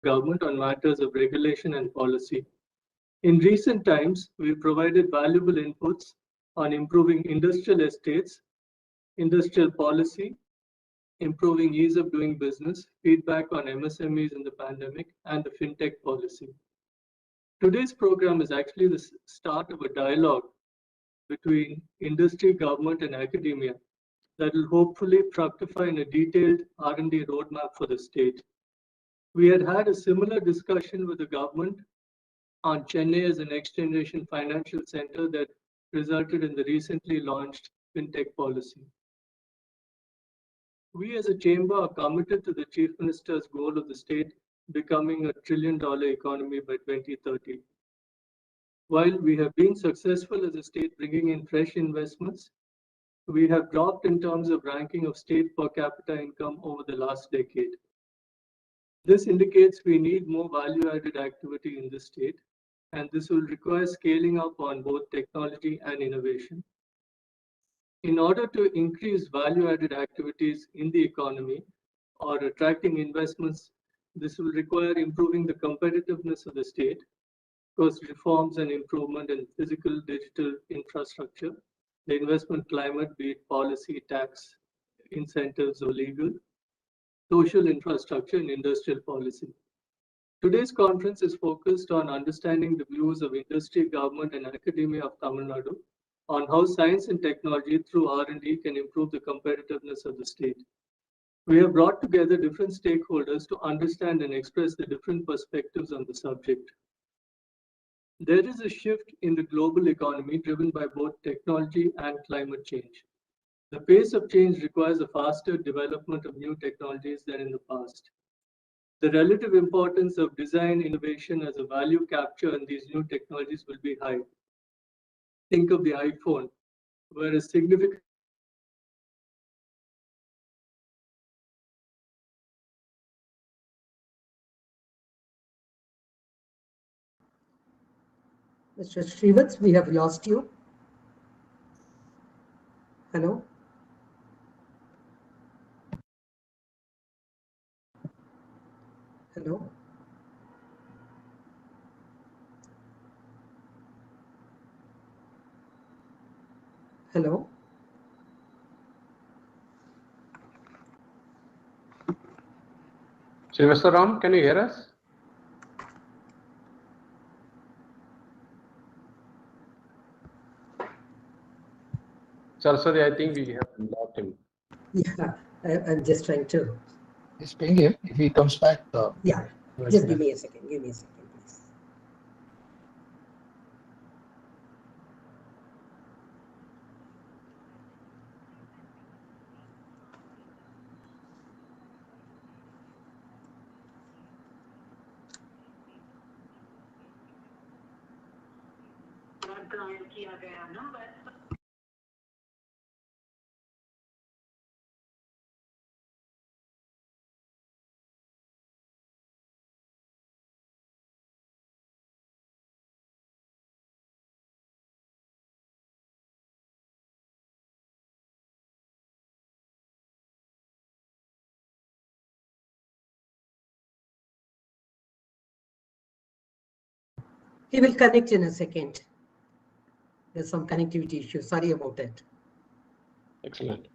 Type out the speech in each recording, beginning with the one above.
government on matters of regulation and policy. In recent times, we provided valuable inputs on improving industrial estates, industrial policy, improving ease of doing business, feedback on MSMEs in the pandemic, and the fintech policy. Today's program is actually the start of a dialogue between industry, government, and academia that will hopefully fructify in a detailed R&D roadmap for the state. We had a similar discussion with the government on Chennai as a next generation financial center that resulted in the recently launched fintech policy. We as a chamber are committed to the Chief Minister's goal of the state becoming a $1 trillion economy by 2030. While we have been successful as a state bringing in fresh investments, we have dropped in terms of ranking of state per capita income over the last decade. This indicates we need more value-added activity in the state, and this will require scaling up on both technology and innovation. In order to increase value-added activities in the economy or attracting investments, this will require improving the competitiveness of the state, cost reforms and improvement in physical digital infrastructure, the investment climate, be it policy, tax, incentives, or legal, social infrastructure, and industrial policy. Today's conference is focused on understanding the views of industry, government, and academia of Tamilnadu on how science and technology through R&D can improve the competitiveness of the state. We have brought together different stakeholders to understand and express the different perspectives on the subject. There is a shift in the global economy driven by both technology and climate change. The pace of change requires a faster development of new technologies than in the past. The relative importance of design innovation as a value capture in these new technologies will be high. Think of the iPhone, where a significant Mr. Srivaths, we have lost you. Hello? Hello? Hello? Srivastava Ram, can you hear us? Saraswati, I think we have lost him. Yeah, I'm just trying to. Just ping him. If he comes back. Yeah, just give me a second. Give me a second, please. He will connect in a second. There's some connectivity issue. Sorry about it. Excellent.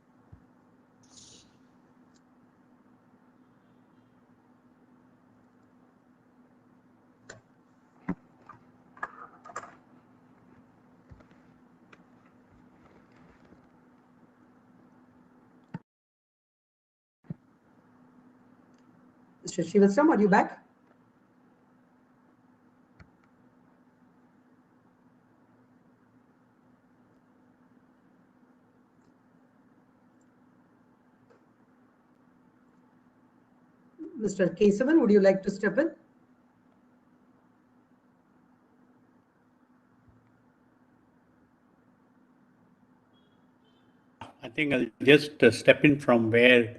Mr. Srivastava, are you back? Mr. Kesavan, would you like to step in? I think I'll just step in from where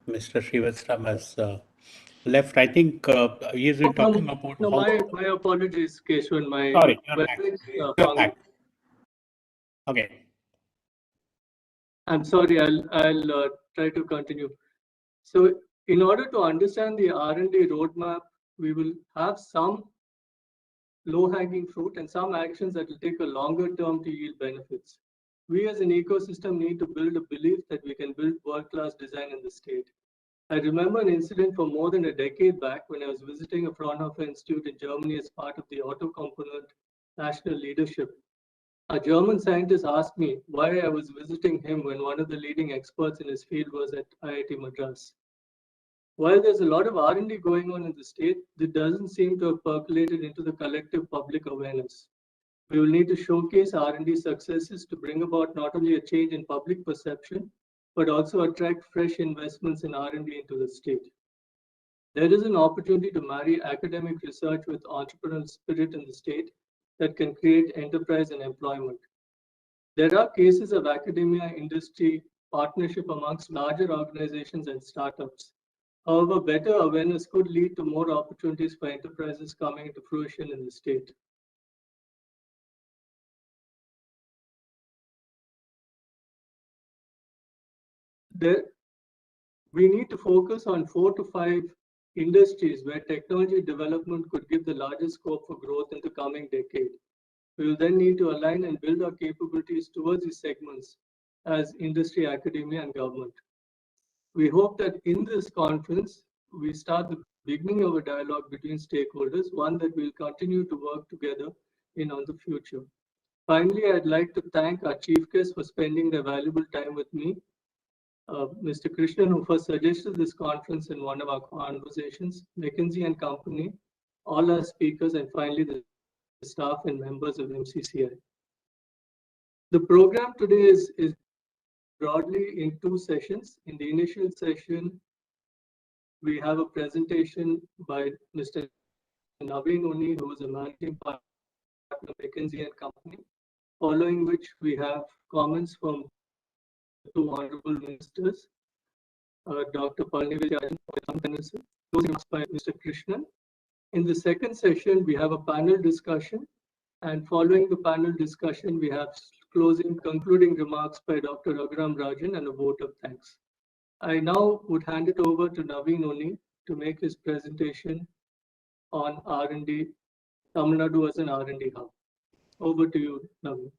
Mr. Srivastava has left. I think he has been talking about. No, my apologies, Keshwan. Sorry, you're back. Okay. I'm sorry. I'll try to continue. So, in order to understand the R&D roadmap we will have some low-hanging fruit and some actions that will take a longer term to yield benefits. We as an ecosystem need to build a belief that we can build world-class design in the state. I remember an incident from more than a decade back when I was visiting a Fraunhofer Institute in Germany as part of the Auto Component National Leadership. A German scientist asked me why I was visiting him when one of the leading experts in his field was at IIT Madras. While there's a lot of R&D going on in the state, it doesn't seem to have percolated into the collective public awareness. We will need to showcase R&D successes to bring about not only a change in public perception, but also attract fresh investments in R&D into the state. There is an opportunity to marry academic research with entrepreneurial spirit in the state that can create enterprise and employment. There are cases of academia-industry partnership amongst larger organizations and startups. However, better awareness could lead to more opportunities for enterprises coming into fruition in the state. We need to focus on 4 to 5 industries where technology development could give the largest scope for growth in the coming decade. We will then need to align and build our capabilities towards these segments as industry, academia, and government. We hope that in this conference, we start the beginning of a dialogue between stakeholders, one that we'll continue to work together in on the future. Finally, I'd like to thank our chief guests for spending their valuable time with me. Mr. Krishnan, who first suggested this conference in one of our conversations, McKinsey and Company, all our speakers, and finally the staff and members of MCCI. The program today is broadly in 2 sessions. In the initial session, we have a presentation by Mr. Naveen Uni, who is a managing partner of McKinsey and Company, following which we have comments from the 2 honorable ministers, Dr. Paliwa, those by Mr. Krishnan. In the second session, we have a panel discussion, and following the panel discussion, we have concluding remarks by Dr. Raghuram Rajan and a vote of thanks. I now would hand it over to Naveen Uni to make his presentation on R&D, Tamilnadu as an R&D hub. Over to you, Naveen.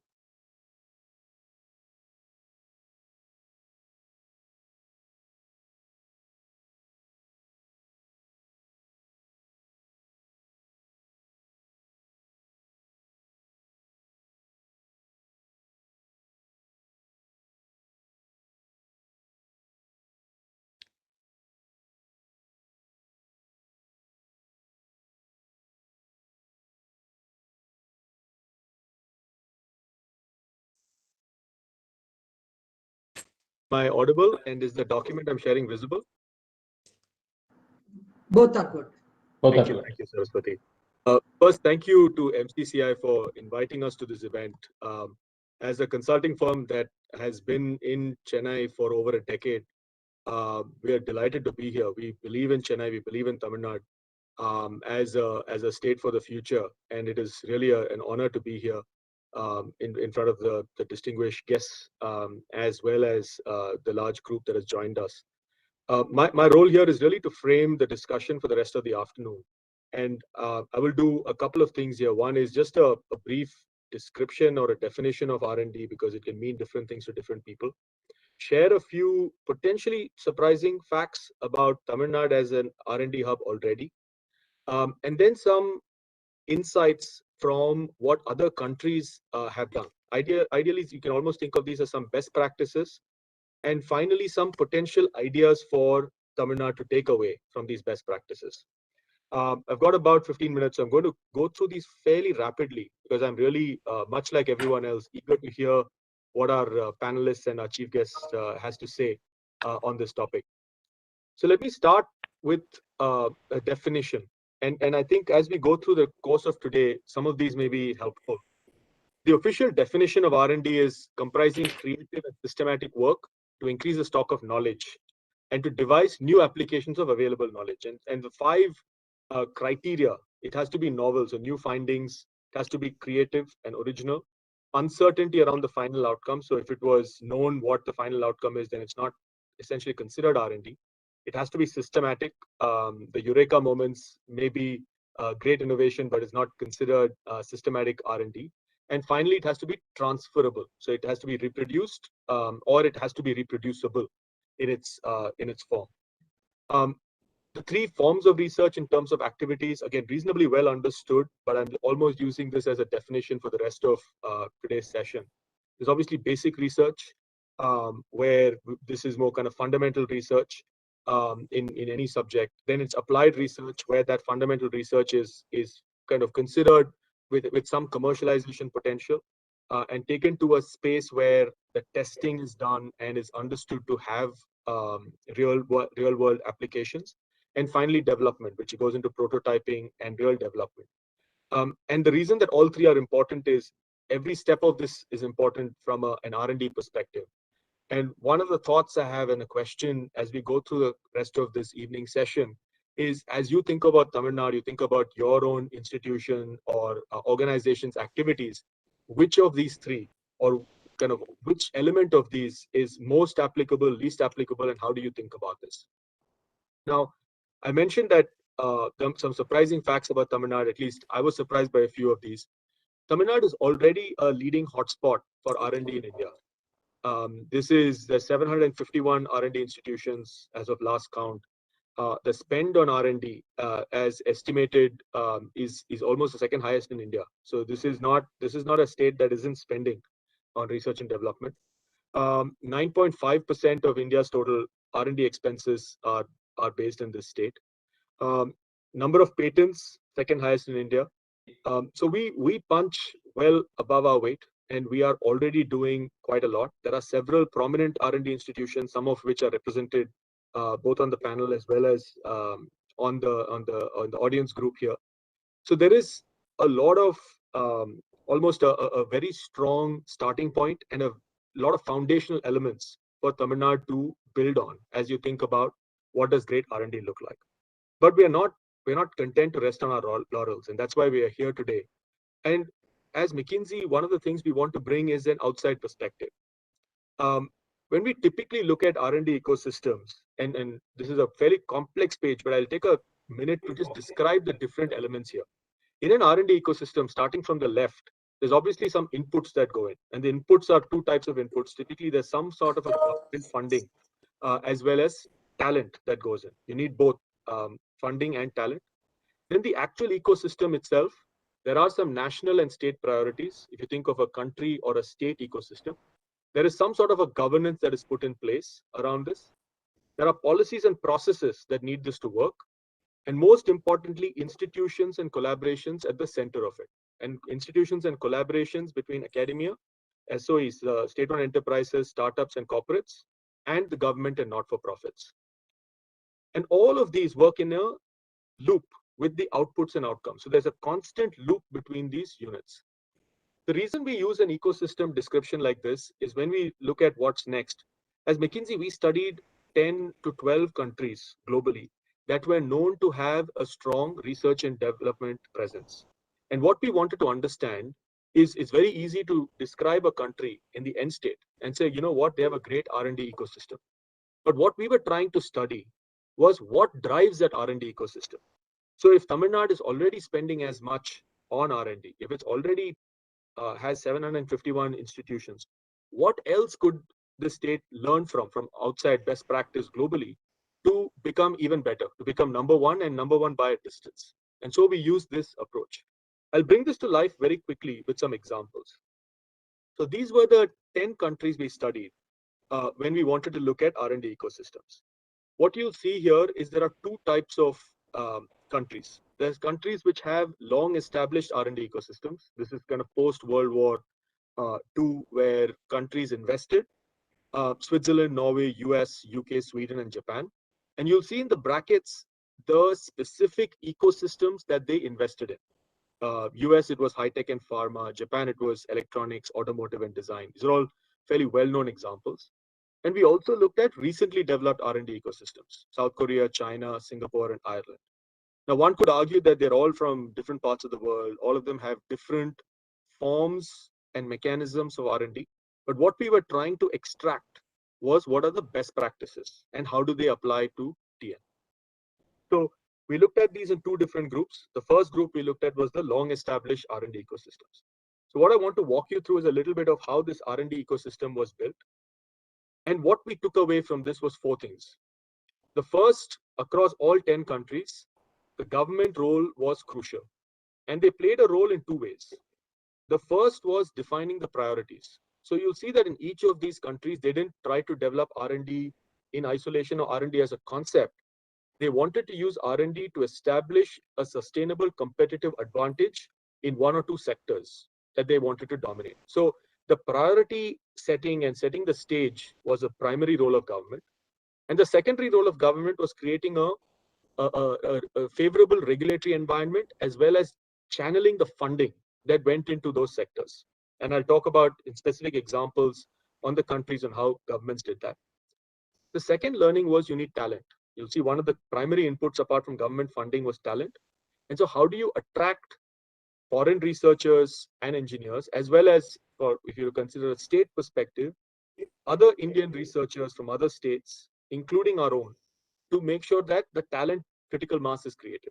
Am I audible, and is the document I'm sharing visible? Both are good. Thank you, Saraswati. First, thank you to MCCI for inviting us to this event. As a consulting firm that has been in Chennai for over a decade, we are delighted to be here. We believe in Chennai, we believe in Tamil Nadu as a state for the future, and it is really an honor to be here in front of the distinguished guests as well as the large group that has joined us. My role here is really to frame the discussion for the rest of the afternoon. And I will do a couple of things here. One is just a brief description or a definition of R&D, because it can mean different things to different people. Share a few potentially surprising facts about Tamil Nadu as an R&D hub already. And then some insights from what other countries have done. Ideally, you can almost think of these as some best practices. And finally, some potential ideas for Tamil Nadu to take away from these best practices. I've got about 15 minutes, so I'm going to go through these fairly rapidly because I'm really, much like everyone else, eager to hear what our panelists and our chief guest has to say on this topic. So let me start with a definition. And I think as we go through the course of today, some of these may be helpful. The official definition of R&D is comprising creative and systematic work to increase the stock of knowledge and to devise new applications of available knowledge. And the 5 criteria, it has to be novel, so new findings, it has to be creative and original, uncertainty around the final outcome. So if it was known what the final outcome is, then it's not essentially considered R&D. It has to be systematic. The eureka moments may be great innovation, but is not considered systematic R&D. And finally, it has to be transferable. So it has to be reproduced, or it has to be reproducible in its form. The three forms of research in terms of activities, again, reasonably well understood, but I'm almost using this as a definition for the rest of today's session. There's obviously basic research, where this is more kind of fundamental research in any subject. Then it's applied research, where that fundamental research is kind of considered with some commercialization potential, and taken to a space where the testing is done and is understood to have real world applications. And finally, development, which goes into prototyping and real development. And the reason that all three are important is every step of this is important from an R&D perspective. And one of the thoughts I have and a question as we go through the rest of this evening session is, as you think about Tamilnadu, you think about your own institution or organization's activities, which of these three, or kind of which element of these is most applicable, least applicable, and how do you think about this? Now, I mentioned that some surprising facts about Tamil Nadu, at least I was surprised by a few of these. Tamil Nadu is already a leading hotspot for R&D in India. This is the 751 R&D institutions as of last count. The spend on R&D, as estimated, is almost the second highest in India. So this is not a state that isn't spending on research and development. 9.5% of India's total R&D expenses are based in this state. Number of patents, second highest in India. So we punch well above our weight, and we are already doing quite a lot. There are several prominent R&D institutions, some of which are represented both on the panel as well as on the audience group here. So there is a lot of almost a very strong starting point and a lot of foundational elements for Tamil Nadu to build on as you think about what does great R&D look like. But we're not content to rest on our laurels, and that's why we are here today. And as McKinsey, one of the things we want to bring is an outside perspective. When we typically look at R&D ecosystems, and this is a fairly complex page, but I'll take a minute to just describe the different elements here. In an R&D ecosystem, starting from the left, there's obviously some inputs that go in, and the inputs are two types of inputs. Typically, there's some sort of a government funding, as well as talent that goes in. You need both funding and talent. Then the actual ecosystem itself, there are some national and state priorities. If you think of a country or a state ecosystem, there is some sort of a governance that is put in place around this. There are policies and processes that need this to work. And most importantly, institutions and collaborations at the center of it. And institutions and collaborations between academia, SOEs, state-owned enterprises, startups and corporates, and the government and not-for-profits. And all of these work in a loop with the outputs and outcomes. So there's a constant loop between these units. The reason we use an ecosystem description like this is when we look at what's next. As McKinsey, we studied 10 to 12 countries globally that were known to have a strong research and development presence. And what we wanted to understand is it's very easy to describe a country in the end state and say, you know what, they have a great R&D ecosystem. But what we were trying to study was what drives that R&D ecosystem. So if Tamil Nadu is already spending as much on R&D, if it's already has 751 institutions, what else could the state learn from outside best practice globally to become even better, to become number one and number one by a distance? And so we use this approach. I'll bring this to life very quickly with some examples. So these were the 10 countries we studied when we wanted to look at R&D ecosystems. What you'll see here is there are two types of countries. There's countries which have long established R&D ecosystems. This is kind of post-World War II, where countries invested, Switzerland, Norway, US, UK, Sweden, and Japan. And you'll see in the brackets the specific ecosystems that they invested in. US, it was high-tech and pharma. Japan, it was electronics, automotive, and design. These are all fairly well-known examples. And we also looked at recently developed R&D ecosystems, South Korea, China, Singapore, and Ireland. Now, one could argue that they're all from different parts of the world. All of them have different forms and mechanisms of R&D. But what we were trying to extract was what are the best practices and how do they apply to TN. So we looked at these in two different groups. The first group we looked at was the long-established R&D ecosystems. So what I want to walk you through is a little bit of how this R&D ecosystem was built. And what we took away from this was four things. The first, across all 10 countries, the government role was crucial. And they played a role in two ways. The first was defining the priorities. So you'll see that in each of these countries, they didn't try to develop R&D in isolation or R&D as a concept. They wanted to use R&D to establish a sustainable competitive advantage in one or two sectors that they wanted to dominate. So the priority setting and setting the stage was a primary role of government. And the secondary role of government was creating a favorable regulatory environment as well as channeling the funding that went into those sectors. And I'll talk about in specific examples on the countries and how governments did that. The second learning was you need talent. You'll see one of the primary inputs apart from government funding was talent. And so how do you attract foreign researchers and engineers, as well as, for if you consider a state perspective, other Indian researchers from other states, including our own, to make sure that the talent critical mass is created.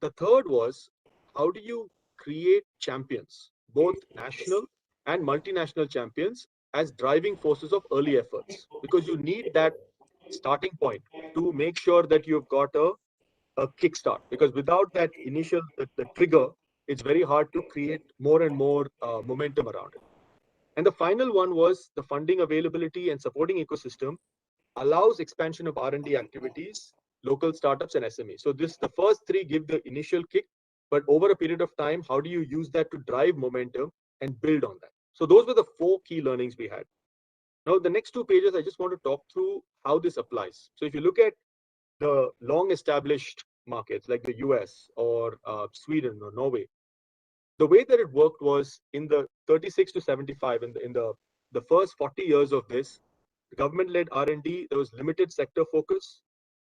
The third was, how do you create champions, both national and multinational champions, as driving forces of early efforts? Because you need that starting point to make sure that you've got a kickstart. Because without that initial, the trigger, it's very hard to create more and more momentum around it. And the final one was the funding availability and supporting ecosystem allows expansion of R&D activities, local startups and SMEs. So the first three give the initial kick, but over a period of time, how do you use that to drive momentum and build on that? So those were the four key learnings we had. Now, the next two pages, I just want to talk through how this applies. So if you look at the long established markets like the US or Sweden or Norway, the way that it worked was in the 36 to 75, in the first 40 years of this, government-led R&D, there was limited sector focus.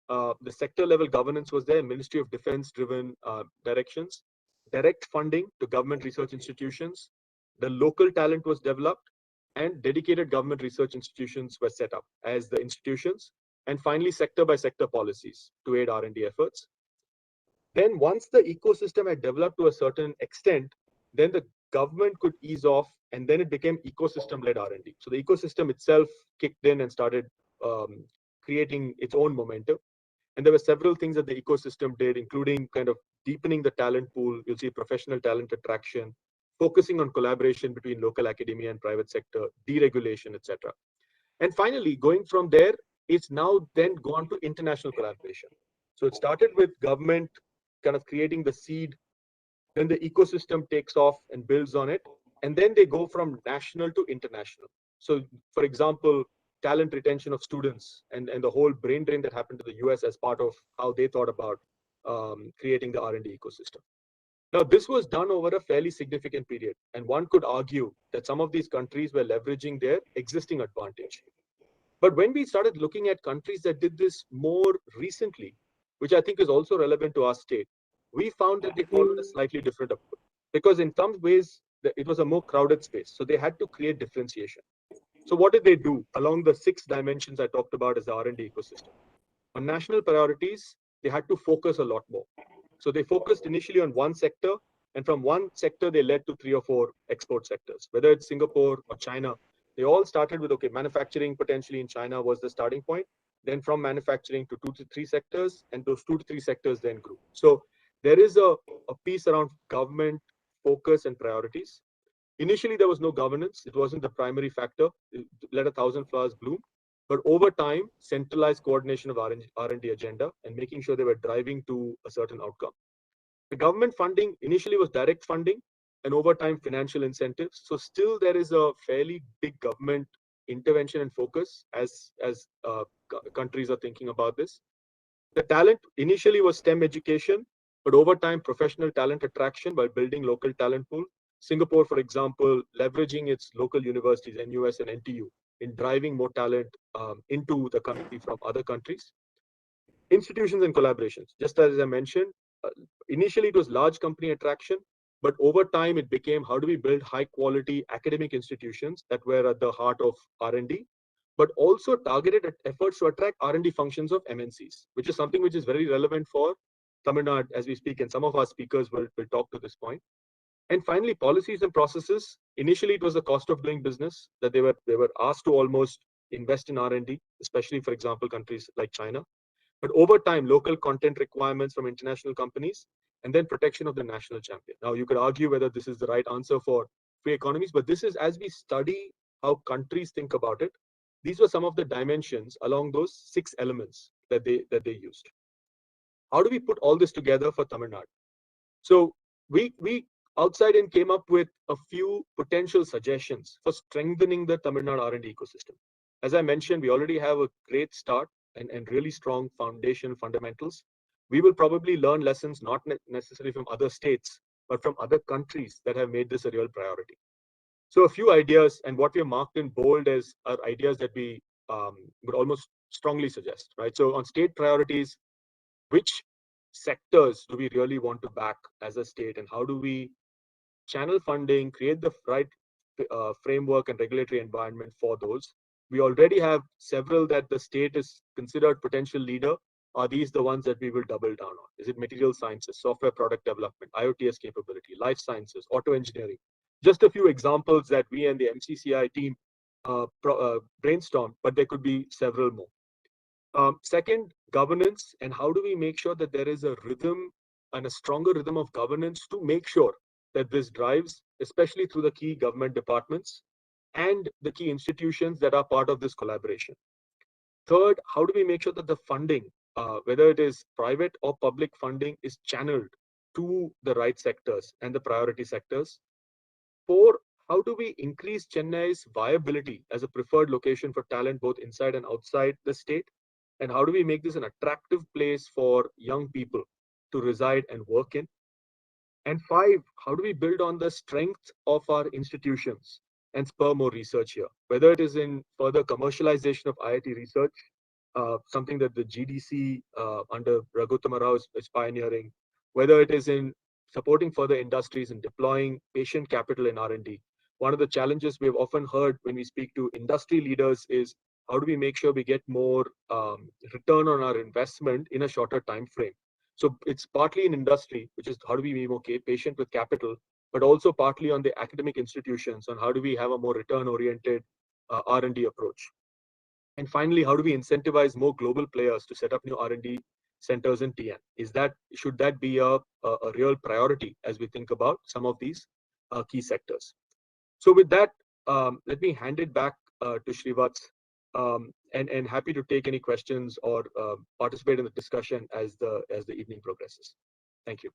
The sector level governance was there, Ministry of Defense driven directions, direct funding to government research institutions, the local talent was developed, and dedicated government research institutions were set up as the institutions, and finally sector by sector policies to aid R&D efforts. Then once the ecosystem had developed to a certain extent, then the government could ease off, and then it became ecosystem-led R&D. So the ecosystem itself kicked in and started creating its own momentum. And there were several things that the ecosystem did, including kind of deepening the talent pool. You'll see professional talent attraction, focusing on collaboration between local academia and private sector, deregulation, etc. And finally, going from there, it's now then gone to international collaboration. So it started with government kind of creating the seed, then the ecosystem takes off and builds on it, and then they go from national to international. So for example, talent retention of students and the whole brain drain that happened to the US as part of how they thought about creating the R&D ecosystem. Now, this was done over a fairly significant period, and one could argue that some of these countries were leveraging their existing advantage. But when we started looking at countries that did this more recently, which I think is also relevant to our state, we found that they followed a slightly different approach, because in some ways it was a more crowded space. So they had to create differentiation. So what did they do along the 6 dimensions I talked about as the R&D ecosystem? On national priorities, they had to focus a lot more. So they focused initially on one sector, and from one sector, they led to 3 or 4 export sectors, whether it's Singapore or China. They all started with, okay, manufacturing potentially in China was the starting point. Then from manufacturing to 2 to 3 sectors, and those 2 to 3 sectors then grew. So there is a piece around government focus and priorities. Initially, there was no governance. It wasn't the primary factor. It let 1,000 flowers bloom. But over time, centralized coordination of R&D agenda and making sure they were driving to a certain outcome. The government funding initially was direct funding, and over time, financial incentives. So still there is a fairly big government intervention and focus as countries are thinking about this. The talent initially was STEM education, but over time, professional talent attraction by building local talent pool. Singapore, for example, leveraging its local universities, NUS and NTU, in driving more talent into the country from other countries. Institutions and collaborations, just as I mentioned, initially it was large company attraction, but over time it became how do we build high quality academic institutions that were at the heart of R&D, but also targeted at efforts to attract R&D functions of MNCs, which is something which is very relevant for Tamil Nadu as we speak, and some of our speakers will talk to this point. And finally, policies and processes. Initially, it was the cost of doing business that they were asked to almost invest in R&D, especially, for example, countries like China. But over time, local content requirements from international companies, and then protection of the national champion. Now, you could argue whether this is the right answer for free economies, but this is, as we study how countries think about it, these were some of the dimensions along those 6 elements that they used. How do we put all this together for Tamil Nadu? So we outside in came up with a few potential suggestions for strengthening the Tamil Nadu R&D ecosystem. As I mentioned, we already have a great start and really strong foundation fundamentals. We will probably learn lessons not necessarily from other states, but from other countries that have made this a real priority. So a few ideas, and what we have marked in bold as are ideas that we would almost strongly suggest, right? So on state priorities, which sectors do we really want to back as a state, and how do we channel funding, create the right framework and regulatory environment for those? We already have several that the state is considered potential leader. Are these the ones that we will double down on? Is it material sciences, software product development, IoTS capability, life sciences, auto engineering? Just a few examples that we and the MCCI team brainstormed, but there could be several more. Second, governance, and how do we make sure that there is a rhythm and a stronger rhythm of governance to make sure that this drives, especially through the key government departments and the key institutions that are part of this collaboration. Third, how do we make sure that the funding, whether it is private or public funding, is channeled to the right sectors and the priority sectors? 4, how do we increase Chennai's viability as a preferred location for talent both inside and outside the state? And how do we make this an attractive place for young people to reside and work in? And 5, how do we build on the strength of our institutions and spur more research here? Whether it is in further commercialization of IIT research, something that the GDC under Raghuttama Rao is pioneering, whether it is in supporting further industries and deploying patient capital in R&D. One of the challenges we've often heard when we speak to industry leaders is how do we make sure we get more return on our investment in a shorter time frame? So it's partly in industry, which is how do we be more patient with capital, but also partly on the academic institutions on how do we have a more return-oriented R&D approach. And finally, how do we incentivize more global players to set up new R&D centers in TN? Should that be a real priority as we think about some of these key sectors? So with that, let me hand it back to Srivats, and happy to take any questions or participate in the discussion as the evening progresses. Thank you.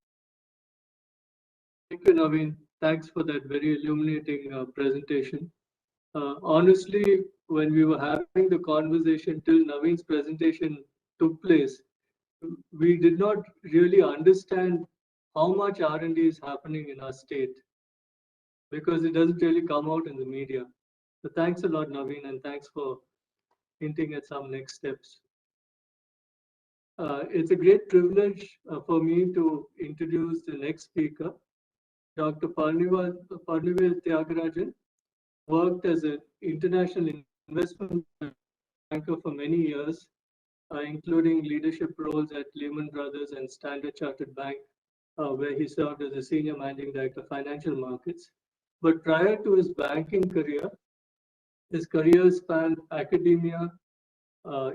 Thank you, Naveen. Thanks for that very illuminating presentation. Honestly, when we were having the conversation till Naveen's presentation took place, we did not really understand how much R&D is happening in our state, because it doesn't really come out in the media. So thanks a lot, Naveen, and thanks for hinting at some next steps. It's a great privilege for me to introduce the next speaker, Dr. Padluvir Thyagarajan. Worked as an international investment banker for many years, including leadership roles at Lehman Brothers and Standard Chartered Bank, where he served as a senior managing director of financial markets. But prior to his banking career, his career spanned academia,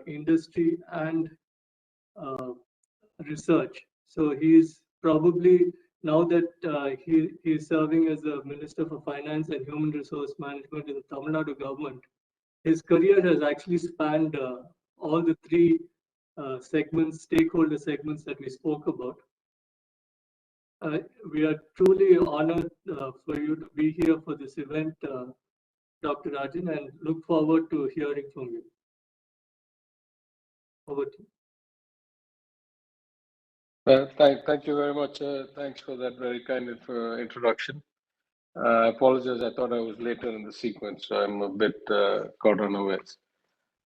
industry, and research. So he's probably, now that he's serving as a Minister for Finance and Human Resource Management in the Tamil Nadu government, his career has actually spanned all the 3 stakeholder segments that we spoke about. We are truly honored for you to be here for this event, Dr. Rajan, and look forward to hearing from you. Over to you. Thank you very much. Thanks for that very kind introduction. I apologize, I thought I was later in the sequence, so I'm a bit caught unawares.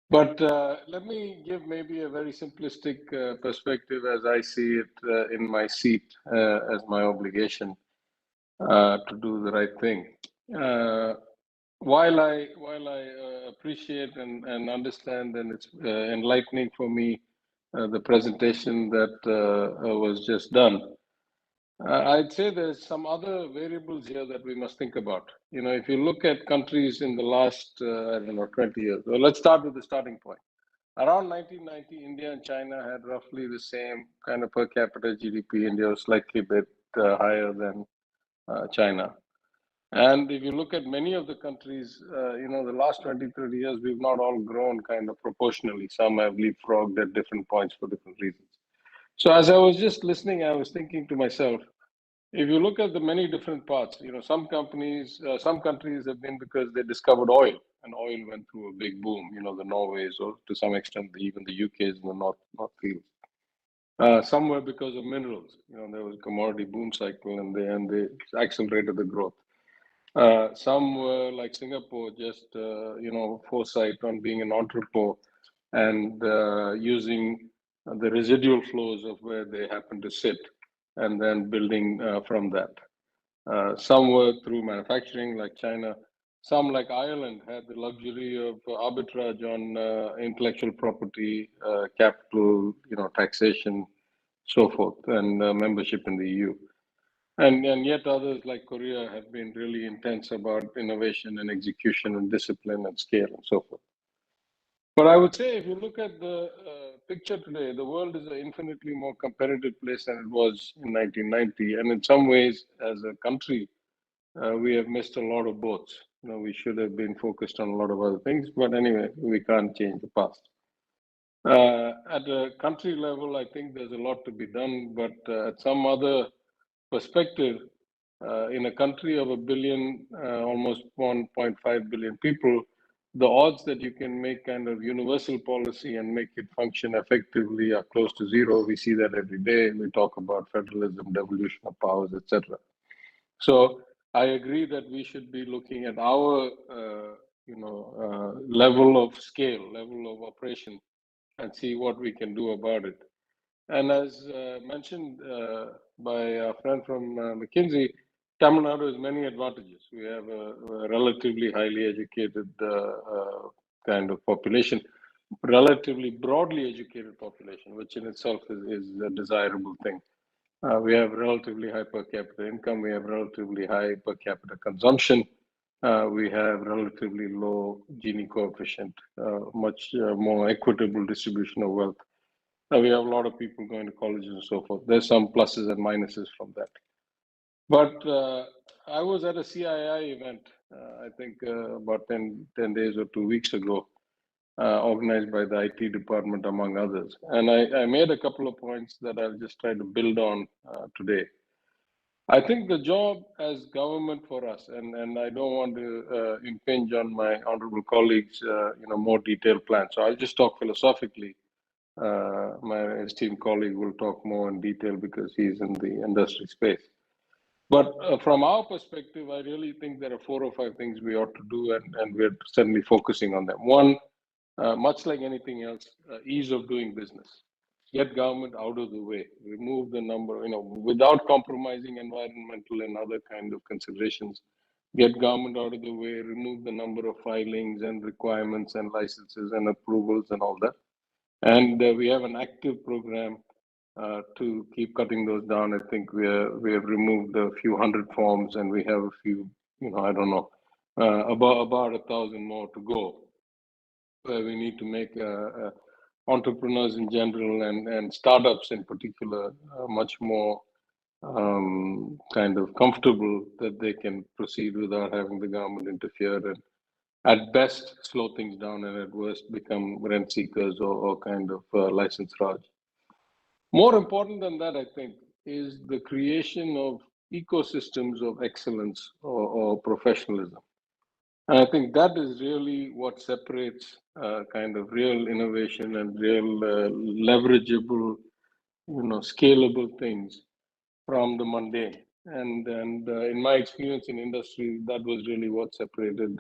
But let me give maybe a very simplistic perspective as I see it in my seat as my obligation to do the right thing. while I appreciate and understand, and it's enlightening for me, the presentation that was just done, I'd say there's some other variables here that we must think about. You know, if you look at countries in the last, I don't know, 20 years, well, let's start with the starting point. Around 1990, India and China had roughly the same kind of per capita GDP. India was slightly bit higher than China. And if you look at many of the countries, you know, the last 20, 30 years, we've not all grown kind of proportionally. Some have leapfrogged at different points for different reasons. So as I was just listening, I was thinking to myself, if you look at the many different parts, you know, some countries have been because they discovered oil, and oil went through a big boom. You know, the Norways, or to some extent, even the UKs in the North Fields. Some were because of minerals. You know, there was a commodity boom cycle, and they accelerated the growth. Some were like Singapore, just you know, foresight on being an entrepreneur and using the residual flows of where they happen to sit, and then building from that. Some were through manufacturing, like China. Some, like Ireland, had the luxury of arbitrage on intellectual property, capital, you know, taxation, so forth, and membership in the EU. And yet others, like Korea, have been really intense about innovation and execution and discipline and scale and so forth. But I would say, if you look at the picture today, the world is an infinitely more competitive place than it was in 1990. And in some ways, as a country, we have missed a lot of boats. You know, we should have been focused on a lot of other things. But anyway, we can't change the past. At a country level, I think there's a lot to be done. But at some other perspective, in a country of 1 billion, almost 1.5 billion people, the odds that you can make kind of universal policy and make it function effectively are close to zero. We see that every day. We talk about federalism, devolution of powers, etc. So I agree that we should be looking at our, level of scale, level of operation, and see what we can do about it. And as mentioned by a friend from McKinsey, Tamilnadu has many advantages. We have a relatively highly educated kind of population, relatively broadly educated population, which in itself is a desirable thing. We have relatively high per capita income. We have relatively high per capita consumption. We have relatively low Gini coefficient, much more equitable distribution of wealth. We have a lot of people going to colleges and so forth. There's some pluses and minuses from that. But I was at a CII event, I think about 10 days or 2 weeks ago, organized by the IT department, among others. And I made a couple of points that I'll just try to build on today. I think the job as government for us, and I don't want to impinge on my honorable colleagues, more detailed plans. So I'll just talk philosophically. My esteemed colleague will talk more in detail because he's in the industry space. But from our perspective, I really think there are 4 or 5 things we ought to do, and we're certainly focusing on them. One, much like anything else, ease of doing business. Get government out of the way. Remove the number, without compromising environmental and other kind of considerations. Get government out of the way, remove the number of filings and requirements and licenses and approvals and all that. And we have an active program to keep cutting those down. I think we have removed a few hundred forms, and we have a few, I don't know, about 1,000 more to go. Where we need to make entrepreneurs in general and startups in particular much more kind of comfortable that they can proceed without having the government interfere, and at best slow things down, and at worst become rent seekers or kind of license raj. More important than that, I think, is the creation of ecosystems of excellence or professionalism. And I think that is really what separates kind of real innovation and real leverageable, scalable things from the mundane. And in my experience in industry, that was really what separated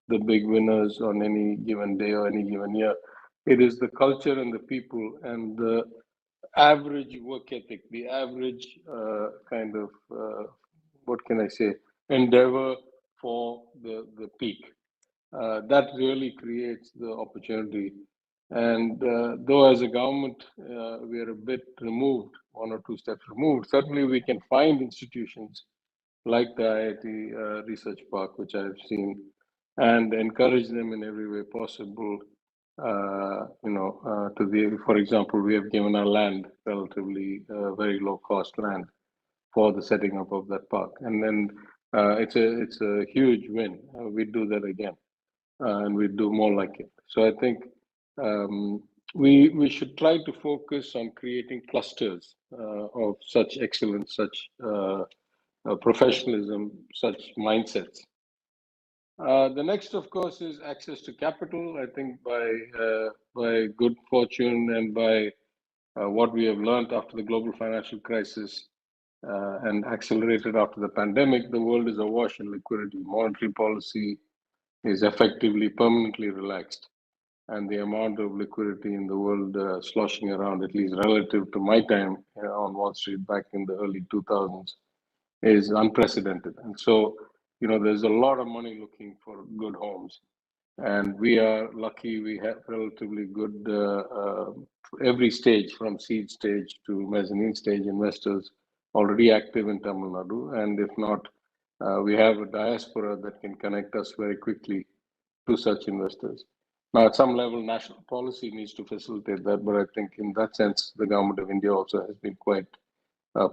the big winners on any given day or any given year. It is the culture and the people and the average work ethic, the average kind of, what can I say, endeavor for the peak. That really creates the opportunity. And though as a government, we are a bit removed, 1 or 2 steps removed, certainly we can find institutions like the IIT Research Park, which I've seen, and encourage them in every way possible. For example, we have given our land relatively very low cost land for the setting up of that park, and then it's a huge win. We do that again, and we do more like it. So I think we should try to focus on creating clusters of such excellence, such professionalism, such mindsets. The next, of course, is access to capital. I think by good fortune and by what we have learned after the global financial crisis and accelerated after the pandemic, the world is awash in liquidity. Monetary policy is effectively permanently relaxed, and the amount of liquidity in the world sloshing around, at least relative to my time on Wall Street back in the early 2000s, is unprecedented. And so, there's a lot of money looking for good homes. And we are lucky we have relatively good, every stage from seed stage to mezzanine stage investors already active in Tamilnadu. And if not, we have a diaspora that can connect us very quickly to such investors. Now, at some level, national policy needs to facilitate that, but I think in that sense, the government of India also has been quite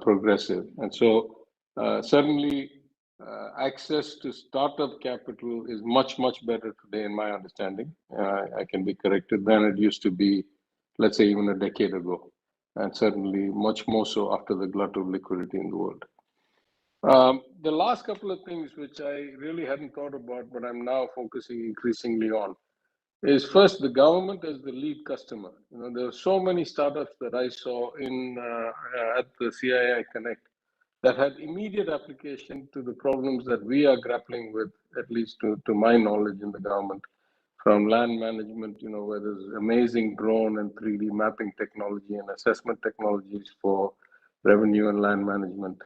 progressive. And so certainly access to startup capital is much, much better today in my understanding. I can be corrected than it used to be, let's say even a decade ago, and certainly much more so after the glut of liquidity in the world. The last couple of things which I really hadn't thought about, but I'm now focusing increasingly on, is first the government as the lead customer. There are so many startups that I saw in at the CII Connect that had immediate application to the problems that we are grappling with, at least to my knowledge in the government, from land management, where there's amazing drone and 3D mapping technology and assessment technologies for revenue and land management.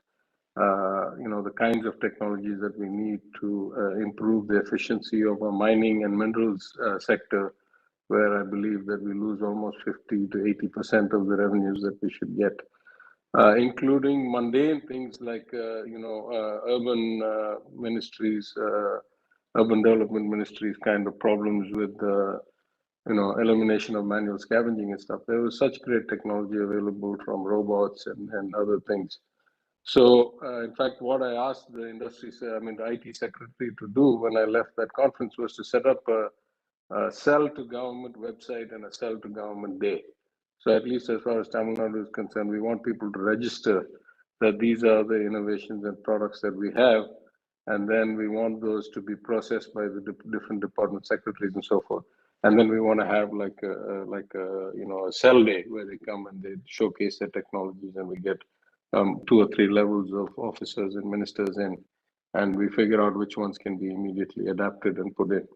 The kinds of technologies that we need to improve the efficiency of our mining and minerals sector, where I believe that we lose almost 50 to 80% of the revenues that we should get. Including mundane things like, urban ministries, urban development ministries kind of problems with, elimination of manual scavenging and stuff. There was such great technology available from robots and other things. So, in fact, what I asked the industry, the IT secretary to do when I left that conference was to set up a sell to government website and a sell to government day. So at least as far as Tamilnadu is concerned, we want people to register that these are the innovations and products that we have, and then we want those to be processed by the different department secretaries and so forth. And then we want to have like a sell day where they come and they showcase their technologies, and we get 2 or 3 levels of officers and ministers in, and we figure out which ones can be immediately adapted and put in.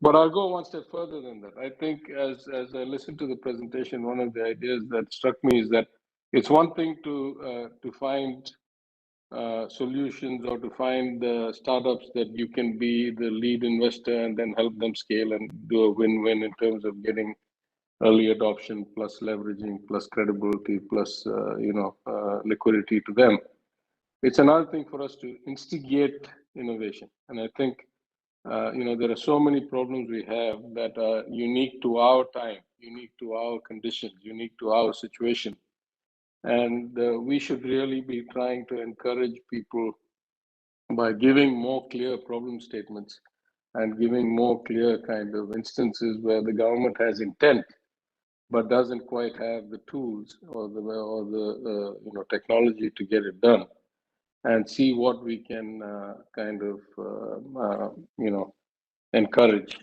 But I'll go one step further than that. I think as I listened to the presentation, one of the ideas that struck me is that it's one thing to find solutions or to find startups that you can be the lead investor and then help them scale and do a win-win in terms of getting early adoption plus leveraging plus credibility plus liquidity to them. It's another thing for us to instigate innovation, and I think there are so many problems we have that are unique to our time, unique to our conditions, unique to our situation. And we should really be trying to encourage people by giving more clear problem statements and giving more clear kind of instances where the government has intent, but doesn't quite have the tools or the technology to get it done, and see what we can encourage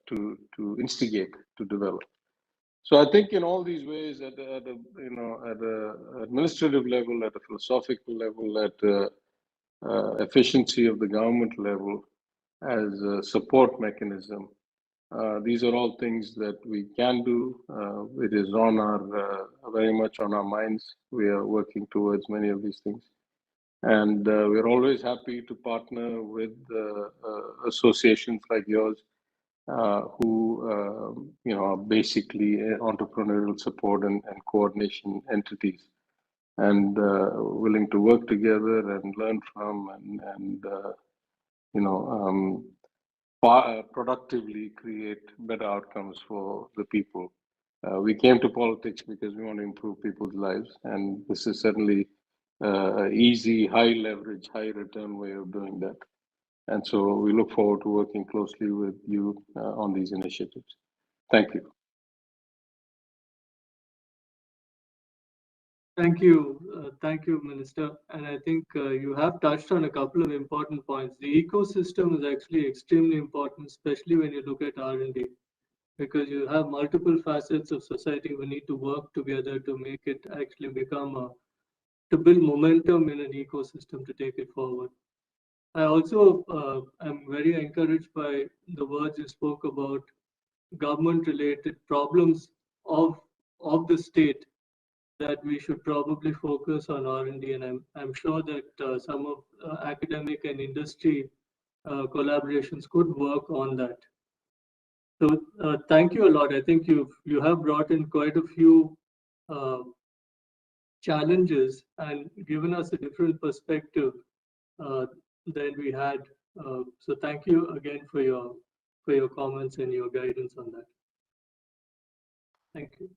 to instigate to develop. So I think in all these ways, at the administrative level, at a philosophical level, at the efficiency of the government level, as a support mechanism, these are all things that we can do. It is on our very much on our minds. We are working towards many of these things. And we're always happy to partner with associations like yours who are basically entrepreneurial support and coordination entities, and willing to work together and learn from and productively create better outcomes for the people. We came to politics because we want to improve people's lives, and this is certainly an easy, high leverage, high return way of doing that. And so we look forward to working closely with you on these initiatives. Thank you. Thank you, Minister. And I think you have touched on a couple of important points. The ecosystem is actually extremely important, especially when you look at R&D, because you have multiple facets of society who need to work together to make it actually to build momentum in an ecosystem to take it forward. I also am very encouraged by the words you spoke about government-related problems of the state, that we should probably focus on R&D, and I'm sure that some of academic and industry collaborations could work on that. So thank you a lot. I think you have brought in quite a few challenges and given us a different perspective than we had. So thank you again for your comments and your guidance on that. Thank you.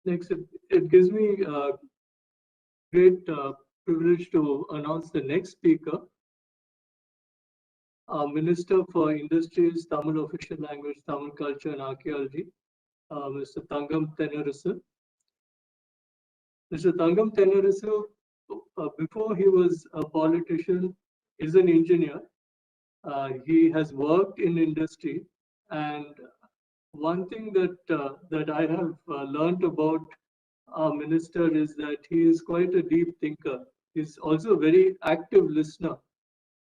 Next, it gives me great privilege to announce the next speaker, Minister for Industries, Tamil Official Language, Tamil Culture and Archaeology, Mr. Thangam Thennarasu. Mr. Thangam Thennarasu, before he was a politician, is an engineer. He has worked in industry, and one thing that I have learned about our minister is that he is quite a deep thinker. He's also a very active listener,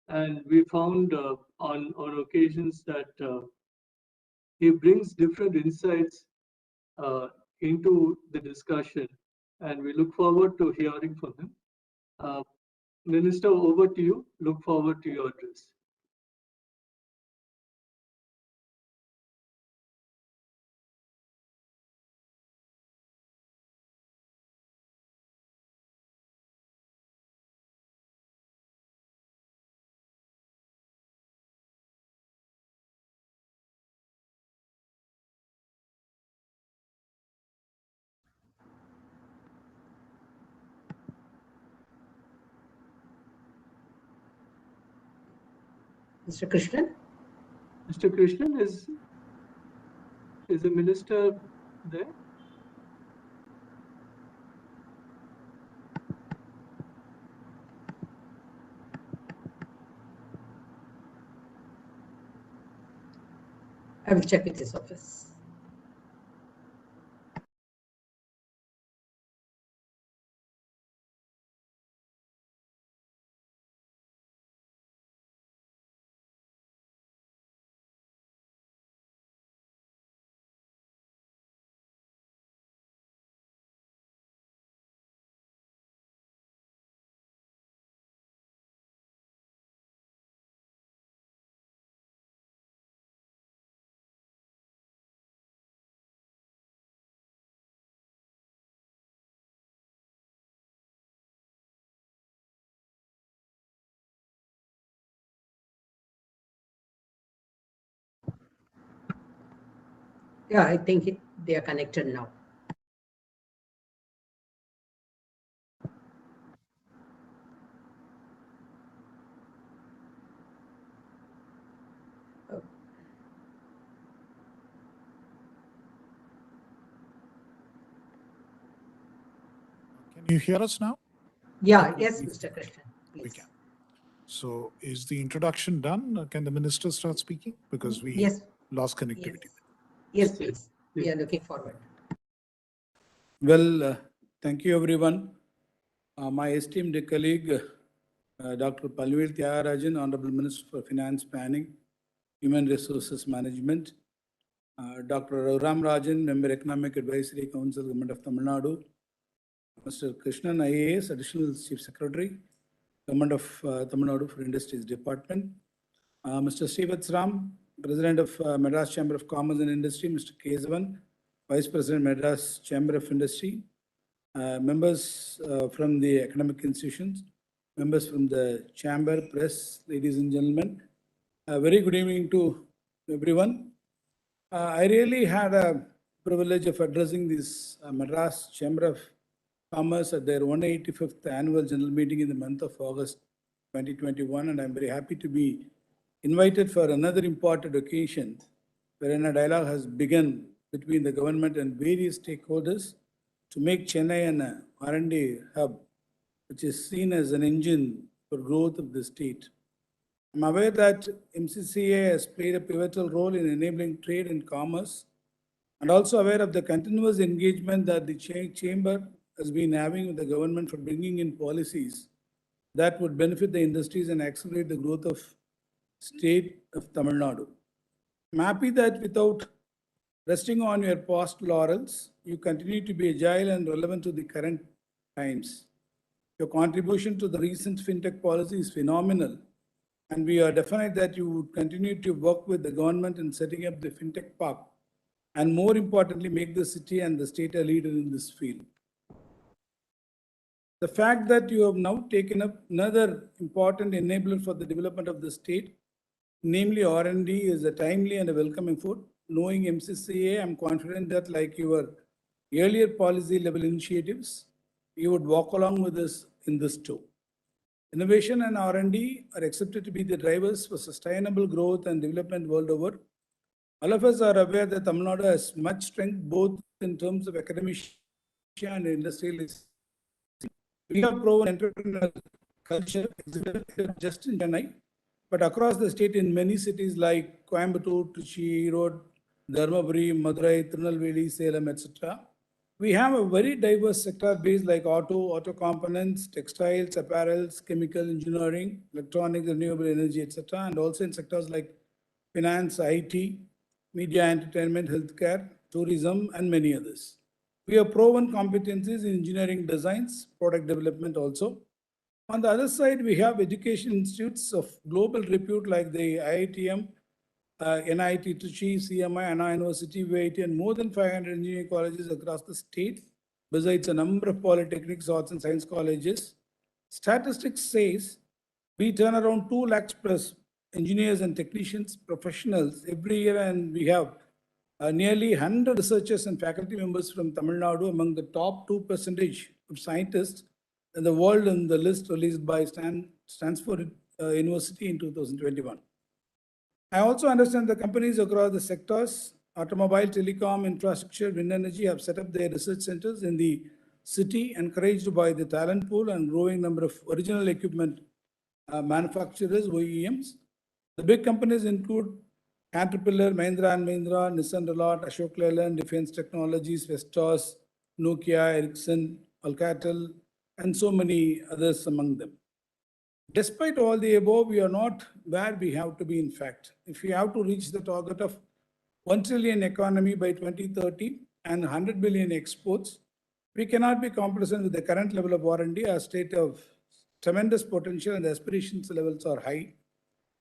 and we found on occasions that he brings different insights into the discussion, and we look forward to hearing from him. Minister, over to you. Look forward to your address. Mr. Krishnan? Mr. Krishnan, is the minister there? I will check with his office. Yeah, I think they are connected now. Can you hear us now? Yeah, yes, Mr. Krishnan, please. We can. So is the introduction done? Can the minister start speaking? Because we lost connectivity. Yes, please. We are looking forward. Well, thank you, everyone. My esteemed colleague, Dr. Paliwa Thyagarajan, Honorable Minister for Finance Planning, Human Resources Management, Dr. Ram Rajan, Member Economic Advisory Council, Government of Tamilnadu, Mr. Krishnan, IAS, Additional Chief Secretary, Government of Tamilnadu for Industries Department. Mr. Srivatsram, President of Madras Chamber of Commerce and Industry, Mr. Kesavan, Vice President, Madras Chamber of Industry, members from the academic institutions, members from the chamber, press, ladies and gentlemen. Very good evening to everyone. I really had a privilege of addressing this Madras Chamber of Commerce at their 185th annual general meeting in the month of August 2021, and I'm very happy to be invited for another important occasion wherein a dialogue has begun between the government and various stakeholders to make Chennai an R&D hub, which is seen as an engine for growth of the state. I'm aware that MCCA has played a pivotal role in enabling trade and commerce, and also aware of the continuous engagement that the chamber has been having with the government for bringing in policies that would benefit the industries and accelerate the growth of state of Tamil Nadu. I'm happy that without resting on your past laurels, you continue to be agile and relevant to the current times. Your contribution to the recent fintech policy is phenomenal, and we are definite that you would continue to work with the government in setting up the fintech park, and more importantly, make the city and the state a leader in this field. The fact that you have now taken up another important enabler for the development of the state, namely R&D, is a timely and a welcome effort. Knowing MCCA, I'm confident that like your earlier policy level initiatives, you would walk along with us in this too. Innovation and R&D are accepted to be the drivers for sustainable growth and development world over. All of us are aware that Tamil Nadu has much strength both in terms of academia and industrialism. We have proven entrepreneurial culture exhibited just in Chennai, but across the state in many cities like Coimbatore, Trichy, Erode, Dharmaburi, Madurai, Tirunelveli, Salem, etc. We have a very diverse sector base like auto components, textiles, apparels, chemical engineering, electronics, renewable energy, etc. And also in sectors like finance, IT, media, entertainment, healthcare, tourism, and many others. We have proven competencies in engineering designs, product development also. On the other side, we have education institutes of global repute like the IITM, NIT Trichy, CMI, Anna University, VIT, and more than 500 engineering colleges across the state, besides a number of polytechnics, arts and science colleges. Statistics says we turn around 2 lakhs plus engineers and technicians, professionals every year, and we have nearly 100 researchers and faculty members from Tamil Nadu among the top 2% of scientists in the world in the list released by Stanford University in 2021. I also understand the companies across the sectors, automobile, telecom, infrastructure, wind energy, have set up their research centers in the city, encouraged by the talent pool and growing number of original equipment manufacturers, OEMs. The big companies include Caterpillar, Mahindra & Mahindra, Nissan Renault, Ashok Leyland, Defense Technologies, Vestas, Nokia, Ericsson, Alcatel, and so many others among them. Despite all the above, we are not where we have to be, in fact. If we have to reach the target of 1 trillion economy by 2030 and 100 billion exports, we cannot be complacent with the current level of R&D. Our state of tremendous potential and the aspirations levels are high.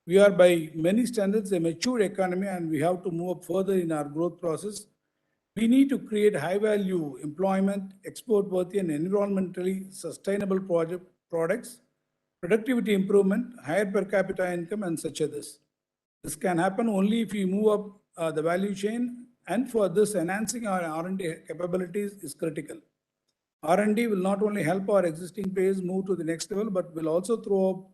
We are by many standards a mature economy, and we have to move up further in our growth process. We need to create high value employment, export worthy and environmentally sustainable products, productivity improvement, higher per capita income, and such others. This can happen only if we move up the value chain, and for this, enhancing our R&D capabilities is critical. R&D will not only help our existing players move to the next level, but will also throw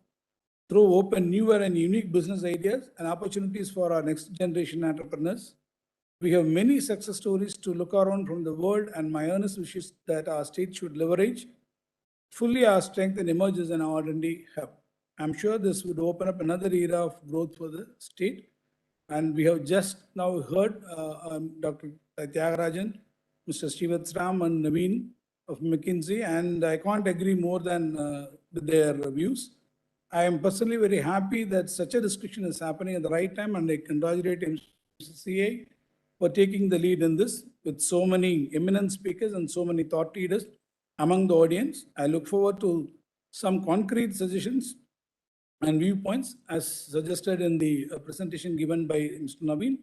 open newer and unique business ideas and opportunities for our next generation entrepreneurs. We have many success stories to look around from the world, and my earnest wish is that our state should leverage fully our strength and emerge as an R&D hub. I'm sure this would open up another era of growth for the state. And we have just now heard Dr. Thyagarajan, Mr. Srivatsram and Naveen of McKinsey, and I can't agree more than with their views. I am personally very happy that such a discussion is happening at the right time, and I congratulate MCCA for taking the lead in this with so many eminent speakers and so many thought leaders. among the audience. I look forward to some concrete suggestions and viewpoints as suggested in the presentation given by Mr. Naveen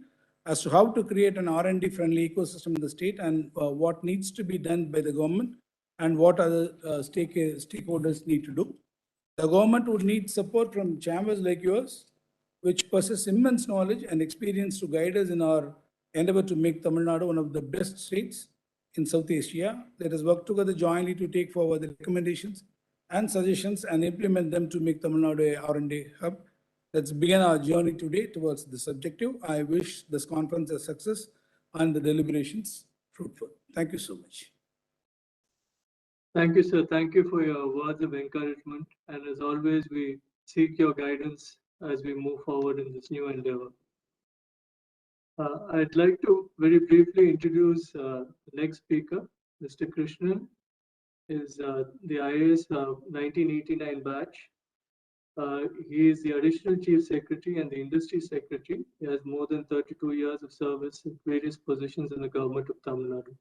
as to how to create an R&D friendly ecosystem in the state and what needs to be done by the government and what other stakeholders need to do. The government would need support from chambers like yours, which possess immense knowledge and experience to guide us in our endeavor to make Tamilnadu one of the best states in South Asia. Let us work together jointly to take forward the recommendations and suggestions and implement them to make Tamilnadu a R&D hub. Let's begin our journey today towards this objective. I wish this conference a success and the deliberations fruitful. Thank you so much. Thank you, sir. Thank you for your words of encouragement. And as always, we seek your guidance as we move forward in this new endeavor. I'd like to very briefly introduce the next speaker, Mr. Krishnan. Is the IAS 1989 batch. He is the Additional Chief Secretary and the Industry Secretary. He has more than 32 years of service in various positions in the government of Tamil Nadu.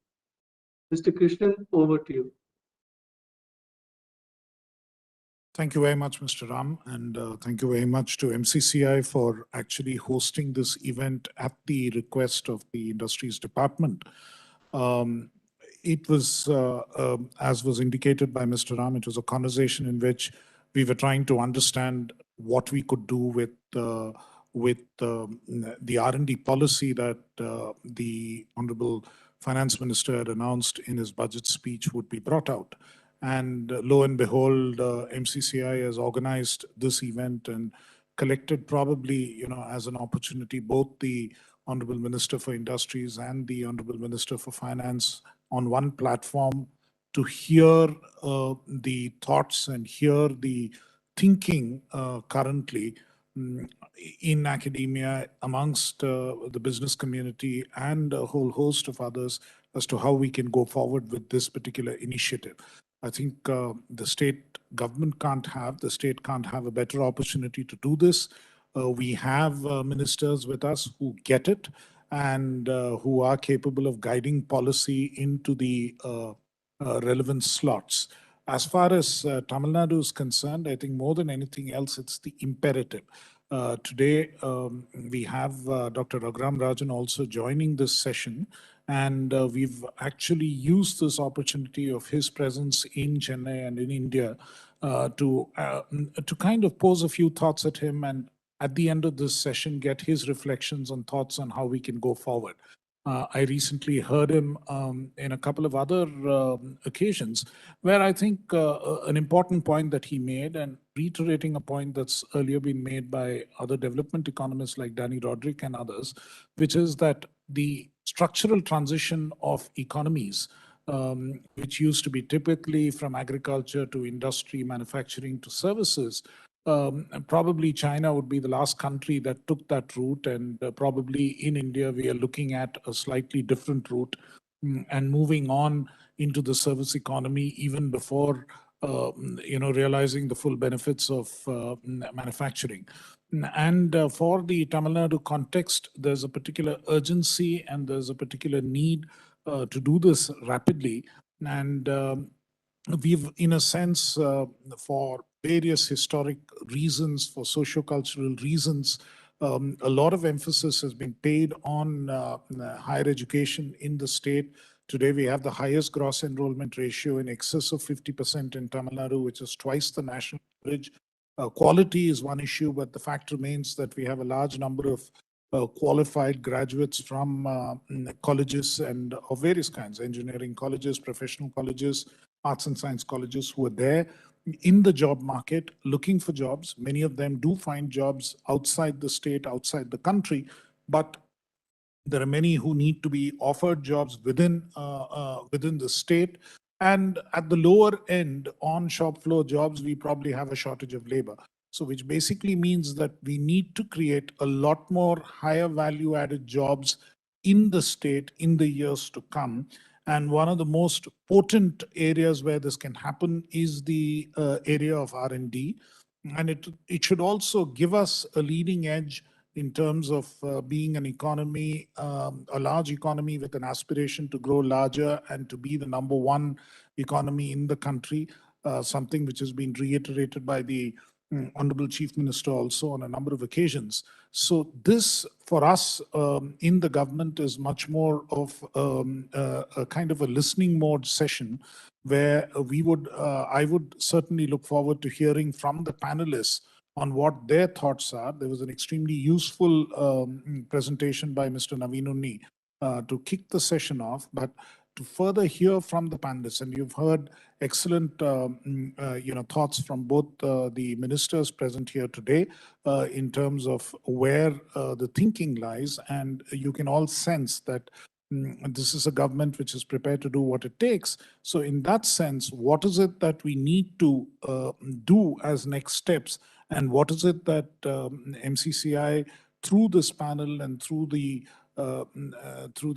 Mr. Krishnan, over to you. Thank you very much, Mr. Ram, and thank you very much to MCCI for actually hosting this event at the request of the Industries Department. It was, as was indicated by Mr. Ram, it was a conversation in which we were trying to understand what we could do with the R&D policy that the Honorable Finance Minister had announced in his budget speech would be brought out. And lo and behold, MCCI has organized this event and collected probably, as an opportunity, both the Honorable Minister for Industries and the Honorable Minister for Finance on one platform to hear the thoughts and hear the thinking currently in academia, amongst the business community and a whole host of others as to how we can go forward with this particular initiative. I think the state government the state can't have a better opportunity to do this. We have ministers with us who get it and who are capable of guiding policy into the relevant slots. As far as Tamil Nadu is concerned, I think more than anything else, it's the imperative. Today, we have Dr. Raghuram Rajan also joining this session. And we've actually used this opportunity of his presence in Chennai and in India to kind of pose a few thoughts at him, and at the end of this session, get his reflections and thoughts on how we can go forward. I recently heard him in a couple of other occasions where I think an important point that he made, and reiterating a point that's earlier been made by other development economists like Danny Roderick and others, which is that the structural transition of economies, which used to be typically from agriculture to industry, manufacturing to services, probably China would be the last country that took that route, and probably in India we are looking at a slightly different route and moving on into the service economy even before realizing the full benefits of manufacturing. And for the Tamil Nadu context, there's a particular urgency and there's a particular need to do this rapidly. And we've, in a sense, for various historic reasons, for socio-cultural reasons, a lot of emphasis has been paid on higher education in the state. Today, we have the highest gross enrollment ratio in excess of 50% in Tamil Nadu, which is twice the national average. Quality is one issue, but the fact remains that we have a large number of qualified graduates from colleges and of various kinds, engineering colleges, professional colleges, arts and science colleges, who are there in the job market looking for jobs. Many of them do find jobs outside the state, outside the country, but there are many who need to be offered jobs within the state. And at the lower end, on shop floor jobs, we probably have a shortage of labor. So which basically means that we need to create a lot more higher value added jobs in the state in the years to come. And one of the most potent areas where this can happen is the area of R&D. And it should also give us a leading edge in terms of being an economy, a large economy with an aspiration to grow larger and to be the number one economy in the country, something which has been reiterated by the Honorable Chief Minister also on a number of occasions. So this, for us in the government, is much more of a kind of a listening mode session where I would certainly look forward to hearing from the panelists on what their thoughts are. There was an extremely useful presentation by Mr. Naveen Unni to kick the session off, but to further hear from the panelists, and you've heard excellent thoughts from both the ministers present here today in terms of where the thinking lies, and you can all sense that this is a government which is prepared to do what it takes. So in that sense, what is it that we need to do as next steps, and what is it that MCCI, through this panel and through the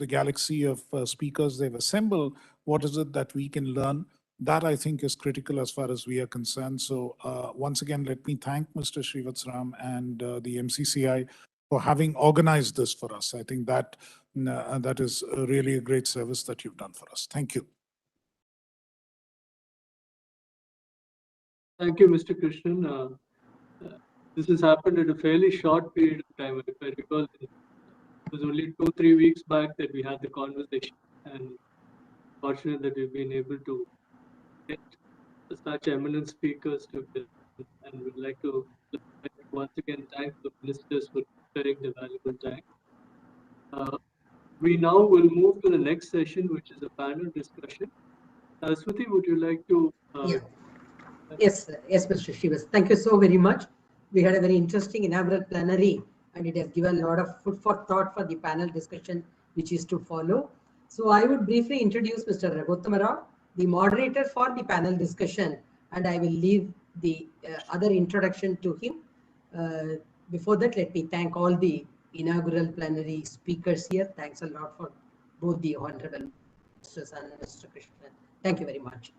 galaxy of speakers they've assembled, what is it that we can learn? That, I think, is critical as far as we are concerned. So once again, let me thank Mr. Srivatsram and the MCCI for having organized this for us. I think that that is really a great service that you've done for us. Thank you. Thank you, Mr. Krishnan. This has happened at a fairly short period of time. If I recall, it was only 2-3 weeks back that we had the conversation, and fortunate that we've been able to get such eminent speakers to this, and we'd like to once again thank the ministers for sparing the valuable time. We now will move to the next session, which is a panel discussion. Swati, would you like to? Yes, Mr. Shivas. Thank you so very much. We had a very interesting inaugural plenary, and it has given a lot of food for thought for the panel discussion, which is to follow. So I would briefly introduce Mr. Raghutama Rao, the moderator for the panel discussion, and I will leave the other introduction to him. Before that, let me thank all the inaugural plenary speakers here. Thanks a lot for both the Honorable Mr. San and Mr. Krishnan. Thank you very much.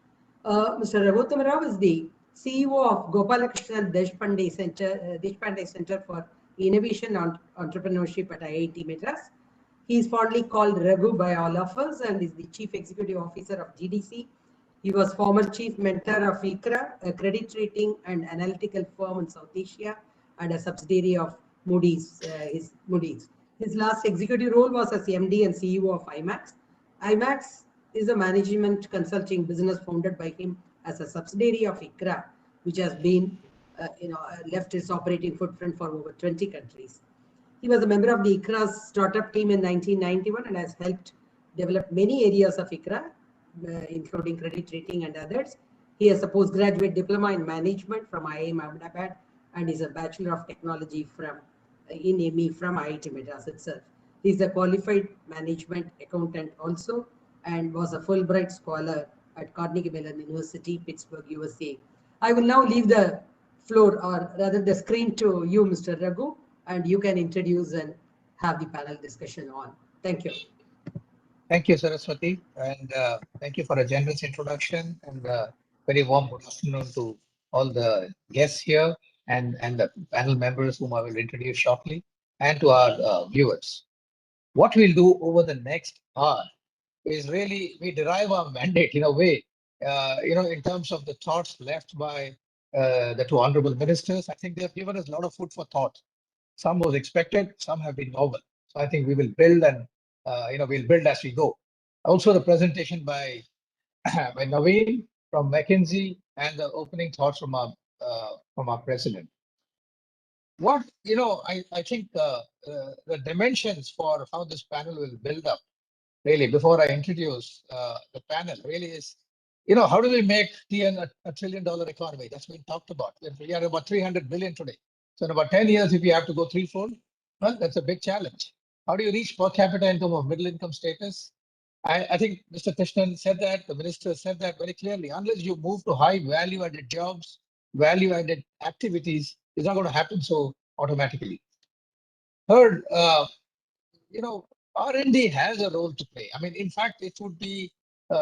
Mr. Raghutama Rao is the CEO of Gopalakrishnan Deshpande Center for Innovation and Entrepreneurship at IIT Madras. He is fondly called Raghu by all of us and is the Chief Executive Officer of GDC. He was former Chief Mentor of ICRA, a credit rating and analytical firm in South Asia, and a subsidiary of Moody's. His last executive role was as MD and CEO of IMAX. IMAX is a management consulting business founded by him as a subsidiary of ICRA, which has been left its operating footprint for over 20 countries. He was a member of the ICRA's startup team in 1991 and has helped develop many areas of ICRA, including credit rating and others. He has a postgraduate diploma in management from IIM Ahmedabad and is a Bachelor of Technology in ME from IIT Madras itself. He is a qualified management accountant also and was a Fulbright scholar at Carnegie Mellon University, Pittsburgh, USA. I will now leave the floor, or rather the screen, to you, Mr. Raghu, and you can introduce and have the panel discussion on. Thank you. Thank you, Saraswati, and thank you for a generous introduction, and very warm good afternoon to all the guests here and the panel members whom I will introduce shortly, and to our viewers. What we'll do over the next hour is really, we derive our mandate in a way, in terms of the thoughts left by the two honorable ministers. I think they have given us a lot of food for thought. Some was expected, some have been novel. So I think we will build and, we'll build as we go. Also the presentation by Naveen from McKinsey and the opening thoughts from our president. What, I think the dimensions for how this panel will build up, really, before I introduce the panel, really is, how do we make TN a $1 trillion economy? That's been talked about. We are about 300 billion today. So in about 10 years, if you have to go threefold, well, that's a big challenge. How do you reach per capita income of middle income status? I think Mr. Krishnan said that, the minister said that very clearly. Unless you move to high value added jobs, value added activities, it's not going to happen so automatically. Third, R&D has a role to play. I mean, in fact, it would be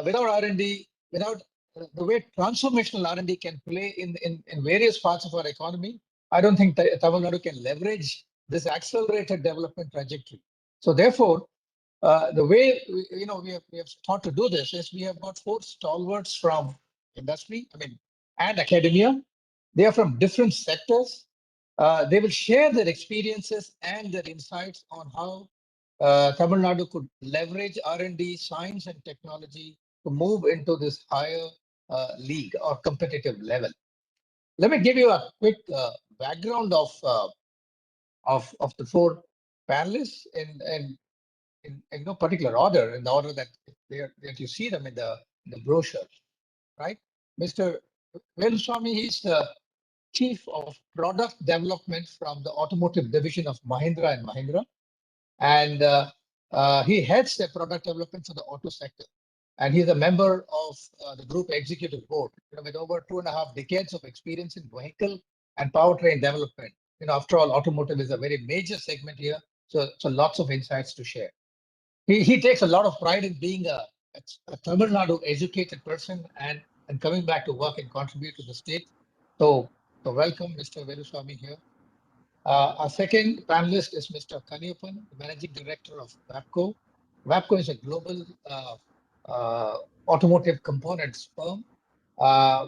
without R&D, without the way transformational R&D can play in various parts of our economy, I don't think Tamilnadu can leverage this accelerated development trajectory. So therefore, The way we have thought to do this is we have got 4 stalwarts from industry, and academia. They are from different sectors. They will share their experiences and their insights on how Tamil Nadu could leverage R&D, science and technology to move into this higher league or competitive level. Let me give you a quick background of the 4 panelists in no particular order, in the order that you see them in the brochure, right? Mr. Veluswamy, he's the Chief of Product Development from the Automotive Division of Mahindra and Mahindra. And he heads the product development for the auto sector. And he's a member of the group executive board, with over 2.5 decades of experience in vehicle and powertrain development. After all, automotive is a very major segment here. So lots of insights to share. He takes a lot of pride in being a Tamil Nadu educated person and coming back to work and contribute to the state. So welcome, Mr. Veluswamy here. Our second panelist is Mr. Kaniyappan, the Managing Director of WAPCO. WAPCO is a global automotive components firm,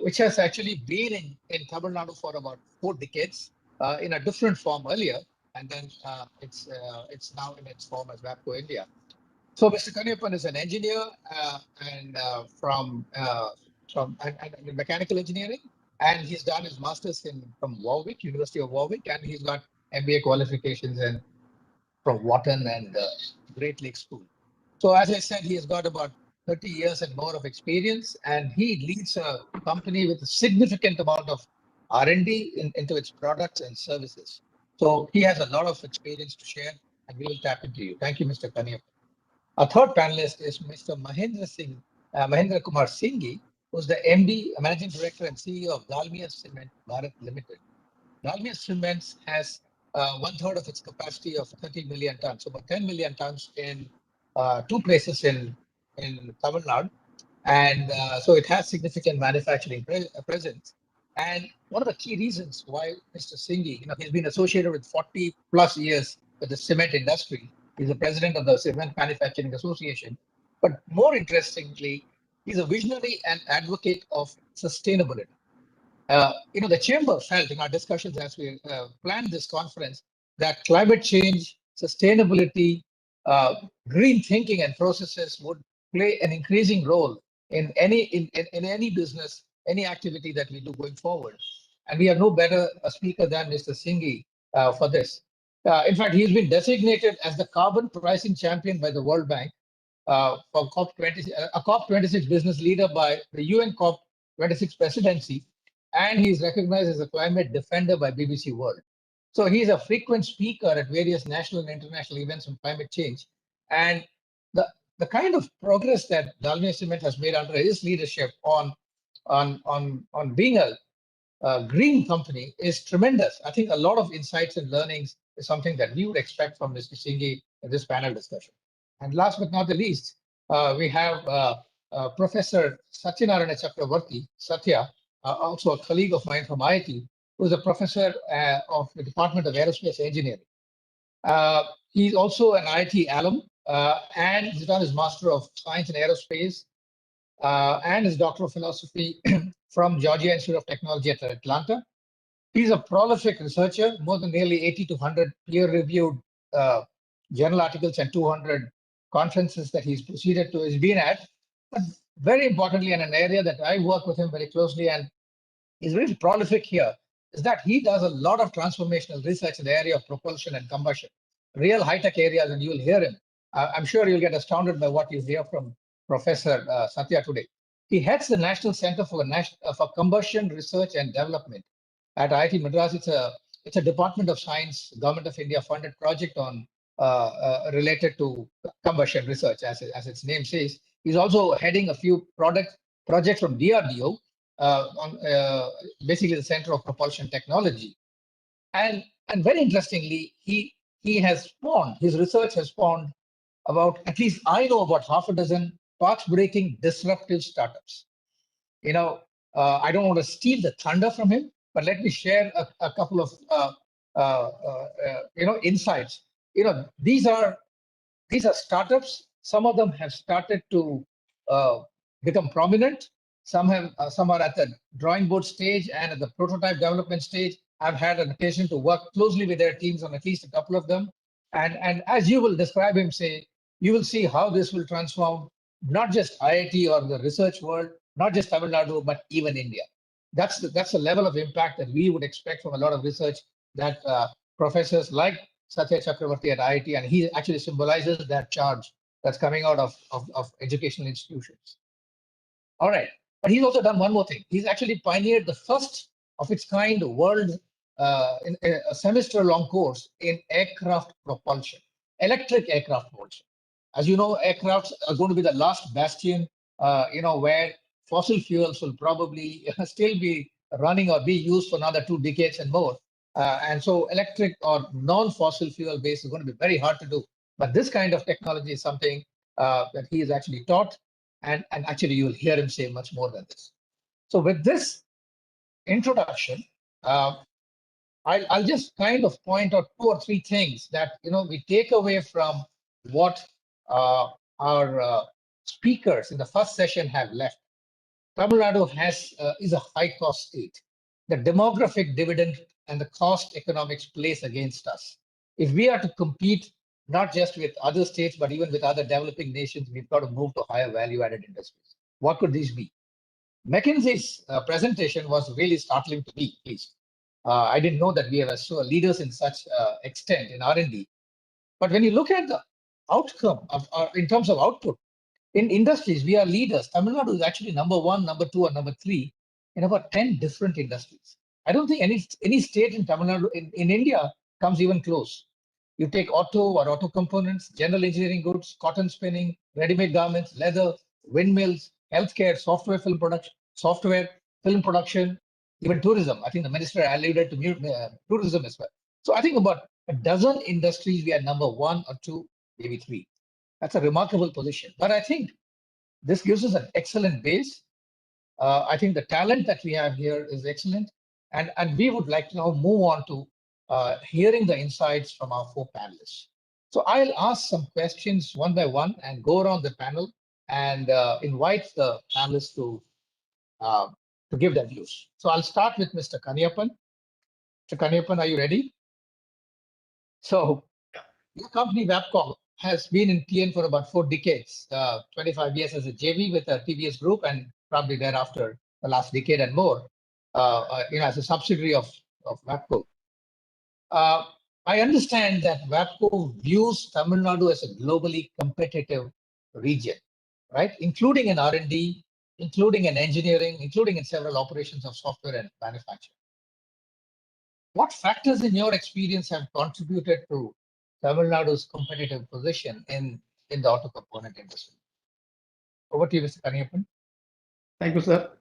which has actually been in Tamil Nadu for about 4 decades in a different form earlier, and then it's now in its form as WAPCO India. So Mr. Kaniyappan is an engineer from mechanical engineering, and he's done his master's from Warwick, University of Warwick, and he's got MBA qualifications from Wharton and Great Lakes School. So as I said, he has got about 30 years and more of experience, and he leads a company with a significant amount of R&D into its products and services. So he has a lot of experience to share, and we will tap into you. Thank you, Mr. Kaniyappan. Our third panelist is Mr. Mahendra Kumar Singhi, who's the MD, Managing Director and CEO of Dalmia Cement Bharat Limited. Dalmia Cements has 1/3 of its capacity of 30 million tons, so about 10 million tons in 2 places in Tamil Nadu. And so it has significant manufacturing presence. And one of the key reasons why Mr. Singhi, he's been associated with 40 plus years with the cement industry. He's the president of the Cement Manufacturing Association. But more interestingly, he's a visionary and advocate of sustainability. The chamber felt in our discussions as we planned this conference that climate change, sustainability, green thinking and processes would play an increasing role in any business, any activity that we do going forward. And we have no better a speaker than Mr. Singhi for this. In fact, he's been designated as the carbon pricing champion by the World Bank for COP26, a COP26 business leader by the UN COP26 presidency, and he's recognized as a climate defender by BBC World. So he's a frequent speaker at various national and international events on climate change. And the kind of progress that Dalmia Cement has made under his leadership on being a green company is tremendous. I think a lot of insights and learnings is something that we would expect from Mr. Singhi in this panel discussion. And last but not the least, we have Professor Satyanarayana Chakravarti, Satya, also a colleague of mine from IIT, who is a professor of the Department of Aerospace Engineering. He's also an IIT alum, and he's done his Master of Science in Aerospace and his Doctor of Philosophy from Georgia Institute of Technology at Atlanta. He's a prolific researcher, more than nearly 80 to 100 peer-reviewed journal articles and 200 conferences that he's been at. But very importantly, in an area that I work with him very closely and is really prolific here, is that he does a lot of transformational research in the area of propulsion and combustion, real high-tech areas, and you'll hear him. I'm sure you'll get astounded by what you hear from Professor Satya today. He heads the National Center for Combustion Research and Development at IIT Madras. It's a Department of Science, Government of India funded project on related to combustion research, as its name says. He's also heading a few projects from DRDO on basically the Center of Propulsion Technology. And very interestingly, his research has spawned about, at least I know about half a dozen path-breaking disruptive startups. I don't want to steal the thunder from him, but let me share a couple of insights. These are these are startups. Some of them have started to become prominent. Some are at the drawing board stage and at the prototype development stage. I've had an occasion to work closely with their teams on at least a couple of them. And as you will describe him, say, you will see how this will transform not just IIT or the research world, not just Tamil Nadu, but even India. That's the level of impact that we would expect from a lot of research that professors like Satya Chakravarti at IIT, and he actually symbolizes that charge that's coming out of educational institutions. All right, but he's also done one more thing. He's actually pioneered the first of its kind world in a semester-long course in aircraft propulsion, electric aircraft propulsion. As you know, aircrafts are going to be the last bastion, where fossil fuels will probably still be running or be used for another 2 decades and more. And so electric or non-fossil fuel based is going to be very hard to do. But this kind of technology is something that he is actually taught. And actually, you'll hear him say much more than this. So with this introduction, I'll just kind of point out 2 or 3 things that we take away from what our speakers in the first session have left. Tamil Nadu is a high-cost state. The demographic dividend and the cost economics plays against us. If we are to compete not just with other states, but even with other developing nations, we've got to move to higher value-added industries. What could these be? McKinsey's presentation was really startling to me, at least. I didn't know that we are so leaders in such extent in R&D. But when you look at the outcome in terms of output, in industries, we are leaders. Tamil Nadu is actually number 1, number 2, or number 3 in about 10 different industries. I don't think any state in Tamil Nadu in India comes even close. You take auto or auto components, general engineering goods, cotton spinning, ready-made garments, leather, windmills, healthcare, software, film production, even tourism. I think the minister alluded to tourism as well. So I think about a dozen industries, we are number 1 or 2, maybe 3. That's a remarkable position. But I think this gives us an excellent base. I think the talent that we have here is excellent. And we would like to now move on to hearing the insights from our 4 panelists. So I'll ask some questions one by one and go around the panel and invite the panelists to give their views. So I'll start with Mr. Kaniyappan. Mr. Kaniyappan, are you ready? So your company, Wabcom, has been in TN for about 4 decades, 25 years as a JV with a TVS Group, and probably thereafter the last decade and more, as a subsidiary of Wabco. I understand that Wabco views Tamil Nadu as a globally competitive region, right? Including in R&D, including in engineering, including in several operations of software and manufacturing. What factors in your experience have contributed to Tamil Nadu's competitive position in the auto component industry? Over to you, Mr. Kaniyappan. Thank you, sir.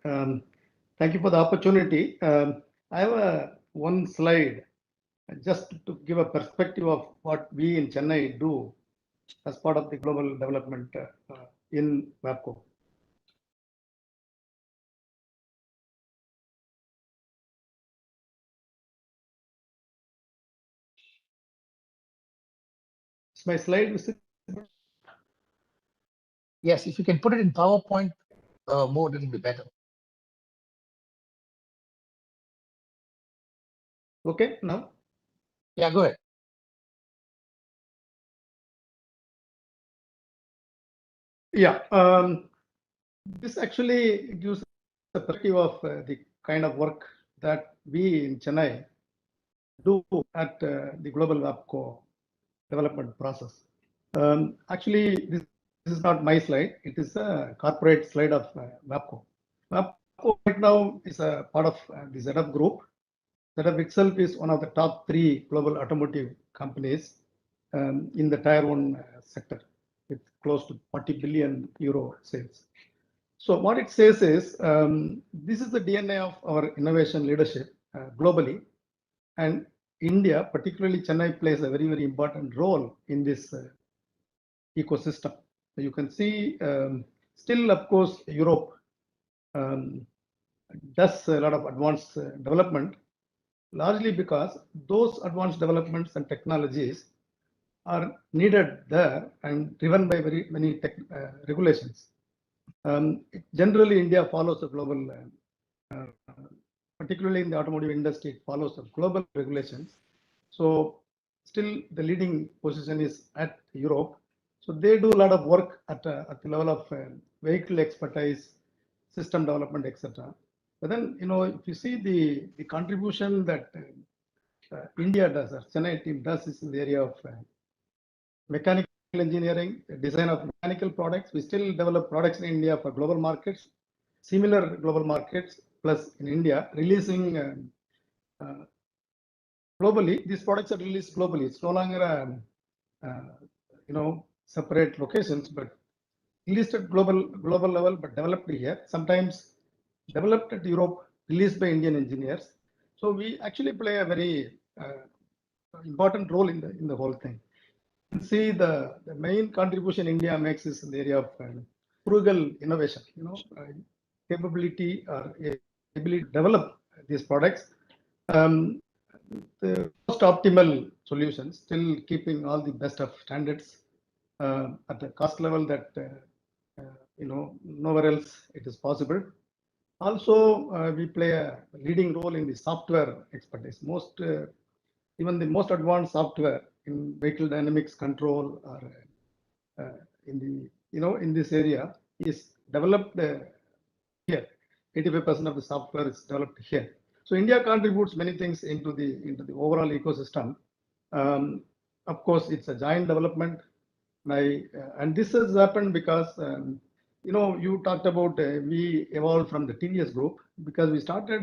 Thank you for the opportunity. I have one slide just to give a perspective of what we in Chennai do as part of the global development in Wabco. Is my slide visible? Yes, if you can put it in PowerPoint mode, it will be better. Okay, now? Yeah, go ahead. Yeah, this actually gives a perspective of the kind of work that we in Chennai do at the global Wabco development process. Actually, this is not my slide. It is a corporate slide of Wabco. Wabco right now is a part of the ZF group. ZF itself is one of the top 3 global automotive companies in the tier 1 sector with close to 40 billion euro sales. So what it says is, this is the DNA of our innovation leadership globally, and India, particularly Chennai, plays a very, very important role in this ecosystem. So you can see, still, of course, Europe does a lot of advanced development, largely because those advanced developments and technologies are needed there and driven by very many regulations. Generally, India follows a global, particularly in the automotive industry, it follows a global regulations. So still the leading position is at Europe. So they do a lot of work at the level of vehicle expertise, system development, etc. But then, if you see the contribution that India does, or Chennai team does, is in the area of mechanical engineering, design of mechanical products. We still develop products in India for global markets, similar global markets, plus in India, releasing globally. These products are released globally. It's no longer, separate locations, but released at global level, but developed here. Sometimes developed at Europe, released by Indian engineers. So we actually play a very important role in the whole thing. You can see the main contribution India makes is in the area of frugal innovation, capability or ability to develop these products. The most optimal solutions, still keeping all the best of standards at the cost level that nowhere else it is possible. Also, we play a leading role in the software expertise. Even the most advanced software in vehicle dynamics control or in this area is developed here. 85% of the software is developed here. So India contributes many things into the overall ecosystem. Of course, it's a giant development. And this has happened because you talked about we evolved from the TVS group because we started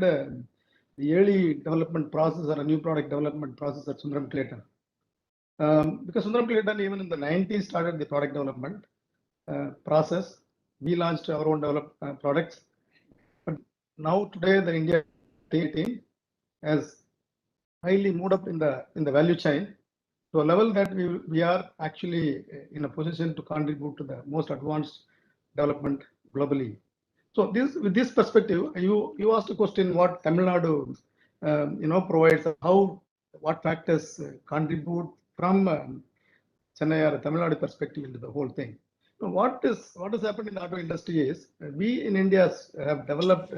the early development process or a new product development process at Sundaram Clayton. Because Sundaram Clayton, even in the 90s, started the product development process. We launched our own developed products. But now today, the India team has highly moved up in the value chain to a level that we are actually in a position to contribute to the most advanced development globally. So with this perspective, you asked a question: what Tamilnadu, provides, what factors contribute from Chennai or Tamilnadu perspective into the whole thing. So what has happened in the auto industry is we in India have developed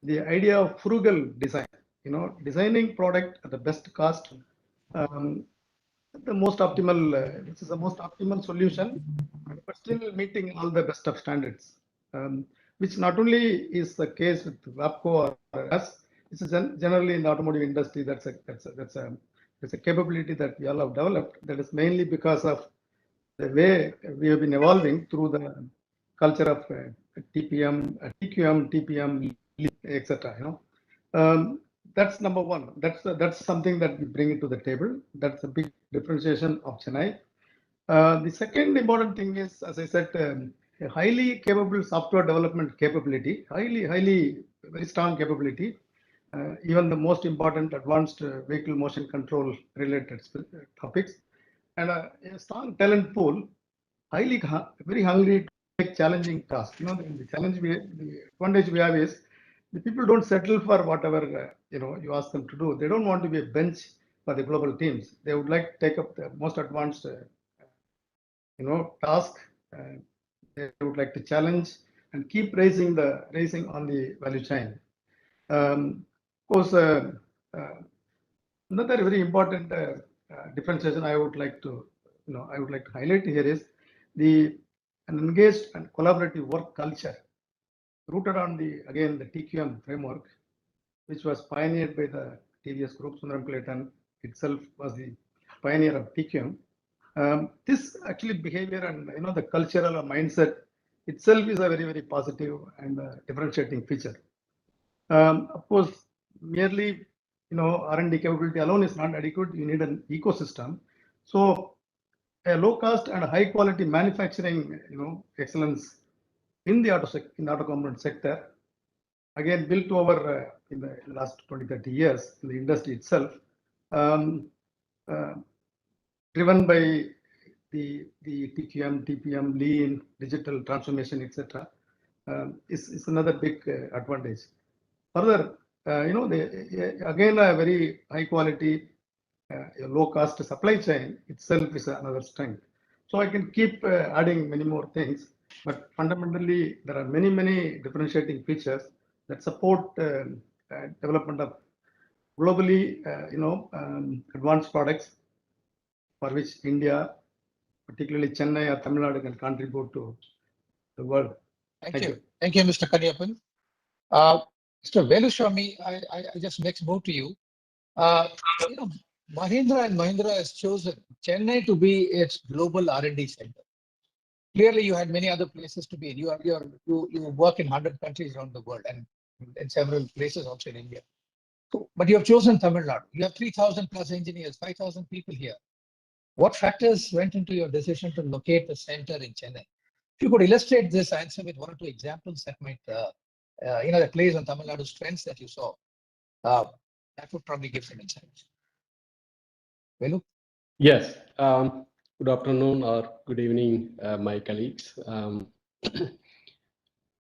the idea of frugal design. Designing product at the best cost. The most optimal, this is the most optimal solution, but still meeting all the best of standards, which not only is the case with WAPCO or us, it's generally in the automotive industry. That's a capability that we all have developed. That is mainly because of the way we have been evolving through the culture of TPM, TQM, TPM, etc. That's number one. That's something that we bring it to the table. That's a big differentiation of Chennai. The second important thing is, as I said, a highly capable software development capability, highly very strong capability. Even the most important advanced vehicle motion control related topics, and a strong talent pool, very hungry to take challenging tasks. The advantage we have is the people don't settle for whatever you ask them to do. They don't want to be a bench for the global teams. They would like to take up the most advanced task. They would like to challenge and keep raising on the value chain. Of course, another very important differentiation I would like to highlight here is an engaged and collaborative work culture rooted on the TQM framework, which was pioneered by the TVS Group. Sundaram Clayton itself was the pioneer of TQM. This actually behavior and the cultural mindset itself is a very, very positive and differentiating feature. Of course, merely R&D capability alone is not adequate. You need an ecosystem. So a low cost and high quality manufacturing excellence in the auto component sector, again built over in the last 20-30 years in the industry itself, driven by the TQM, TPM, lean, digital transformation, etc., is another big advantage. Further, again a very high quality a low-cost supply chain itself is another strength. So I can keep adding many more things, but fundamentally there are many differentiating features that support development of globally, advanced products for which India, particularly Chennai or Tamilnadu, can contribute to the world. Thank you. Thank you, Mr. Kariappan. Mr. Veluswamy, I just next move to you. Mahindra and Mahindra has chosen Chennai to be its global R&D center. Clearly, you had many other places to be in. You work in 100 countries around the world and in several places also in India. So, but you have chosen Tamil Nadu. You have 3,000 plus engineers, 5,000 people here. What factors went into your decision to locate the center in Chennai? If you could illustrate this answer with one or two examples that might, that plays on Tamil Nadu's strengths that you saw, that would probably give some insights. Velu? Yes. Good afternoon or good evening, my colleagues.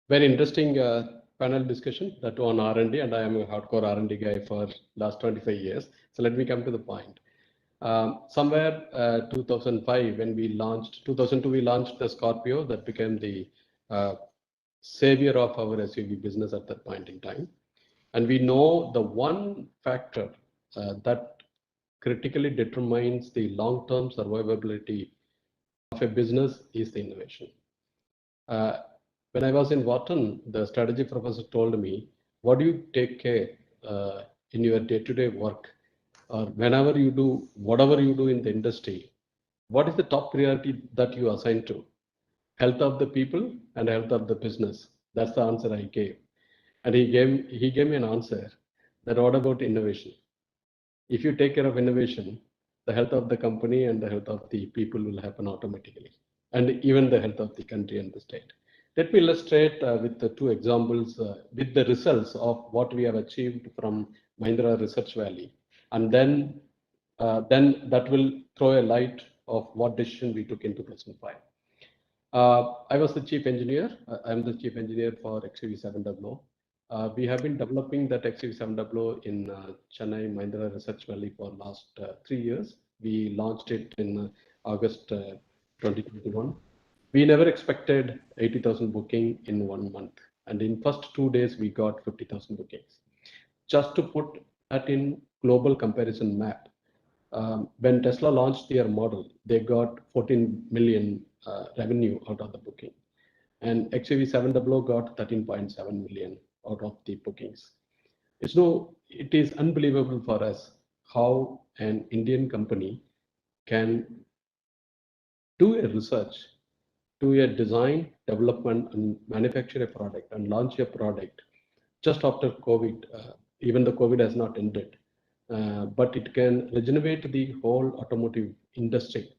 Very interesting panel discussion that on R&D, and I am a hardcore R&D guy for last 25 years. So let me come to the point. Somewhere 2005, when we launched, 2002, we launched the Scorpio that became the savior of our SUV business at that point in time. And we know the one factor that critically determines the long-term survivability of a business is the innovation. When I was in Wharton, the strategy professor told me, what do you take care in your day-to-day work, or whenever you do, whatever you do in the industry, what is the top priority that you assign to? Health of the people and health of the business. That's the answer I gave. And he gave me an answer that what about innovation? If you take care of innovation, the health of the company and the health of the people will happen automatically, and even the health of the country and the state. Let me illustrate with the two examples with the results of what we have achieved from Mahindra Research Valley, and then that will throw a light of what decision we took in 2005. I was the chief engineer. I'm the chief engineer for XUV700. We have been developing that XUV700 in Chennai Mahindra Research Valley for last 3 years. We launched it in August 2021. We never expected 80,000 booking in 1 month. And in first 2 days, we got 50,000 bookings. Just to put that in global comparison map, when Tesla launched their model, they got 14 million revenue out of the booking. And XUV700 got 13.7 million out of the bookings. It is unbelievable for us how an Indian company can do a research, do a design, development, and manufacture a product and launch a product just after COVID, even though COVID has not ended. But it can regenerate the whole automotive industry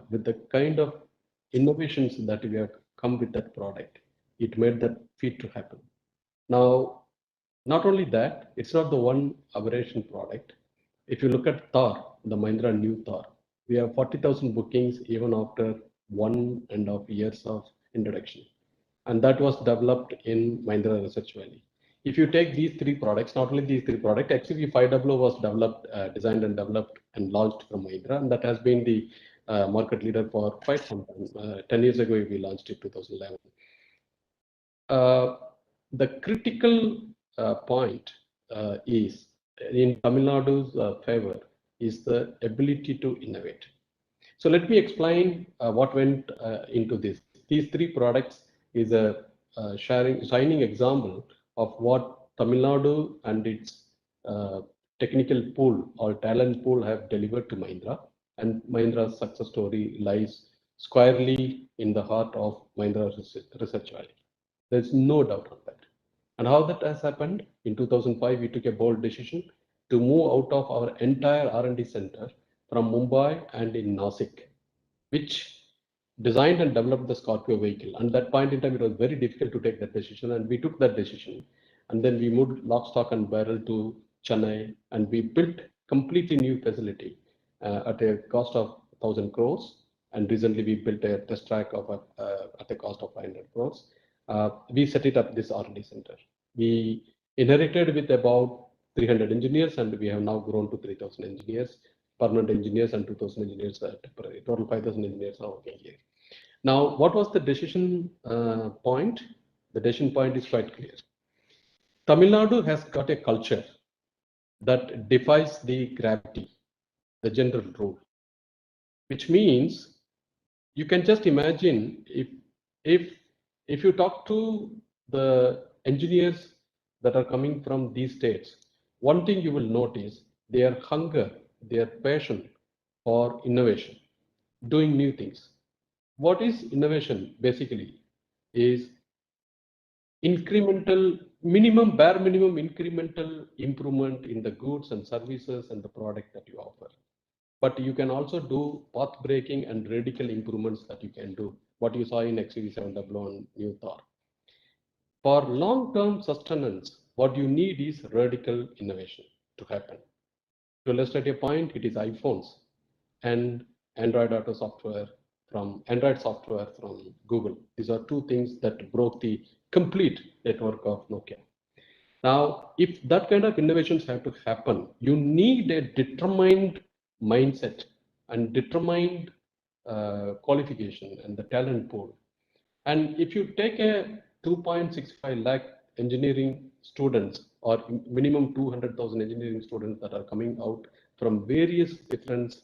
with the kind of innovations that we have come with that product. It made that feat to happen. Now, not only that, it's not the one aberration product. If you look at Thor, the Mahindra new Thor, we have 40,000 bookings even after 1.5 years of introduction. And that was developed in Mahindra Research Valley. If you take these three products, not only these three products, XUV500 was developed, designed and developed and launched from Mahindra, and that has been the market leader for quite some time. 10 years ago, we launched it 2011. The critical point is in Tamil Nadu's favor is the ability to innovate. So let me explain what went into this. These three products is a shining example of what Tamil Nadu and its technical pool or talent pool have delivered to Mahindra. And Mahindra's success story lies squarely in the heart of Mahindra Research Valley. There's no doubt on that. And how that has happened? In 2005, we took a bold decision to move out of our entire R&D center from Mumbai and in Nasik, which designed and developed the Scorpio vehicle. And at that point in time, it was very difficult to take that decision. And we took that decision. And then we moved lock, stock, and barrel to Chennai. And we built completely new facility at a cost of 1,000 crores. And recently, we built a test track at a cost of 500 crores. We set it up this R&D center. We inherited with about 300 engineers, and we have now grown to 3,000 engineers, permanent engineers, and 2,000 engineers temporary. Total 5,000 engineers are working here. Now, what was the decision point? The decision point is quite clear. Tamil Nadu has got a culture that defies the gravity, the general rule, which means you can just imagine if you talk to the engineers that are coming from these states, one thing you will notice, their hunger, their passion for innovation, doing new things. What is innovation basically is incremental, bare minimum incremental improvement in the goods and services and the product that you offer. But you can also do path breaking and radical improvements that you can do, what you saw in XUV700 and New Thor. For long-term sustenance, what you need is radical innovation to happen. To illustrate a point, it is iPhones and Android software from Google. These are two things that broke the complete network of Nokia. Now, if that kind of innovations have to happen, you need a determined mindset and determined qualification and the talent pool. And if you take a 2.65 lakh engineering students or minimum 200,000 engineering students that are coming out from various different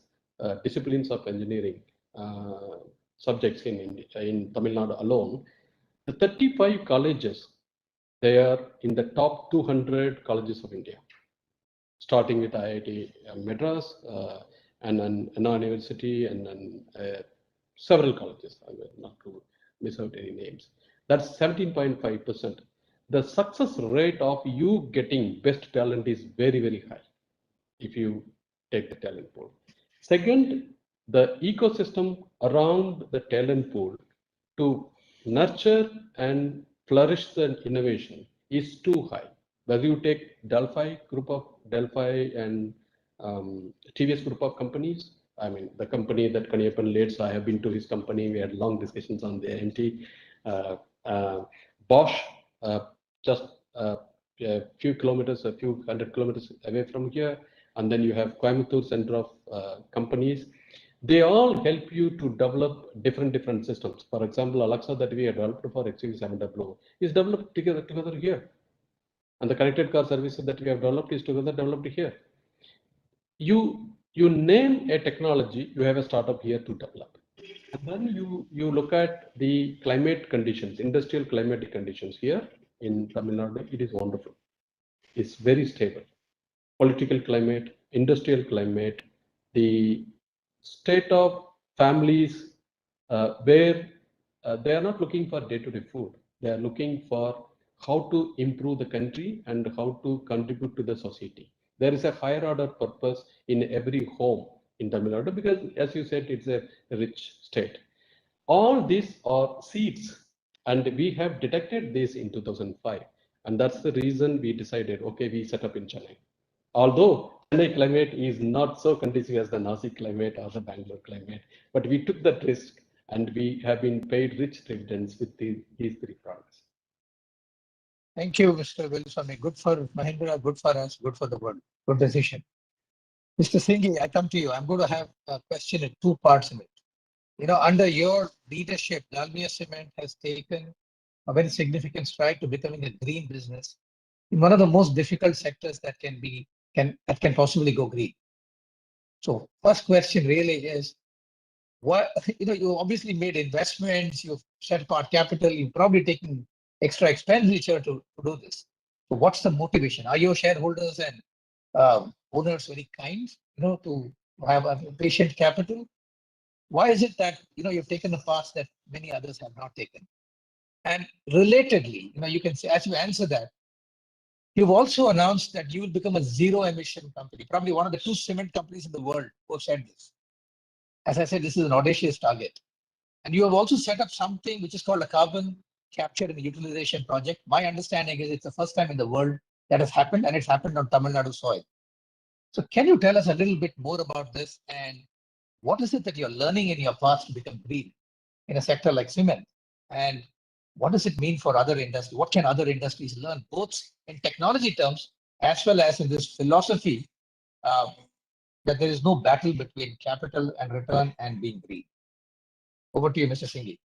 disciplines of engineering subjects in Tamil Nadu alone, the 35 colleges, they are in the top 200 colleges of India, starting with IIT Madras and then Anna University and then several colleges, not to miss out any names. That's 17.5%. The success rate of you getting best talent is very, very high if you take the talent pool. Second, the ecosystem around the talent pool to nurture and flourish the innovation is too high. Whether you take Delphi and TVS group of companies, I mean, the company that Kaniyappan led, so I have been to his company. We had long discussions on the MT. Bosch, just a few hundred kilometers away from here. And then you have Coimbatore Center of Companies. They all help you to develop different systems. For example, Alexa that we have developed for XUV700 is developed together here. And the connected car services that we have developed is developed here. You name a technology, you have a startup here to develop. And then you look at the climate conditions, industrial climatic conditions here in Tamil Nadu. It is wonderful. It's very stable. Political climate, industrial climate, the state of families where they are not looking for day-to-day food. They are looking for how to improve the country and how to contribute to the society. There is a higher order purpose in every home in Tamil Nadu because, as you said, it's a rich state. All these are seeds, and we have detected this in 2005. And that's the reason we decided, okay, we set up in Chennai. Although Chennai climate is not so conducive as the Nashik climate or the Bangalore climate, but we took that risk and we have been paid rich dividends with these three products. Thank you, Mr. Velusamy. Good for Mahindra, good for us, good for the world. Good decision. Mr. Singhi, I come to you. I'm going to have a question in two parts in it. You know, under your leadership, Dalmia Cement has taken a very significant stride to becoming a green business in one of the most difficult sectors that can possibly go green. So first question really is, what, you obviously made investments, you've set apart capital, you've probably taken extra expenditure to do this. So what's the motivation? Are your shareholders and owners very kind, to have a patient capital? Why is it that, you've taken a path that many others have not taken? And relatedly, you can say, as you answer that, you've also announced that you will become a zero emission company, probably one of the 2 cement companies in the world who have said this. As I said, this is an audacious target. And you have also set up something which is called a carbon capture and utilization project. My understanding is it's the first time in the world that has happened, and it's happened on Tamil Nadu soil. So can you tell us a little bit more about this, and what is it that you're learning in your path to become green in a sector like cement? And what does it mean for other industries? What can other industries learn, both in technology terms, as well as in this philosophy that there is no battle between capital and return and being green. Over to you, Mr. Singhi.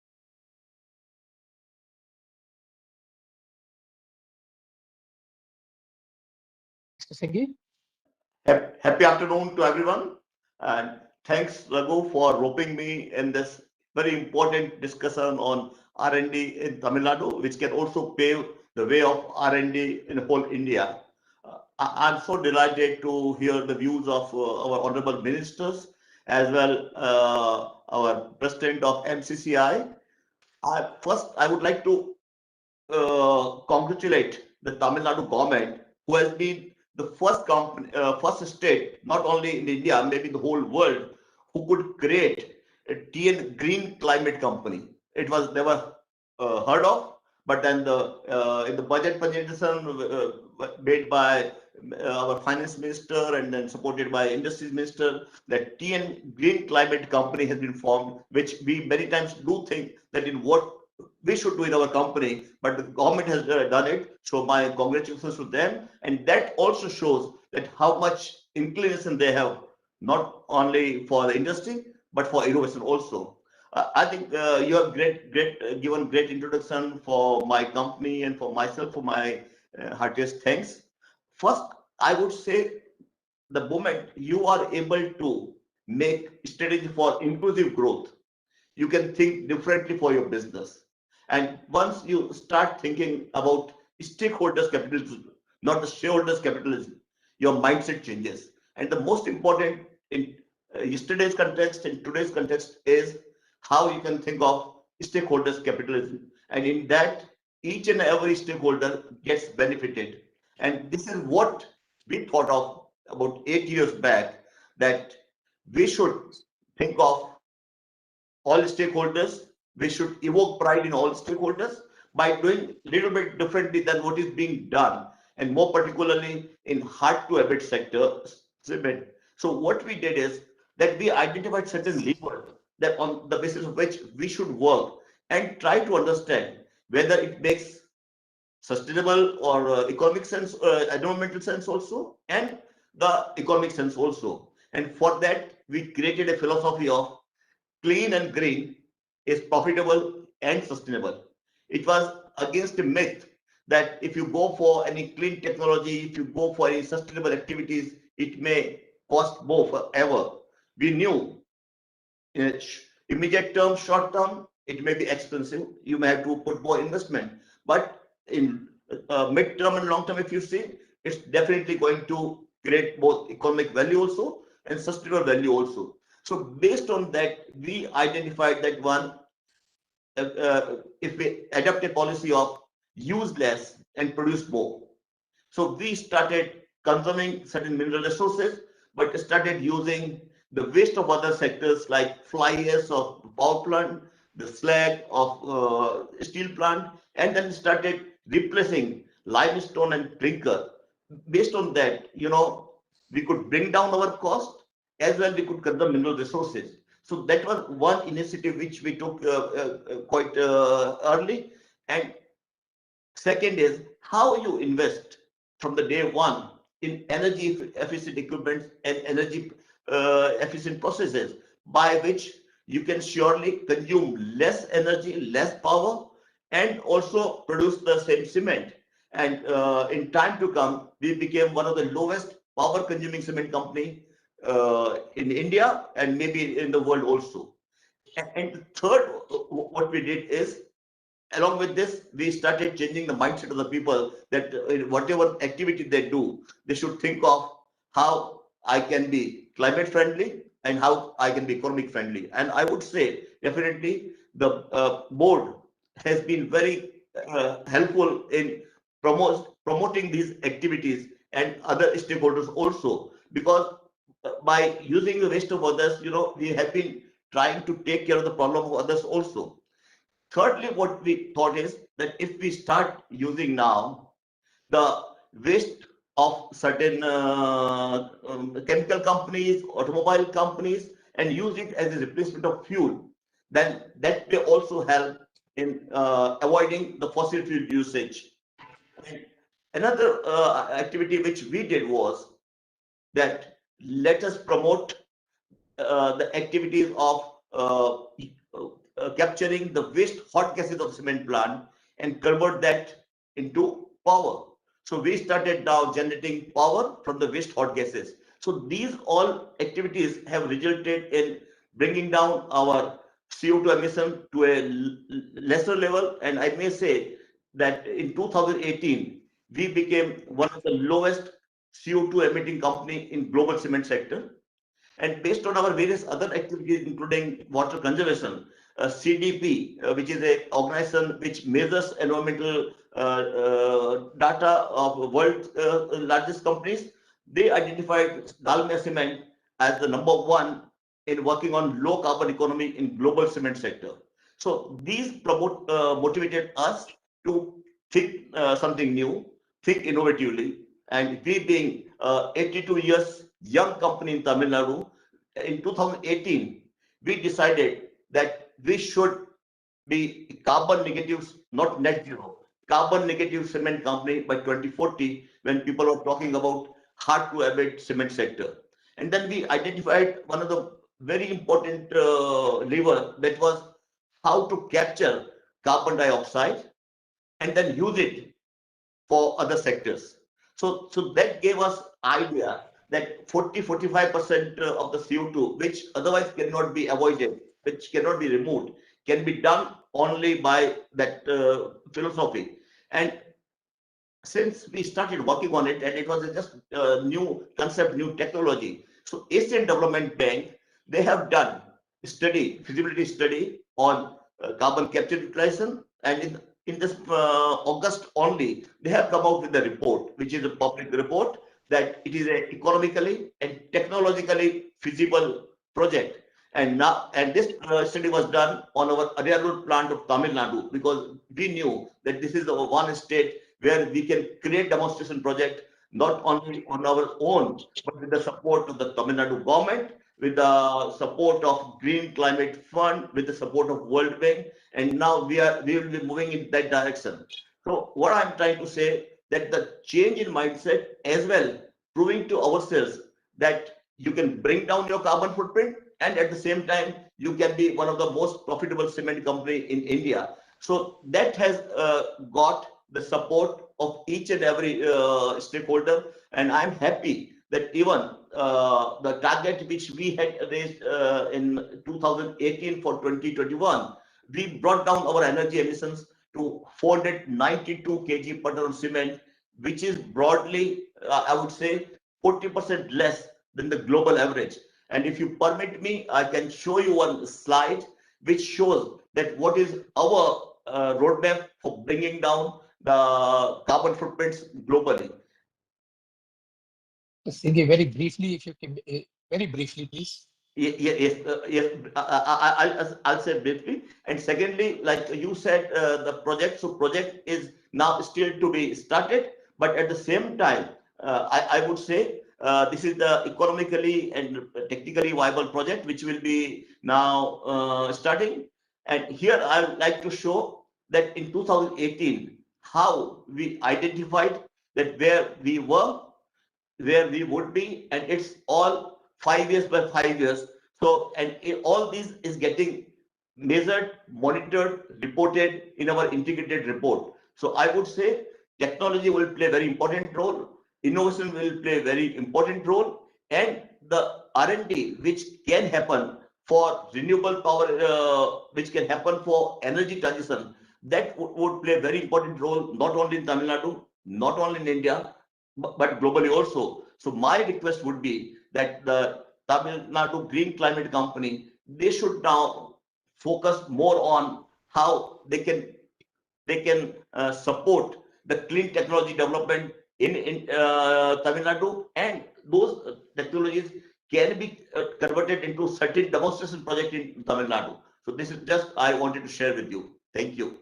Mr. Singhi? Happy afternoon to everyone, and thanks Raghu for roping me in this very important discussion on R&D in Tamil Nadu, which can also pave the way of R&D in whole India. I'm so delighted to hear the views of our honorable ministers as well our president of MCCI. First, I would like to congratulate the Tamil Nadu government, who has been the first company, first state, not only in India, maybe the whole world, who could create a TN green climate company. It was never heard of, but then in the budget presentation made by our finance minister and then supported by industries minister, that TN green climate company has been formed, which we many times do think that in what we should do in our company, but the government has done it. So my congratulations to them. And that also shows that how much inclination they have, not only for the industry, but for innovation also. I think you have given great introduction for my company and for myself, for my heartiest thanks. First, I would say the moment you are able to make strategy for inclusive growth, you can think differently for your business. And once you start thinking about stakeholders capitalism, not the shareholders capitalism, your mindset changes. And the most important in yesterday's context and today's context is how you can think of stakeholders capitalism. And in that, each and every stakeholder gets benefited. And this is what we thought of about 8 years back, that we should think of all stakeholders. We should evoke pride in all stakeholders by doing a little bit differently than what is being done, and more particularly in hard to abate sector, cement. So what we did is that we identified certain levers that on the basis of which we should work and try to understand whether it makes sustainable or economic sense, environmental sense also, and the economic sense also. And for that, we created a philosophy of clean and green is profitable and sustainable. It was against a myth that if you go for any clean technology, if you go for any sustainable activities, it may cost more forever. We knew in immediate term, short term, it may be expensive. You may have to put more investment. But in mid-term and long term, if you see, it's definitely going to create both economic value also and sustainable value also. So based on that, we identified that one, if we adopt a policy of use less and produce more. So we started consuming certain mineral resources, but started using the waste of other sectors like fly ash of power plant, the slag of steel plant, and then started replacing limestone and clinker. Based on that, we could bring down our cost as well we could consume mineral resources. So that was one initiative which we took quite early. And second is how you invest from the day one in energy efficient equipment and energy efficient processes, by which you can surely consume less energy, less power, and also produce the same cement. And in time to come, we became one of the lowest power consuming cement company in India and maybe in the world also. And the third, what we did is, along with this, we started changing the mindset of the people that whatever activity they do, they should think of how I can be climate friendly and how I can be economic friendly. And I would say definitely the board has been very helpful in promoting these activities and other stakeholders also, because by using the waste of others, we have been trying to take care of the problem of others also. Thirdly, what we thought is that if we start using now the waste of certain chemical companies, automobile companies, and use it as a replacement of fuel, then that may also help in avoiding the fossil fuel usage. And Another activity which we did was that let us promote the activities of capturing the waste hot gases of cement plant and convert that into power. So we started now generating power from the waste hot gases. So these all activities have resulted in bringing down our CO2 emission to a lesser level. And I may say that in 2018, we became one of the lowest CO2 emitting company in global cement sector. And based on our various other activities, including water conservation, CDP, which is a organization which measures environmental data of world's largest companies, they identified Dalmia Cement as the #1 in working on low carbon economy in global cement sector. So these motivated us to think something new, think innovatively, and we being 82 years young company in Tamil Nadu, in 2018, we decided that we should be carbon negative, not net zero, carbon negative cement company by 2040 when people are talking about hard to abate cement sector. And then we identified one of the very important lever, that was how to capture carbon dioxide and then use it for other sectors. So that gave us idea that 40-45% of the CO2, which otherwise cannot be avoided, which cannot be removed, can be done only by that philosophy. And since we started working on it, and it was just a new concept, new technology. So Asian Development Bank, they have done feasibility study on carbon capture utilization, and in this August only, they have come out with a report, which is a public report, that it is a economically and technologically feasible project. And this study was done on our Aryarur plant of Tamil Nadu, because we knew that this is the one state where we can create demonstration project not only on our own, but with the support of the Tamil Nadu government, with the support of Green Climate Fund, with the support of World Bank, and now we will be moving in that direction. So what I'm trying to say, that the change in mindset as well, proving to ourselves that you can bring down your carbon footprint, and at the same time you can be one of the most profitable cement company in India. So that has got the support of each and every stakeholder, and I'm happy that even the target which we had raised in 2018 for 2021, we brought down our energy emissions to 492 kg per ton of cement, which is broadly, I would say, 40% less than the global average. And if you permit me, I can show you one slide which shows that what is our roadmap for bringing down the carbon footprints globally. Cindy, very briefly, if you can, very briefly, please. Yes. I'll say briefly. And secondly, like you said, the project. So project is now still to be started, but at the same time, I would say this is the economically and technically viable project which will be now starting. And here I would like to show that in 2018, how we identified that where we were, where we would be, and it's all 5 years by 5 years. So, and all this is getting measured, monitored, reported in our integrated report. So I would say technology will play a very important role, innovation will play a very important role, and the R&D which can happen for renewable power, which can happen for energy transition, that would play a very important role, not only in Tamil Nadu, not only in India, but globally also. So my request would be that the Tamil Nadu Green Climate Company, they should now focus more on how they can support the clean technology development in Tamil Nadu, and those technologies can be converted into certain demonstration project in Tamil Nadu. So this is just I wanted to share with you. Thank you.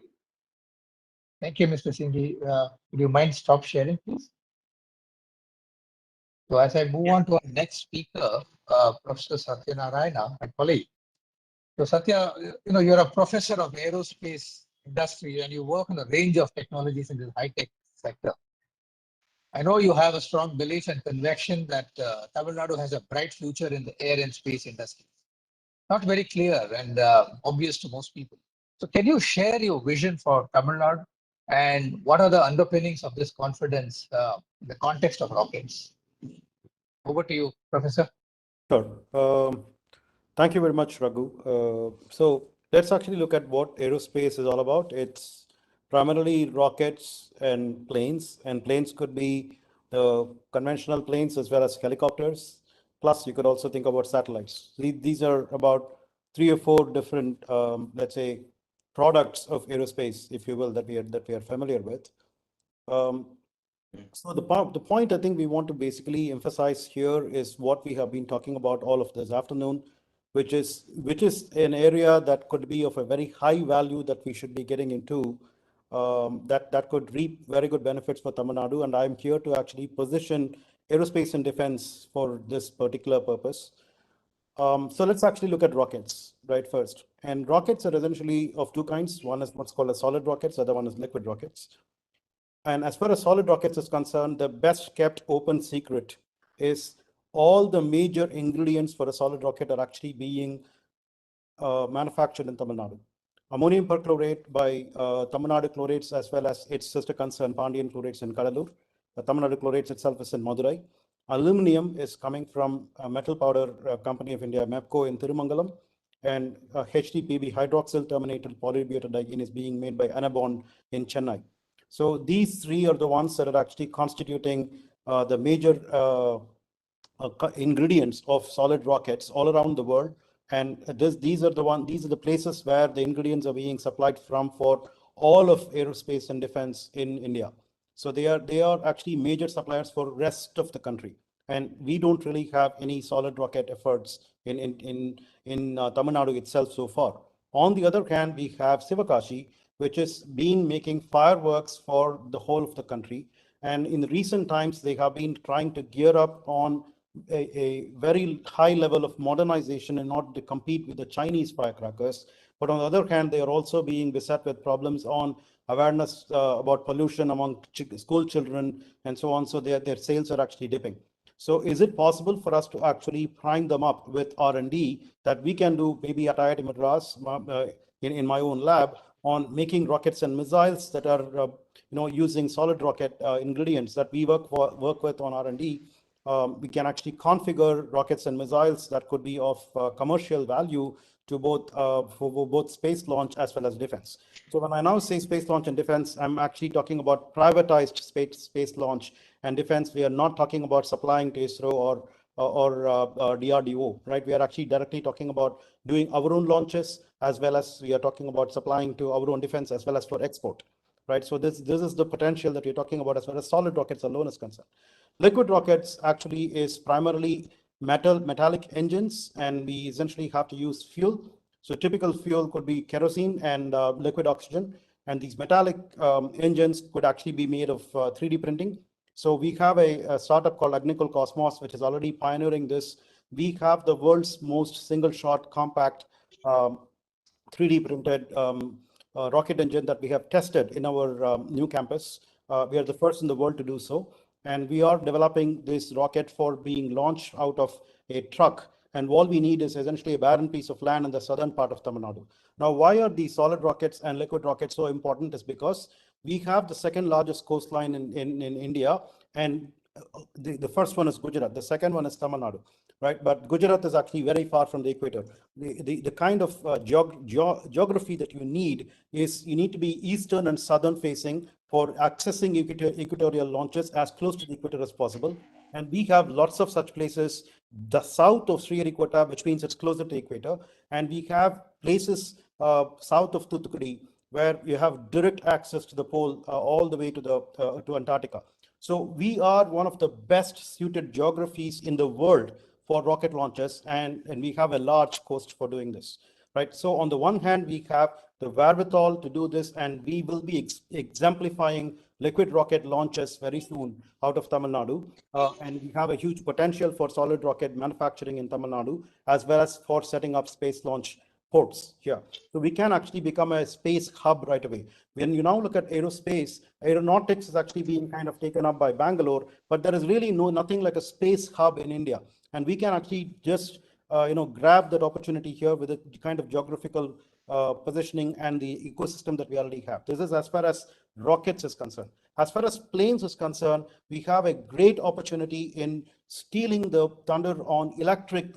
Thank you, Mr. Singhi. Would you mind stop sharing, please? So as I move on to our next speaker, Professor Satya Narayana, my colleague. So Satya, you're a professor of aerospace industry and you work on a range of technologies in the high-tech sector. I know you have a strong belief and conviction that Tamil Nadu has a bright future in the air and space industry. Not very clear and obvious to most people. So can you share your vision for Tamil Nadu and what are the underpinnings of this confidence in the context of rockets? Over to you, Professor. Sure. Thank you very much, Raghu. So let's actually look at what aerospace is all about. It's primarily rockets and planes could be conventional planes as well as helicopters. Plus, you could also think about satellites. These are about 3 or 4 different, let's say, products of aerospace, if you will, that we are familiar with. So the point I think we want to basically emphasize here is what we have been talking about all of this afternoon, which is an area that could be of a very high value that we should be getting into, that could reap very good benefits for Tamil Nadu. And I'm here to actually position aerospace and defense for this particular purpose. So let's actually look at rockets, right, first. And rockets are essentially of 2 kinds. One is what's called a solid rockets, the other one is liquid rockets. And as far as solid rockets is concerned, the best kept open secret is all the major ingredients for a solid rocket are actually being manufactured in Tamil Nadu. Ammonium perchlorate by Tamil Nadu Chlorates, as well as its sister concern Pandian Chlorates in Kadalur. Tamil Nadu Chlorates itself is in Madurai. Aluminum is coming from a metal powder company of India, MEPCO in Thirumangalam. And HTPB, hydroxyl terminated polybutadiene, is being made by Anabond in Chennai. So these 3 are the ones that are actually constituting the major ingredients of solid rockets all around the world. And these are the places where the ingredients are being supplied from for all of aerospace and defense in India. So they are actually major suppliers for rest of the country. And we don't really have any solid rocket efforts in Tamil Nadu itself so far. On the other hand, we have Sivakashi, which has been making fireworks for the whole of the country. And in recent times, they have been trying to gear up on a very high level of modernization in order to compete with the Chinese firecrackers. But on the other hand, they are also being beset with problems on awareness about pollution among school children and so on. So their sales are actually dipping. So is it possible for us to actually prime them up with R&D that we can do maybe at IIT Madras in my own lab on making rockets and missiles that are using solid rocket ingredients that we work with on R&D? We can actually configure rockets and missiles that could be of commercial value to for both space launch as well as defense. So when I now say space launch and defense, I'm actually talking about privatized space launch and defense. We are not talking about supplying to ISRO or DRDO, right? We are actually directly talking about doing our own launches, as well as we are talking about supplying to our own defense as well as for export, right? So this is the potential that you're talking about as far as solid rockets alone is concerned. Liquid rockets actually is primarily metallic engines, and we essentially have to use fuel. So typical fuel could be kerosene and liquid oxygen. And these metallic engines could actually be made of 3D printing. So we have a startup called Agnicol Cosmos, which is already pioneering this. We have the world's most single-shot compact 3D printed rocket engine that we have tested in our new campus. We are the first in the world to do so. And we are developing this rocket for being launched out of a truck. And all we need is essentially a barren piece of land in the southern part of Tamil Nadu. Now, why are these solid rockets and liquid rockets so important is because we have the second largest coastline in India. And the first one is Gujarat. The second one is Tamil Nadu, right? But Gujarat is actually very far from the equator. The kind of geography that you need is you need to be eastern and southern facing for accessing equatorial launches as close to the equator as possible. And we have lots of such places, the south of Sriharikota, which means it's closer to equator. And we have places south of Thoothukudi where you have direct access to the pole all the way to Antarctica. So we are one of the best suited geographies in the world for rocket launches, and we have a large coast for doing this, right? So on the one hand, we have the wherewithal to do this, and we will be exemplifying liquid rocket launches very soon out of Tamil Nadu. And we have a huge potential for solid rocket manufacturing in Tamil Nadu, as well as for setting up space launch ports here. So we can actually become a space hub right away. When you now look at aerospace, aeronautics is actually being kind of taken up by Bangalore, but there is really nothing like a space hub in India. And we can actually just grab that opportunity here with the kind of geographical positioning and the ecosystem that we already have. This is as far as rockets is concerned. As far as planes is concerned, we have a great opportunity in stealing the thunder on electric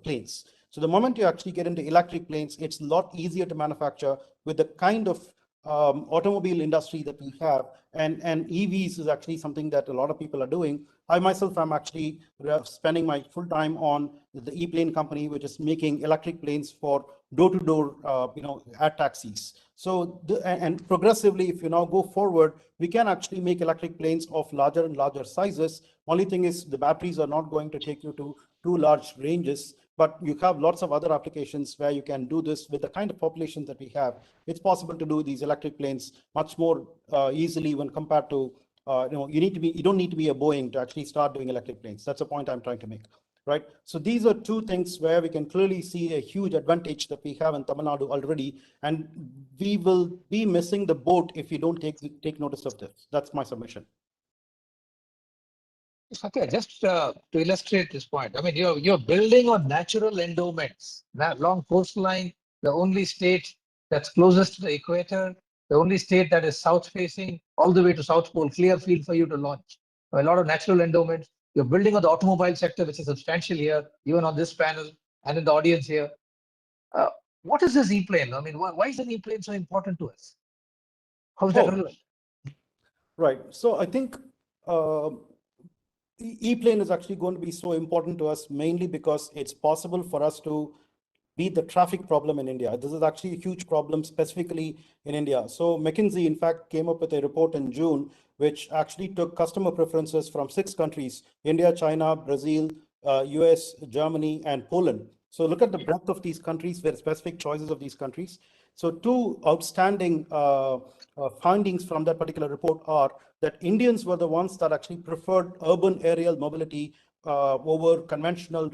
planes. So the moment you actually get into electric planes, it's a lot easier to manufacture with the kind of automobile industry that we have, and EVs is actually something that a lot of people are doing. I myself am actually spending my full time on the e-plane company, which is making electric planes for door-to-door, air taxis. So, and progressively, if you now go forward, we can actually make electric planes of larger and larger sizes. Only thing is the batteries are not going to take you to too large ranges, but you have lots of other applications where you can do this with the kind of population that we have. It's possible to do these electric planes much more easily when compared to, you don't need to be a Boeing to actually start doing electric planes. That's the point I'm trying to make. Right. So these are two things where we can clearly see a huge advantage that we have in Tamil Nadu already, and we will be missing the boat if we don't take notice of this. That's my submission. Okay, just to illustrate this point, I mean, you're building on natural endowments, long coastline, the only state that's closest to the equator, the only state that is south facing all the way to South Pole, clear field for you to launch. A lot of natural endowments. You're building on the automobile sector, which is substantial here, even on this panel and in the audience here. What is this e-plane? I mean, why is an e-plane so important to us? How is that relevant? Right. So I think e-plane is actually going to be so important to us mainly because it's possible for us to beat the traffic problem in India. This is actually a huge problem specifically in India. So McKinsey, in fact, came up with a report in June, which actually took customer preferences from 6 countries, India, China, Brazil, US, Germany, and Poland. So look at the breadth of these countries, where specific choices of these countries. So 2 outstanding findings from that particular report are that Indians were the ones that actually preferred urban aerial mobility over conventional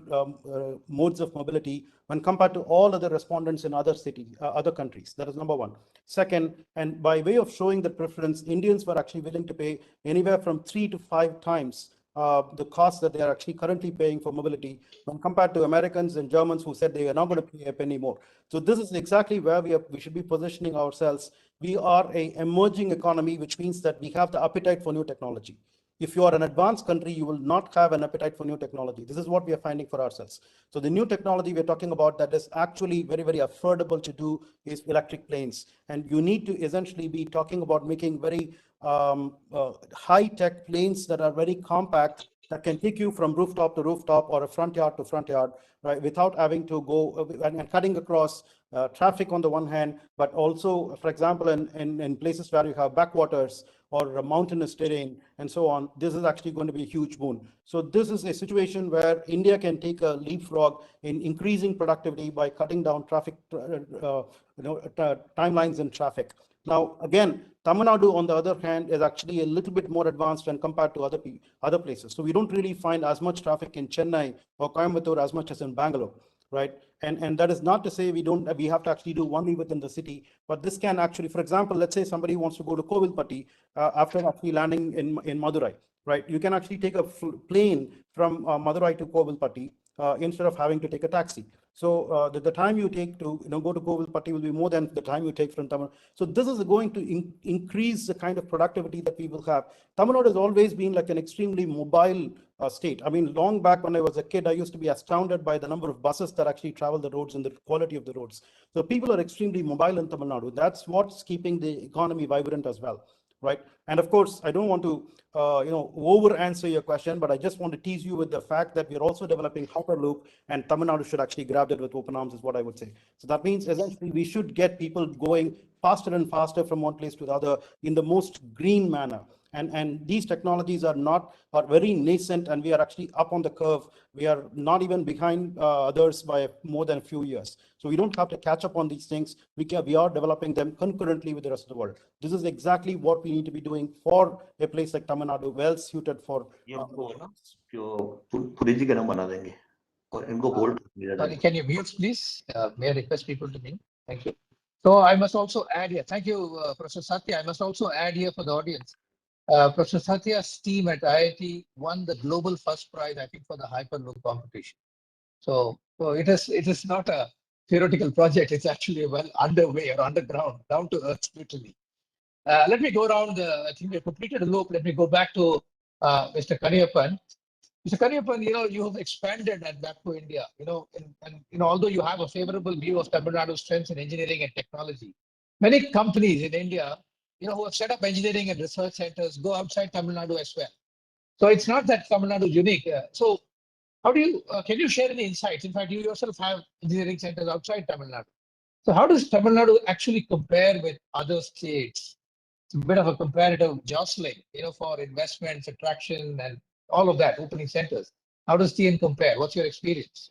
modes of mobility when compared to all other respondents in other cities, other countries. That is number 1. Second, and by way of showing the preference, Indians were actually willing to pay anywhere from 3 to 5 times the cost that they are actually currently paying for mobility when compared to Americans and Germans who said they are not going to pay a penny more. So this is exactly where we should be positioning ourselves. We are an emerging economy, which means that we have the appetite for new technology. If you are an advanced country, you will not have an appetite for new technology. This is what we are finding for ourselves. So the new technology we're talking about that is actually very, very affordable to do is electric planes. And you need to essentially be talking about making very high-tech planes that are very compact, that can take you from rooftop to rooftop or a front yard to front yard, right, without having to go and cutting across traffic on the one hand, but also, for example, in places where you have backwaters or mountainous terrain and so on, this is actually going to be a huge boon. So this is a situation where India can take a leapfrog in increasing productivity by cutting down traffic, timelines in traffic. Now, again, Tamil Nadu, on the other hand, is actually a little bit more advanced when compared to other places. So we don't really find as much traffic in Chennai or Coimbatore as much as in Bangalore, right? And that is not to say we have to actually do only within the city, but this can actually, for example, let's say somebody wants to go to Kovilpatti after actually landing in Madurai, right? You can actually take a plane from Madurai to Kovilpatti instead of having to take a taxi. So the time you take to go to Kovilpatti will be more than the time you take from Tamil. So this is going to increase the kind of productivity that we will have. Tamil Nadu has always been like an extremely mobile state. I mean, long back when I was a kid, I used to be astounded by the number of buses that actually travel the roads and the quality of the roads. So people are extremely mobile in Tamil Nadu. That's what's keeping the economy vibrant as well. Right. And of course, I don't want to, over answer your question, but I just want to tease you with the fact that we're also developing Hyperloop, and Tamil Nadu should actually grab that with open arms, is what I would say. So that means essentially we should get people going faster and faster from one place to the other in the most green manner. And these technologies are very nascent, and we are actually up on the curve. We are not even behind others by more than a few years. So we don't have to catch up on these things. We are developing them concurrently with the rest of the world. This is exactly what we need to be doing for a place like Tamil Nadu, well suited for. And go hold. Sorry, can you mute, please? May I request people to mute? Thank you. So I must also add here, thank you, Professor Satya. I must also add here for the audience. Professor Satya's team at IIT won the global first prize, I think, for the Hyperloop competition. So it is not a theoretical project. It's actually well underway or underground, down to earth, literally. Let me go around. I think we completed a loop. Let me go back to Mr. Kaniyappan. Mr. Kaniyappan, you have expanded at Bapco India, and although you have a favorable view of Tamil Nadu's strengths in engineering and technology, many companies in India, who have set up engineering and research centers go outside Tamil Nadu as well. So it's not that Tamil Nadu is unique. So how do you, can you share any insights? In fact, you yourself have engineering centers outside Tamil Nadu. So how does Tamil Nadu actually compare with other states? It's a bit of a comparative jostling, for investments, attraction, and all of that, opening centers. How does TN compare? What's your experience?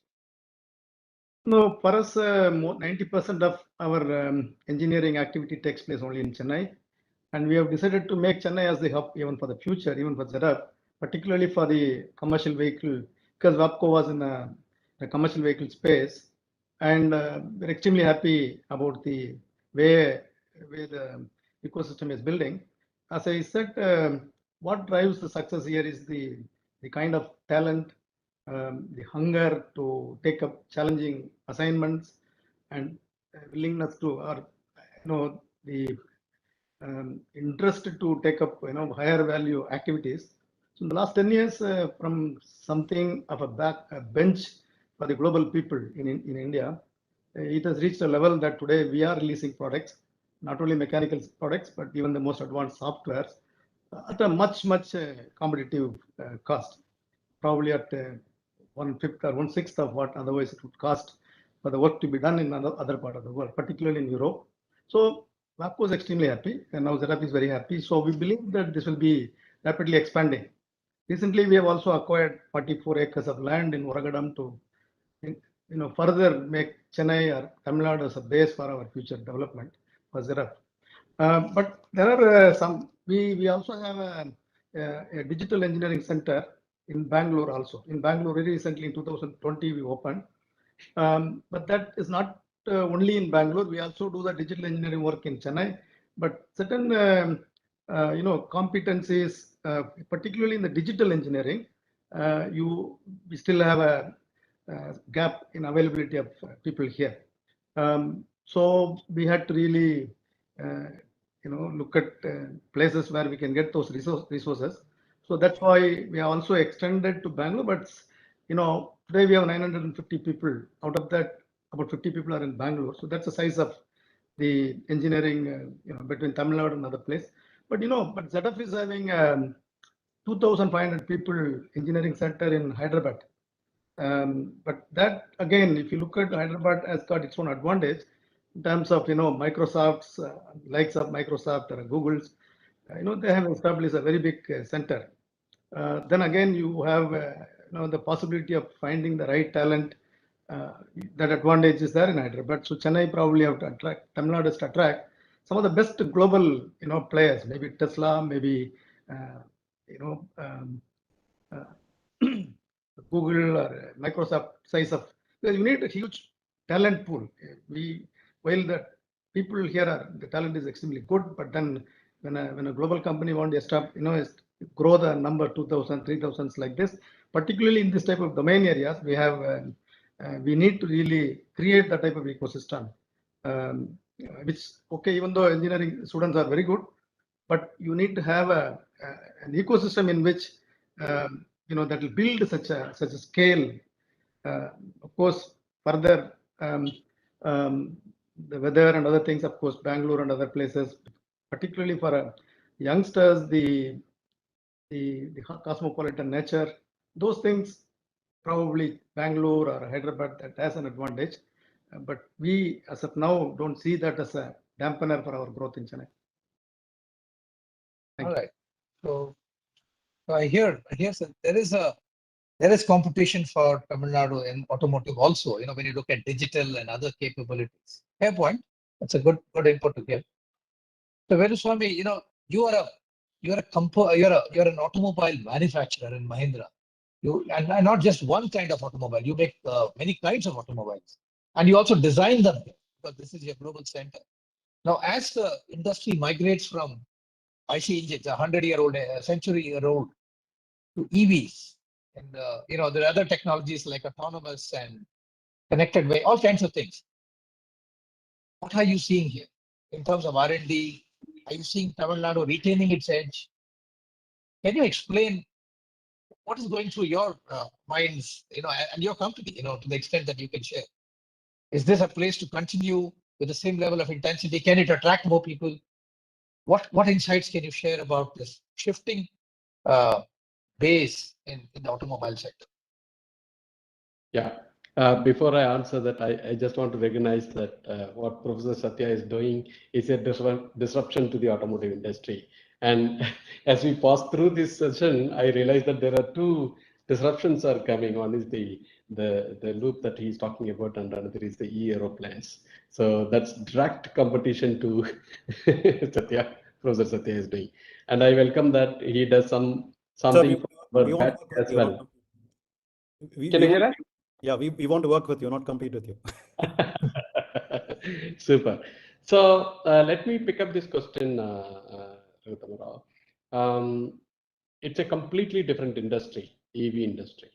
No, for us, 90% of our engineering activity takes place only in Chennai. And we have decided to make Chennai as the hub even for the future, even for ZF, particularly for the commercial vehicle, because Wapco was in the commercial vehicle space. And we're extremely happy about the way the ecosystem is building. As I said, what drives the success here is the kind of talent, the hunger to take up challenging assignments, and willingness to, the interest to take up, higher value activities. So in the last 10 years, from something of a bench for the global people in India, it has reached a level that today we are releasing products, not only mechanical products, but even the most advanced softwares at a much competitive cost, probably at 1/5 or 1/6 of what otherwise it would cost for the work to be done in other part of the world, particularly in Europe. So Wapco is extremely happy, and now ZF is very happy. So we believe that this will be rapidly expanding. Recently, we have also acquired 44 acres of land in Oragadam to, further make Chennai or Tamil Nadu as a base for our future development for ZF. But there are some. We also have a digital engineering center in Bangalore also. In Bangalore, very recently in 2020, we opened. But that is not only in Bangalore. We also do the digital engineering work in Chennai. But certain, competencies, particularly in the digital engineering, we still have a gap in availability of people here. So we had to really, look at places where we can get those resources. So that's why we are also extended to Bangalore. But today we have 950 people. Out of that, about 50 people are in Bangalore. So that's the size of the engineering, between Tamil Nadu and other place. But but ZF is having 2,500 people engineering center in Hyderabad. But that again, if you look at Hyderabad, has got its own advantage in terms of Microsoft's likes of Microsoft or Google's. They have established a very big center. Then again, you have the possibility of finding the right talent. That advantage is there in Hyderabad. So Chennai probably have to attract, Tamil Nadu has to attract some of the best global players. Maybe Tesla, maybe Google or Microsoft size of, because you need a huge talent pool. While the people here the talent is extremely good, but then when a global company wants to establish, grow the number 2,000, 3,000 like this, particularly in this type of domain areas, we need to really create that type of ecosystem. Which, okay, even though engineering students are very good, but you need to have an ecosystem in which that will build such a scale. Of course, further the weather and other things, of course, Bangalore and other places, particularly for youngsters, the cosmopolitan nature, those things, probably Bangalore or Hyderabad, that has an advantage. But we, as of now, don't see that as a dampener for our growth in Chennai. All right. So I hear that there is competition for Tamil Nadu in automotive also, when you look at digital and other capabilities. Fair point. That's a good input to give. So Veluswamy, you're an automobile manufacturer in Mahindra. And not just one kind of automobile, you make many kinds of automobiles. And you also design them, because this is your global center. Now, as the industry migrates from IC engines, 100-year-old, century-year-old, to EVs, and there are other technologies like autonomous and connected way, all kinds of things. What are you seeing here in terms of R&D? Are you seeing Tamilnadu retaining its edge? Can you explain what is going through your minds, and your company, to the extent that you can share? Is this a place to continue with the same level of intensity? Can it attract more people? What insights can you share about this shifting base in the automobile sector? Yeah. Before I answer that, I just want to recognize that what Professor Satya is doing is a disruption to the automotive industry. And as we pass through this session, I realized that there are two disruptions are coming. One is the loop that he's talking about, and another is the e-aeroplanes. So that's direct competition to Satya, Professor Satya is doing. And I welcome that he does something as well. Can you hear that? Yeah, we want to work with you, not compete with you. Super. So let me pick up this question, it's a completely different industry, EV industry.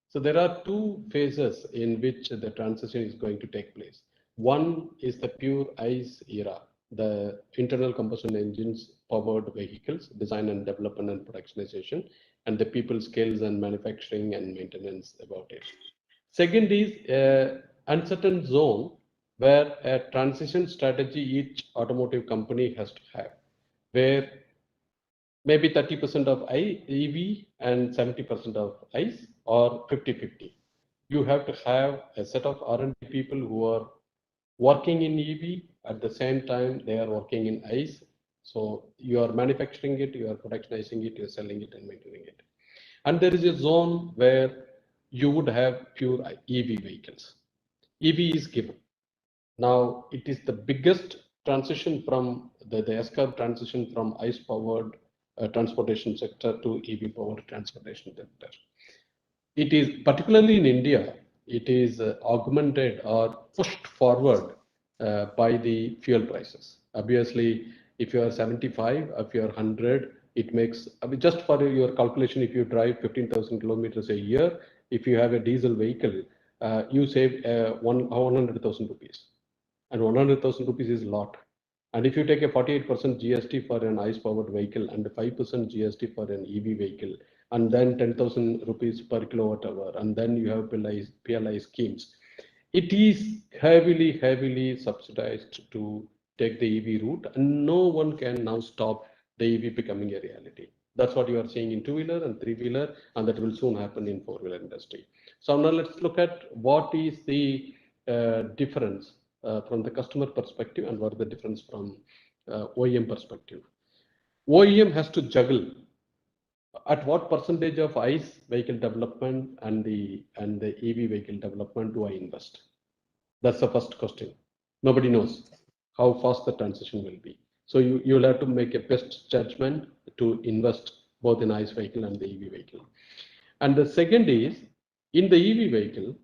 So there are two phases in which the transition is going to take place. One is the pure ICE era, the internal combustion engines powered vehicles, design and development and productionization, and the people skills and manufacturing and maintenance about it. Second is uncertain zone where a transition strategy each automotive company has to have, where maybe 30% of EV and 70% of ICE, or 50-50. You have to have a set of R&D people who are working in EV, at the same time they are working in ICE. So you are manufacturing it, you are productionizing it, you are selling it and maintaining it. And there is a zone where you would have pure EV vehicles. EV is given. Now it is the biggest transition from the S-curve transition from ICE powered transportation sector to EV powered transportation sector. It is particularly in India, it is augmented or pushed forward by the fuel prices. Obviously, if you are 75, if you are 100, it makes, just for your calculation, if you drive 15,000 kilometers a year, if you have a diesel vehicle, you save 100,000 rupees. And 100,000 rupees is a lot. And if you take a 48% GST for an ICE powered vehicle and 5% GST for an EV vehicle, and then 10,000 rupees per kilowatt hour, and then you have PLI schemes, it is heavily subsidized to take the EV route, and no one can now stop the EV becoming a reality. That's what you are seeing in two-wheeler and three-wheeler, and that will soon happen in four-wheeler industry. So now let's look at what is the difference from the customer perspective and what is the difference from OEM perspective. OEM has to juggle at what percentage of ICE vehicle development and the EV vehicle development do I invest? That's the first question. Nobody knows how fast the transition will be. So you'll have to make a best judgment to invest both in ICE vehicle and the EV vehicle. And the second is, in the EV vehicle,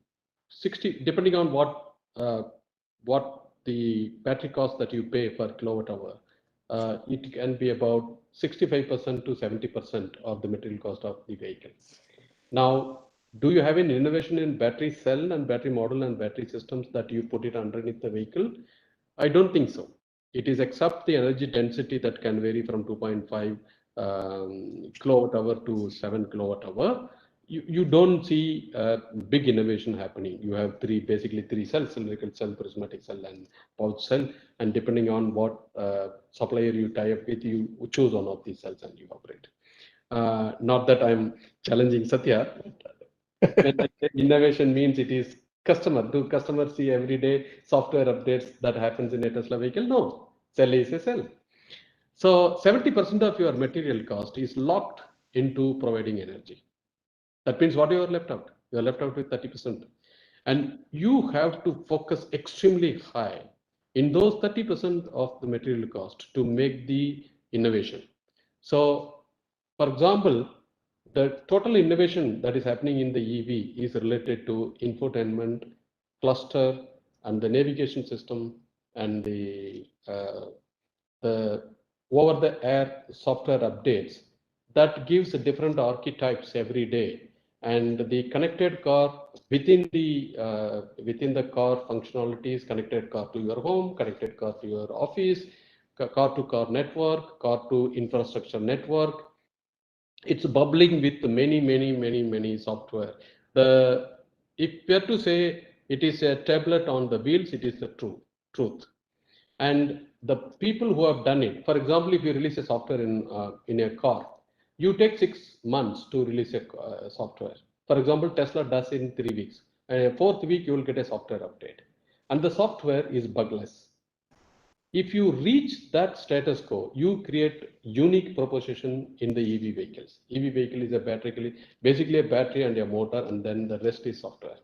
60, depending on what the battery cost that you pay per kilowatt hour, it can be about 65% to 70% of the material cost of the vehicle. Now, do you have an innovation in battery cell and battery model and battery systems that you put it underneath the vehicle? I don't think so. It is except the energy density that can vary from 2.5 kilowatt hour to 7 kilowatt hour. You don't see big innovation happening. You have basically three cells: cylindrical cell, prismatic cell, and pouch cell. And depending on what supplier you tie up with, you choose one of these cells and you operate. Not that I'm challenging Satya. When I say innovation means it is customer. Do customers see every day software updates that happens in a Tesla vehicle? No, cell is a cell. So 70% of your material cost is locked into providing energy. That means what you are left out? You are left out with 30%. And you have to focus extremely high in those 30% of the material cost to make the innovation. So, for example, The total innovation that is happening in the EV is related to infotainment, cluster, and the navigation system, and the over-the-air software updates that gives different archetypes every day. And the connected car within the car functionalities, connected car to your home, connected car to your office, car to car network, car to infrastructure network. It's bubbling with many software. If we are to say it is a tablet on the wheels, it is the truth. And the people who have done it, for example, if you release a software in a car, you take 6 months to release a software. For example, Tesla does it in 3 weeks. And 4th week, you will get a software update. And the software is bugless. If you reach that status quo, you create unique proposition in the EV vehicles. EV vehicle is basically a battery and a motor, and then the rest is software.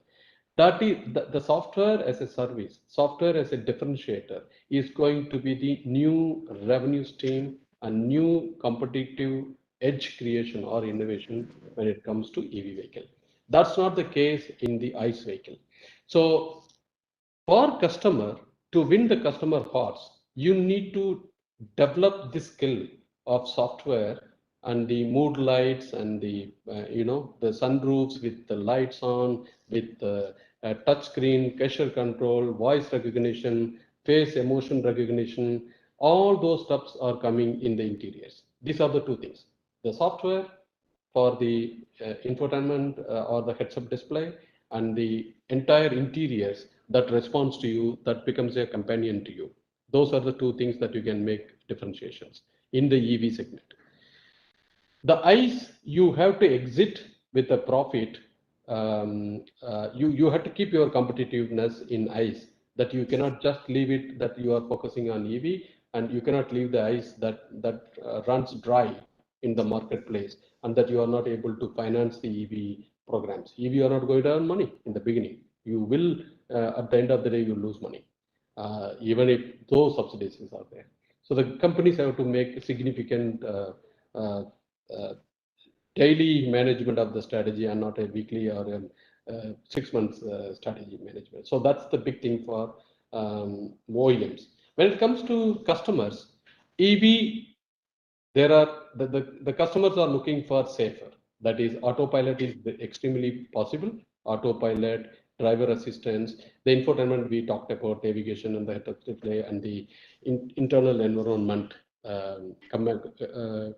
That is the software as a service, software as a differentiator is going to be the new revenue stream and new competitive edge creation or innovation when it comes to EV vehicle. That's not the case in the ICE vehicle. So for customer, to win the customer hearts, you need to develop the skill of software and the mood lights and the the sunroofs with the lights on, with the touch screen, gesture control, voice recognition, face emotion recognition. All those stuffs are coming in the interiors. These are the two things: the software for the infotainment or the heads-up display, and the entire interiors that responds to you, that becomes a companion to you. Those are the two things that you can make differentiations in the EV segment. The ICE, you have to exit with a profit. You have to keep your competitiveness in ICE, that you cannot just leave it that you are focusing on EV, and you cannot leave the ICE that runs dry in the marketplace, and that you are not able to finance the EV programs. EV, you are not going to earn money in the beginning. You will, at the end of the day, you lose money, even if those subsidies are there. So the companies have to make significant daily management of the strategy, and not a weekly or a 6 months strategy management. So that's the big thing for OEMs. When it comes to customers, EV, there are the customers are looking for safer. That is, autopilot is extremely possible. Autopilot, driver assistance, the infotainment we talked about, navigation and the head-up display, and the internal environment,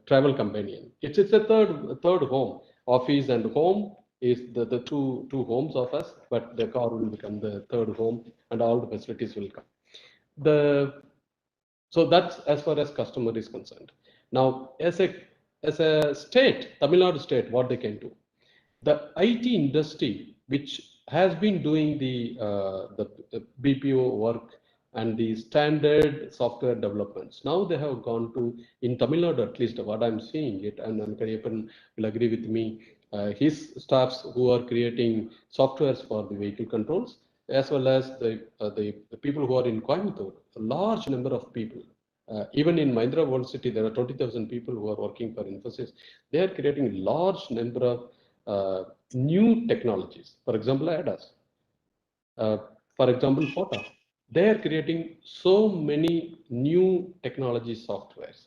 travel companion. It's a third home. Office and home is the two homes of us, but the car will become the third home, and all the facilities will come. So that's as far as customer is concerned. Now, as a state, Tamil Nadu state, what they can do, the IT industry, which has been doing the BPO work and the standard software developments, now they have gone to, in Tamil Nadu at least, what I'm seeing it, and Kariappan will agree with me, his staffs who are creating softwares for the vehicle controls, as well as the people who are in Coimbatore, a large number of people. Even in Mahindra World City, there are 20,000 people who are working for Infosys. They are creating large number of new technologies. For example, ADAS. For example, FOTA. They are creating so many new technology softwares.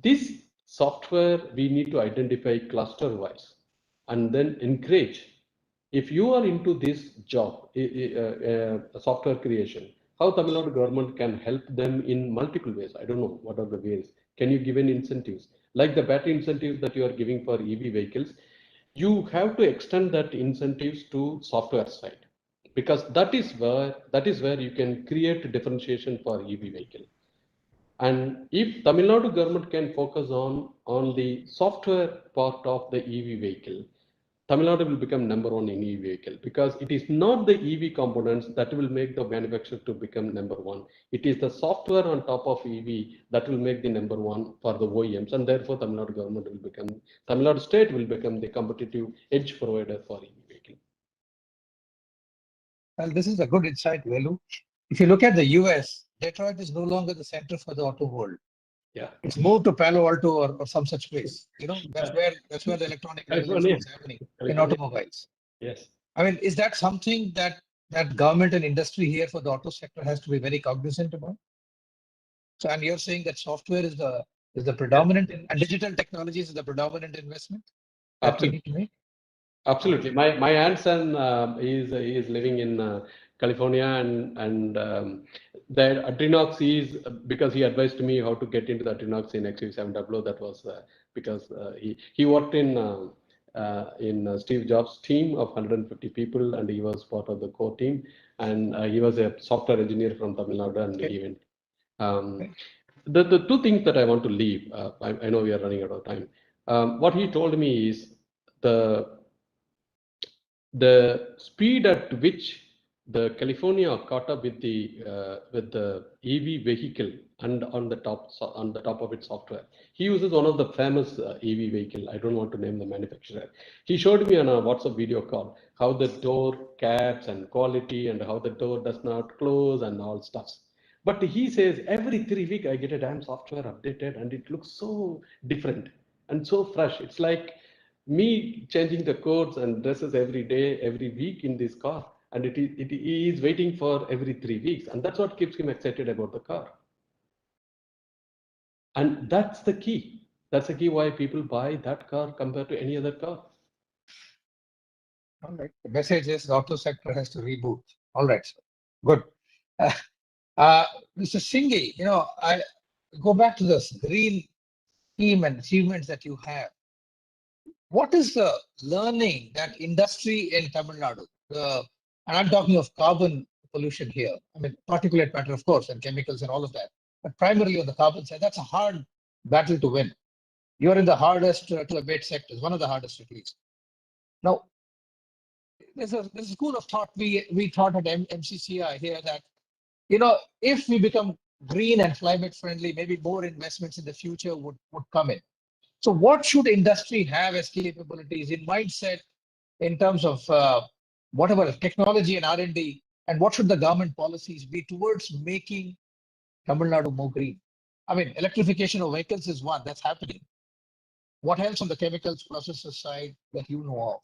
This software we need to identify cluster-wise and then encourage. If you are into this job, software creation, how Tamil Nadu government can help them in multiple ways? I don't know what are the ways. Can you give any incentives? Like the battery incentives that you are giving for EV vehicles, you have to extend that incentives to software side, because that is where you can create differentiation for EV vehicle. And if Tamil Nadu government can focus on the software part of the EV vehicle, Tamil Nadu will become number one in EV vehicle, because it is not the EV components that will make the manufacturer to become number one. It is the software on top of EV that will make the number one for the OEMs, and therefore Tamil Nadu government will become, Tamil Nadu state will become the competitive edge provider for EV vehicle. Well, this is a good insight, Velu. If you look at the US, Detroit is no longer the center for the auto world. Yeah. It's moved to Palo Alto or some such place. You know, that's where the electronic revolution is happening in automobiles. Yes. I mean, is that something that government and industry here for the auto sector has to be very cognizant about? So, and you're saying that software is the predominant and digital technologies is the predominant investment that we need to make? Absolutely. My aunt son he is living in California, and the Adrenox is because he advised me how to get into the Adrenox in XUV700. That was because he worked in Steve Jobs' team of 150 people, and he was part of the core team, and he was a software engineer from Tamilnadu, and he went. The two things that I want to leave, I know we are running out of time. What he told me is the speed at which the California caught up with the EV vehicle and on the top of its software. He uses one of the famous EV vehicle. I don't want to name the manufacturer. He showed me on a WhatsApp video call how the door caps and quality and how the door does not close and all stuff. But he says every 3 weeks I get a damn software updated and it looks so different and so fresh. It's like me changing the codes and dresses every day, every week in this car, and he is waiting for every 3 weeks, and that's what keeps him excited about the car. And that's the key. That's the key why people buy that car compared to any other car. All right. The message is the auto sector has to reboot. All right, sir. Good. Mr. Singhi, you know, I go back to this green theme and achievements that you have. What is the learning that industry in Tamil Nadu, and I'm talking of carbon pollution here, I mean, particulate matter, of course, and chemicals and all of that, but primarily on the carbon side, that's a hard battle to win. You're in the hardest to abate sectors, one of the hardest at least. Now, there's a school of thought we thought at MCCI here that, you know, if we become green and climate friendly, maybe more investments in the future would come in. So what should industry have as capabilities in mindset in terms of whatever technology and R&D, and what should the government policies be towards making Tamil Nadu more green? I mean, electrification of vehicles is one that's happening. What else on the chemicals processes side that you know of?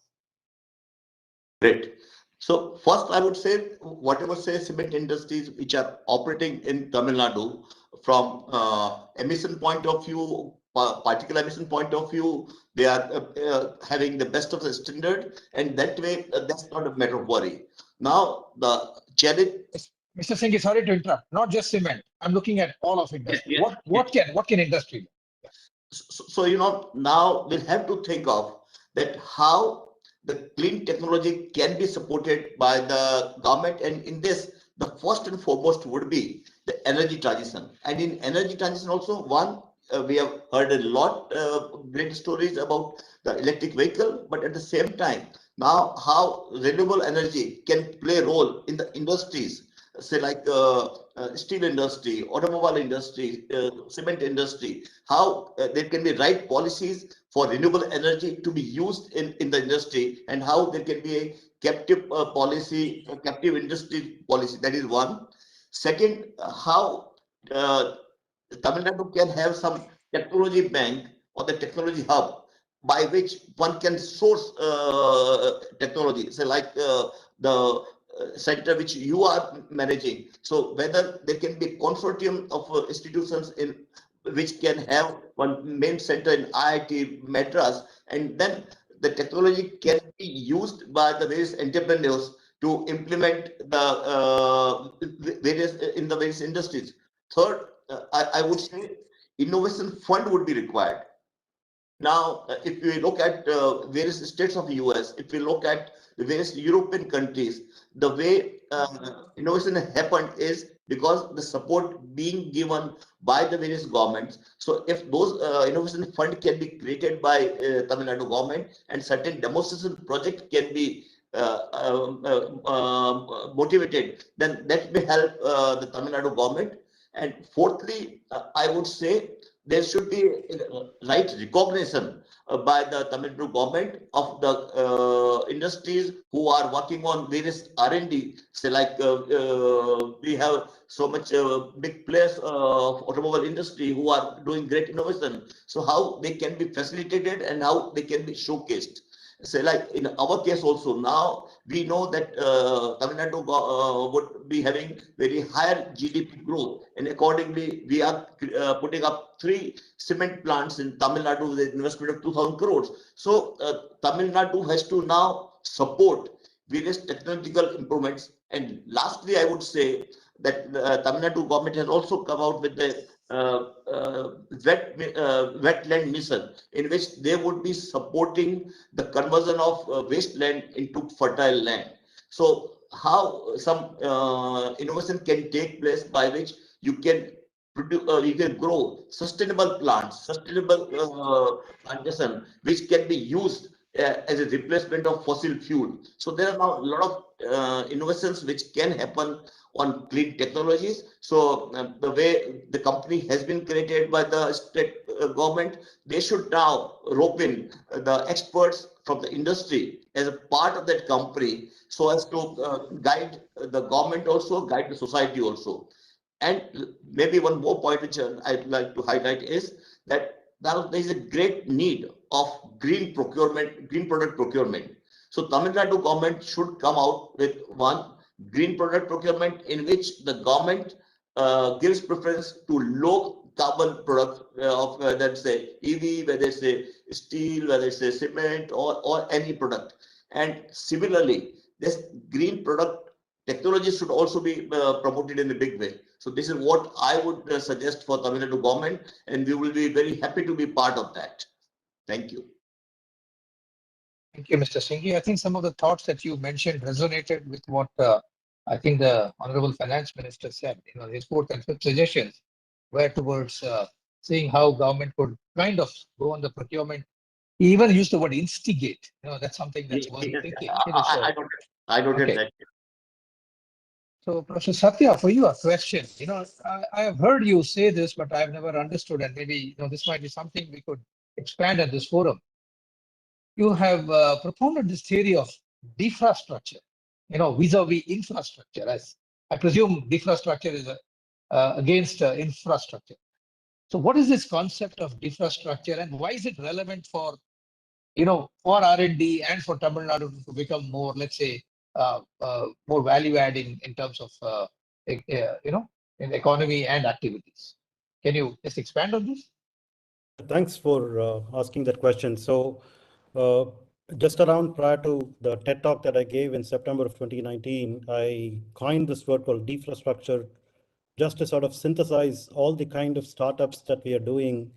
Great. So first, I would say whatever cement industries which are operating in Tamil Nadu from emission point of view, particle emission point of view, they are having the best of the standard, and that way that's not a matter of worry. Now the challenge. Mr. Singh, sorry to interrupt. Not just cement. I'm looking at all of industry. Yes, What can industry do? So you know, now we'll have to think of that how the clean technology can be supported by the government, and in this, the first and foremost would be the energy transition. And in energy transition also, one, we have heard a lot great stories about the electric vehicle, but at the same time, now how renewable energy can play a role in the industries, say like steel industry, automobile industry, cement industry, how there can be right policies for renewable energy to be used in the industry, and how there can be a captive policy, a captive industry policy. That is one. Second, how Tamil Nadu can have some technology bank or the technology hub by which one can source technology. So like the center which you are managing. So whether there can be a consortium of institutions in which can have one main center in IIT Madras, and then the technology can be used by the various entrepreneurs to implement the various industries. Third, I would say innovation fund would be required. Now, if we look at various states of the US, if we look at the various European countries, the way innovation happened is because the support being given by the various governments. So if those innovation fund can be created by Tamil Nadu government, and certain demonstration project can be motivated, then that may help the Tamil Nadu government. And fourthly, I would say there should be right recognition by the Tamil Nadu government of the industries who are working on various R&D. Say like we have so much big players of automobile industry who are doing great innovation. So how they can be facilitated and how they can be showcased. Say like in our case also now we know that Tamil Nadu would be having very higher GDP growth, and accordingly we are putting up 3 cement plants in Tamil Nadu with an investment of 2,000 crores. So Tamil Nadu has to now support various technological improvements. And lastly, I would say that Tamil Nadu government has also come out with the wetland mission, in which they would be supporting the conversion of wasteland into fertile land. So how some innovation can take place by which you can produce, you can grow sustainable plants, sustainable plantation, which can be used as a replacement of fossil fuel. So there are now a lot of innovations which can happen on clean technologies. So the way the company has been created by the state government, they should now rope in the experts from the industry as a part of that company, so as to guide the government also, guide the society also. And maybe one more point which I'd like to highlight is that now there is a great need of green procurement, green product procurement. So Tamil Nadu government should come out with one green product procurement in which the government gives preference to low carbon products of whether it's a EV, whether it's a steel, whether it's a cement or any product. And similarly, this green product technology should also be promoted in a big way. So this is what I would suggest for Tamil Nadu government, and we will be very happy to be part of that. Thank you. Thank you, Mr. Singhi. I think some of the thoughts that you mentioned resonated with what I think the Honorable Finance Minister said. His fourth and fifth suggestions were towards seeing how government could kind of go on the procurement. He even used the word instigate. That's something that's worth thinking. I noted that. So, Professor Satya, for you a question. I have heard you say this, but I've never understood, and maybe this might be something we could expand at this forum. You have propounded this theory of defrastructure, vis-a-vis infrastructure. As I presume defrastructure is against infrastructure. So what is this concept of defrastructure, and why is it relevant for, for R&D and for Tamil Nadu to become more, let's say, more value-adding in terms of, in economy and activities? Can you just expand on this? Thanks for asking that question. So just around prior to the TED Talk that I gave in September of 2019, I coined this word called defrastructure, just to sort of synthesize all the kind of startups that we are doing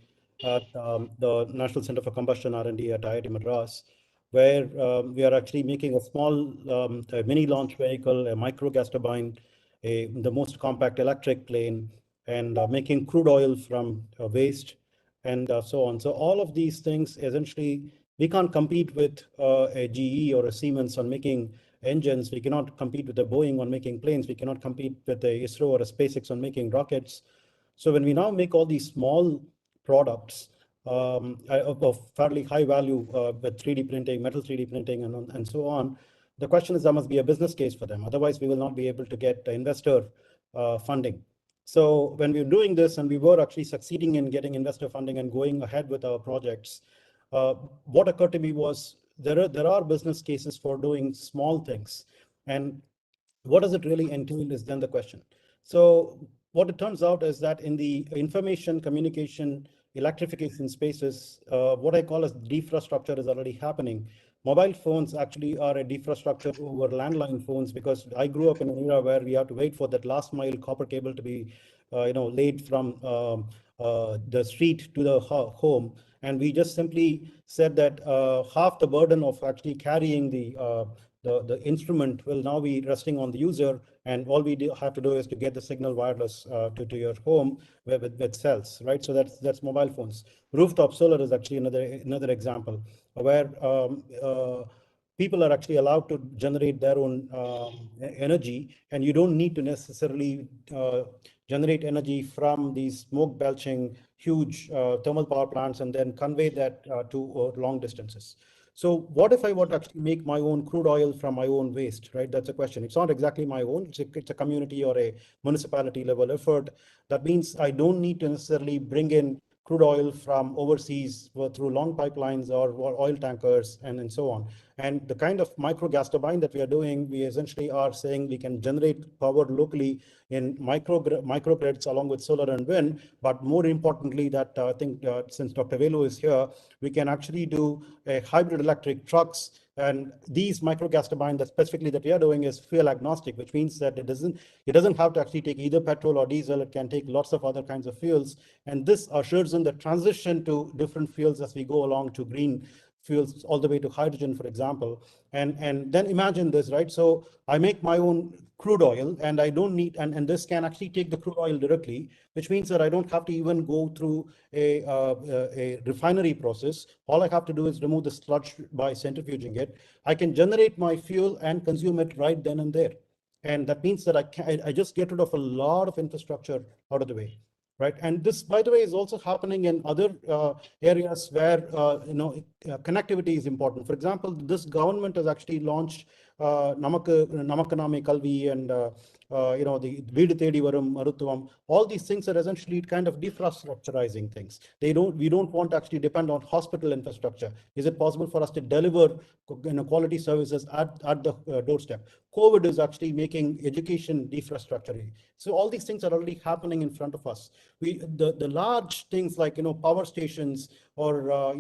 at the National Center for Combustion R&D at IIT Madras, where we are actually making a small a mini launch vehicle, a micro gas turbine, the most compact electric plane, and making crude oil from waste, and so on. So all of these things, essentially, we can't compete with a GE or a Siemens on making engines. We cannot compete with a Boeing on making planes. We cannot compete with a ISRO or a SpaceX on making rockets. So when we now make all these small products of fairly high value with 3D printing, metal 3D printing, and so on, the question is there must be a business case for them. Otherwise, we will not be able to get investor funding. So when we were doing this, and we were actually succeeding in getting investor funding and going ahead with our projects, what occurred to me was there are business cases for doing small things, and what does it really entail is then the question. So what it turns out is that in the information communication electrification spaces, what I call as defrastructure is already happening. Mobile phones actually are a defrastructure over landline phones, because I grew up in an era where we had to wait for that last mile copper cable to be laid from the street to the home. And we just simply said that half the burden of actually carrying the instrument will now be resting on the user, and all we have to do is to get the signal wireless to your home with cells, right? So that's mobile phones. Rooftop solar is actually another example where people are actually allowed to generate their own energy, and you don't need to necessarily generate energy from these smoke belching huge thermal power plants and then convey that to long distances. So what if I want to actually make my own crude oil from my own waste, right? That's a question. It's not exactly my own, it's a community or a municipality level effort. That means I don't need to necessarily bring in crude oil from overseas through long pipelines or oil tankers and so on. And the kind of micro gas turbine that we are doing, we essentially are saying we can generate power locally in microgrids along with solar and wind. But more importantly, that I think since Dr. Velu is here, we can actually do a hybrid electric trucks. And these micro gas turbines that specifically that we are doing is fuel agnostic, which means that it doesn't have to actually take either petrol or diesel. It can take lots of other kinds of fuels. And this ushers in the transition to different fuels as we go along to green fuels all the way to hydrogen, for example. And then imagine this, right? So I make my own crude oil and I don't need, and this can actually take the crude oil directly, which means that I don't have to even go through a refinery process. All I have to do is remove the sludge by centrifuging it. I can generate my fuel and consume it right then and there. And that means that I just get rid of a lot of infrastructure out of the way. Right, and this, by the way, is also happening in other areas where connectivity is important. For example, this government has actually launched Namakkaname Kalvi and the Veedu Thedi Varum Maruthuvam. All these things are essentially kind of defrastructurizing things. We don't want to actually depend on hospital infrastructure. Is it possible for us to deliver quality services at the doorstep? COVID is actually making education defrastructuring. So all these things are already happening in front of us. The large things like power stations or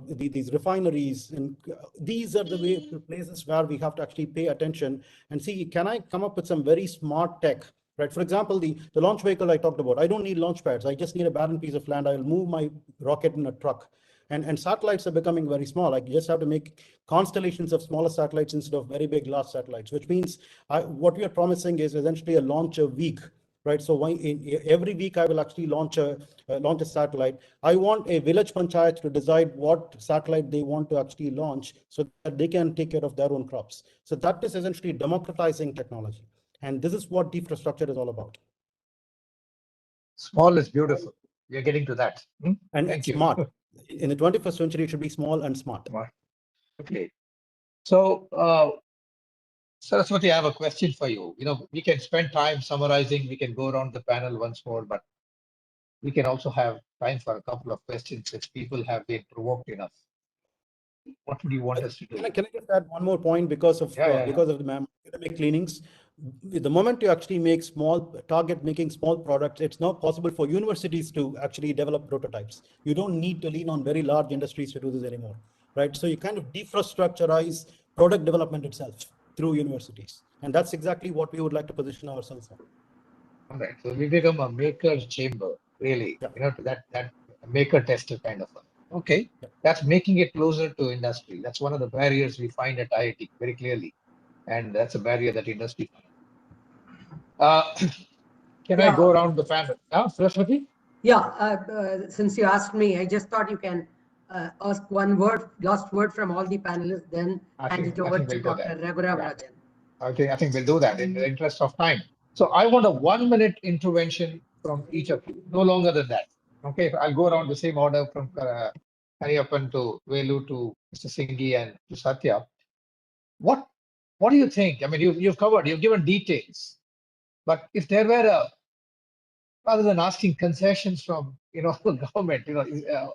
these refineries, and these are the places where we have to actually pay attention and see, can I come up with some very smart tech? Right. For example, the launch vehicle I talked about, I don't need launch pads. I just need a barren piece of land. I will move my rocket in a truck. And satellites are becoming very small. I just have to make constellations of smaller satellites instead of very big, large satellites, which means what we are promising is essentially a launch a week, right? So every week I will actually launch a satellite. I want a village panchayat to decide what satellite they want to actually launch so that they can take care of their own crops. So that is essentially democratizing technology. And this is what infrastructure is all about. Small is beautiful. We're getting to that. And Thank you. Smart. In the 21st century, it should be small and smart. Okay. So, Saraswati, I have a question for you. We can spend time summarizing. We can go around the panel once more, but we can also have time for a couple of questions if people have been provoked enough. What would you want us to do? Can I just add one more point because of the academic cleanings? The moment you actually make making small products, it's not possible for universities to actually develop prototypes. You don't need to lean on very large industries to do this anymore, right? So you kind of defrastructurize product development itself through universities. And that's exactly what we would like to position ourselves on. All right. So we become a maker chamber, really, that maker tester kind of one. Okay. Yeah. That's making it closer to industry. That's one of the barriers we find at IIT very clearly. And that's a barrier that industry finds. Can I go around the panel? Saraswati? Yeah, since you asked me, I just thought you can ask one last word from all the panelists, then hand it over to Dr. Thyagarajan. I think we'll do that in the interest of time. So I want a 1-minute intervention from each of you, no longer than that. Okay, I'll go around the same order from Kaniyappan to Velu to Mr. Singhi and to Satya. What do you think? I mean, you've given details, but if there were rather than asking concessions from government,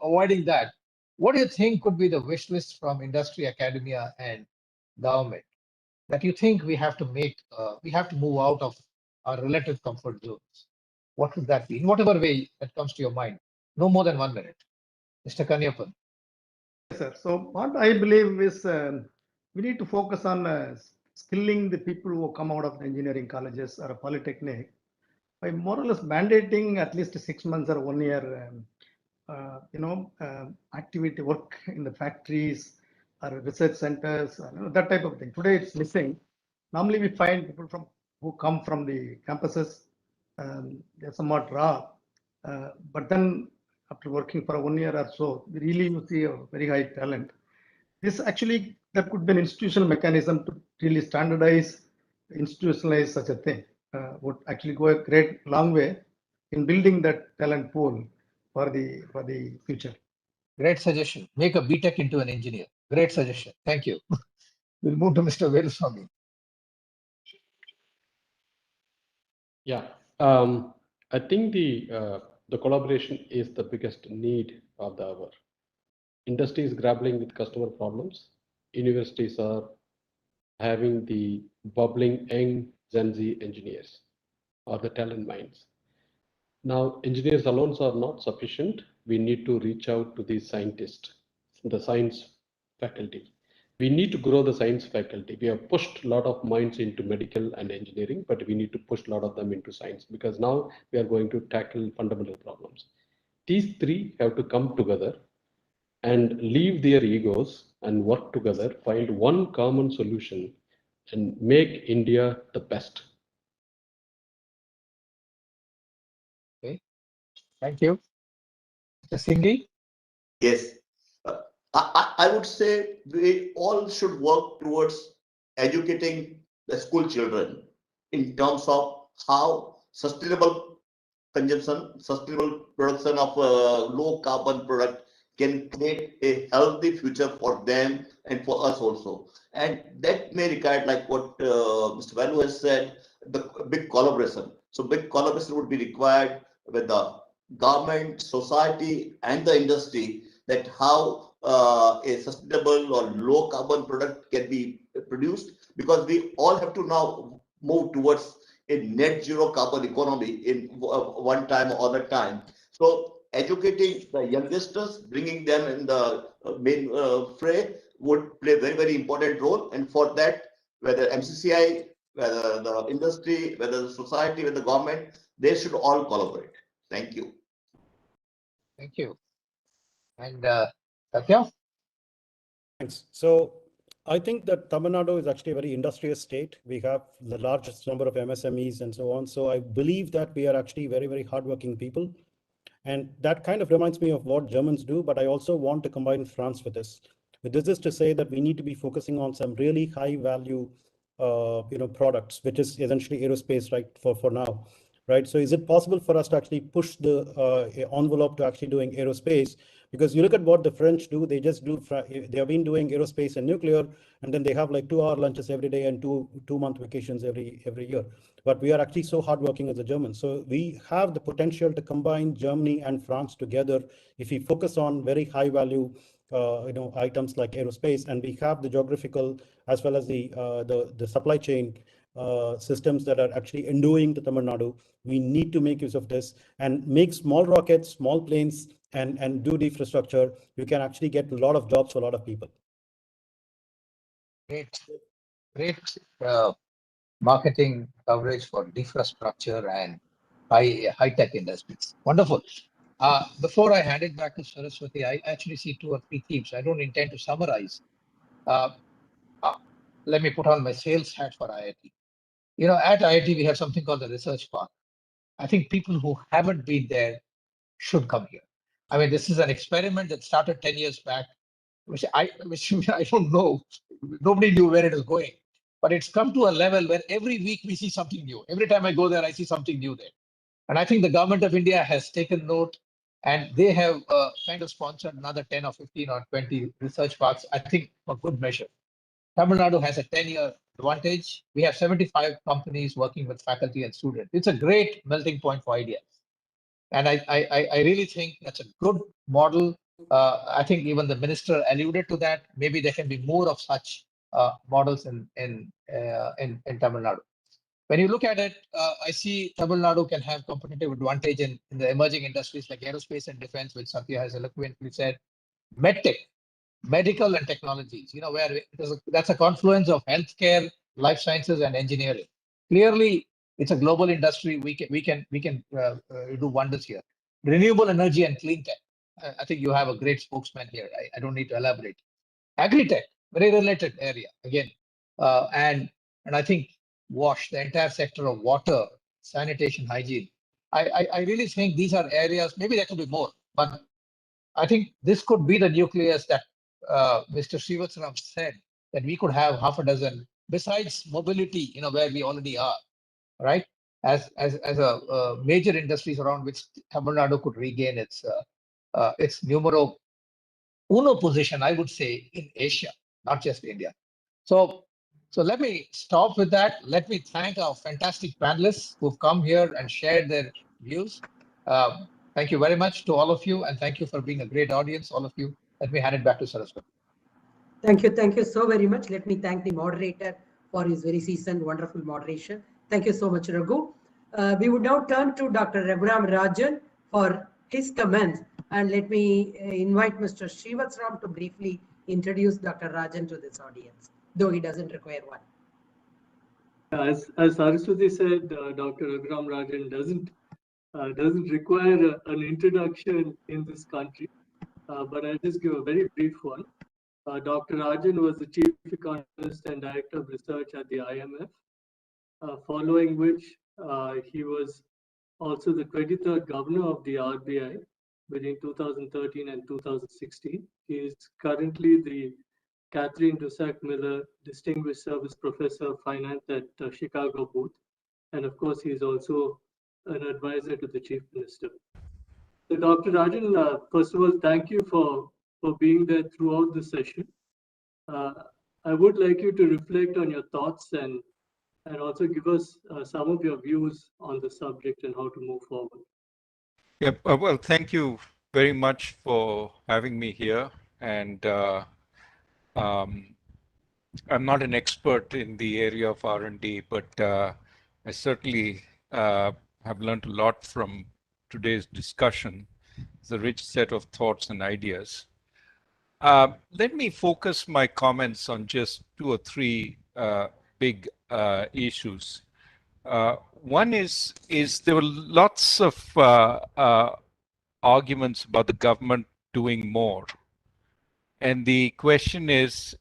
avoiding that, what do you think could be the wish list from industry, academia, and government that you think we have to move out of our relative comfort zones? What would that be? In whatever way that comes to your mind. No more than 1 minute. Mr. Kaniyappan. Yes, sir. So what I believe is we need to focus on skilling the people who come out of the engineering colleges or a polytechnic by more or less mandating at least 6 months or 1 year, activity work in the factories or research centers, that type of thing. Today it's missing. Normally we find people who come from the campuses, they're somewhat raw, but then after working for 1 year or so, we really see a very high talent. This actually, that could be an institutional mechanism to really standardize, institutionalize such a thing. would actually go a great long way in building that talent pool for the future. Great suggestion. Make a BTech into an engineer. Great suggestion. Thank you. We'll move to Mr. Veluswamy. Yeah, I think the collaboration is the biggest need of the hour. Industry is grappling with customer problems. Universities are having the bubbling young Gen Z engineers or the talent minds. Now, engineers alone are not sufficient. We need to reach out to the scientists, the science faculty. We need to grow the science faculty. We have pushed a lot of minds into medical and engineering, but we need to push a lot of them into science because now we are going to tackle fundamental problems. These three have to come together and leave their egos and work together, find one common solution and make India the best. Okay. Thank you. Mr. Singhi? Yes. I would say we all should work towards educating the school children in terms of how sustainable consumption, sustainable production of low carbon product can create a healthy future for them and for us also. And that may require, like what Mr. Valu has said, the big collaboration. So big collaboration would be required with the government, society, and the industry, that how a sustainable or low carbon product can be produced, because we all have to now move towards a net zero carbon economy in one time or other time. So educating the youngsters, bringing them in the main fray would play a very, very important role. And for that, whether MCCI, whether the industry, whether the society, whether the government, they should all collaborate. Thank you. Thank you. And Satya? Thanks. So I think that Tamil Nadu is actually a very industrious state. We have the largest number of MSMEs and so on. So I believe that we are actually very, very hardworking people. And that kind of reminds me of what Germans do, but I also want to combine France with this. But this is to say that we need to be focusing on some really high value products, which is essentially aerospace, right, for now. Right. So is it possible for us to actually push the envelope to actually doing aerospace? Because you look at what the French do, they just do, they have been doing aerospace and nuclear, and then they have like 2-hour lunches every day and two-month vacations every year. But we are actually so hardworking as the Germans. So we have the potential to combine Germany and France together if we focus on very high value items like aerospace, and we have the geographical as well as the supply chain systems that are actually enduring to Tamil Nadu. We need to make use of this and make small rockets, small planes, and do the infrastructure. You can actually get a lot of jobs for a lot of people. Great marketing coverage for infrastructure and high-tech industries. Wonderful. Before I hand it back to Saraswati, I actually see 2 or 3 themes. I don't intend to summarize. Let me put on my sales hat for IIT. At IIT, we have something called the Research Park. I think people who haven't been there should come here. I mean, this is an experiment that started 10 years back, which I don't know. Nobody knew where it was going. But it's come to a level where every week we see something new. Every time I go there, I see something new there. And I think the government of India has taken note, and they have kind of sponsored another 10 or 15 or 20 research parks, I think, for good measure. Tamil Nadu has a 10-year advantage. We have 75 companies working with faculty and students. It's a great melting point for ideas. And I really think that's a good model. I think even the minister alluded to that. Maybe there can be more of such models in Tamil Nadu. When you look at it, I see Tamil Nadu can have competitive advantage in the emerging industries like aerospace and defense, which Satya has eloquently said, medtech, medical and technologies, where that's a confluence of healthcare, life sciences, and engineering. Clearly, it's a global industry. We can do wonders here. Renewable energy and clean tech. I think you have a great spokesman here. I don't need to elaborate. Agri-tech, very related area again, and I think WASH, the entire sector of water, sanitation, hygiene. I really think these are areas. Maybe there could be more, but I think this could be the nucleus that Mr. Srivatsaram said, that we could have half a dozen, besides mobility, where we already are, right? as a major industries around which Tamilnadu could regain its numero uno position, I would say, in Asia, not just India. So let me stop with that. Let me thank our fantastic panelists who've come here and shared their views. Thank you very much to all of you, and thank you for being a great audience, all of you. Let me hand it back to Saraswati. Thank you so very much. Let me thank the moderator for his very seasoned, wonderful moderation. Thank you so much, Raghu. We would now turn to Dr. Raghuram Rajan for his comments. And let me invite Mr. Srivatsram to briefly introduce Dr. Rajan to this audience, though he doesn't require one. As Saraswati said, Dr. Raghuram Rajan doesn't require an introduction in this country, but I'll just give a very brief one. Dr. Rajan was the Chief Economist and Director of Research at the IMF, following which he was also the 23rd Governor of the RBI between 2013 and 2016. He is currently the Catherine Dussac Miller Distinguished Service Professor of Finance at Chicago Booth. And of course, he is also an advisor to the Chief Minister. So Dr. Rajan, first of all, thank you for being there throughout the session. I would like you to reflect on your thoughts and also give us some of your views on the subject and how to move forward. Yeah, well, thank you very much for having me here. And I'm not an expert in the area of R&D, but I certainly have learned a lot from today's discussion. It's a rich set of thoughts and ideas. Let me focus my comments on just 2 or 3 big issues. One is there were lots of arguments about the government doing more. And the question is,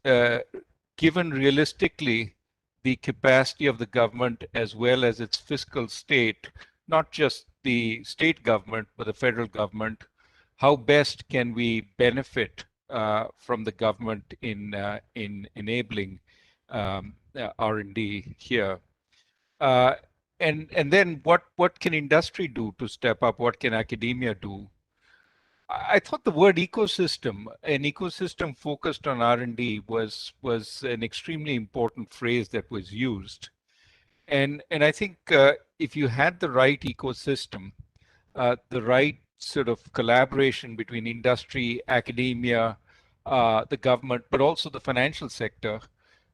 given realistically the capacity of the government as well as its fiscal state, not just the state government, but the federal government, how best can we benefit from the government in enabling R&D here? And then what can industry do to step up? What can academia do? I thought the word ecosystem, an ecosystem focused on R&D was an extremely important phrase that was used. And I think if you had the right ecosystem, the right sort of collaboration between industry, academia, the government, but also the financial sector,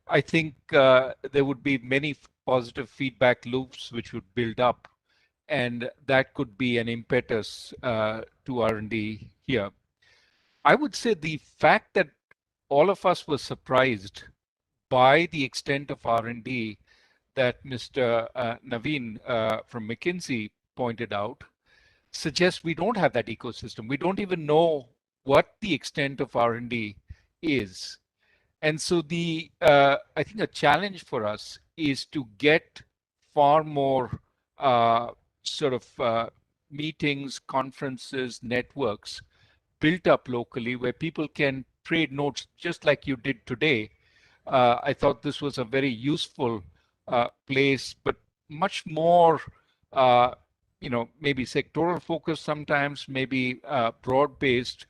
I think there would be many positive feedback loops which would build up, and that could be an impetus to R&D here. I would say the fact that all of us were surprised by the extent of R&D that Mr. Naveen from McKinsey pointed out suggests we don't have that ecosystem. We don't even know what the extent of R&D is. And so I think a challenge for us is to get far more sort of meetings, conferences, networks built up locally where people can trade notes just like you did today. I thought this was a very useful place, but much more, maybe sectoral focus sometimes, maybe broad-based,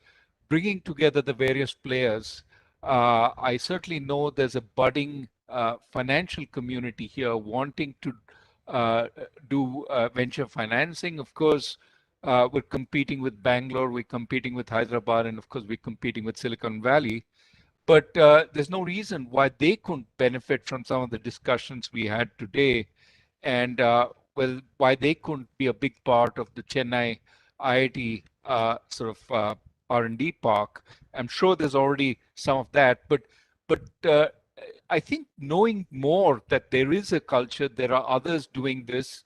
bringing together the various players. I certainly know there's a budding financial community here wanting to do venture financing. Of course, we're competing with Bangalore, we're competing with Hyderabad, and of course, we're competing with Silicon Valley. But there's no reason why they couldn't benefit from some of the discussions we had today, and why they couldn't be a big part of the Chennai IIT sort of R&D park. I'm sure there's already some of that, but I think knowing more that there is a culture, there are others doing this,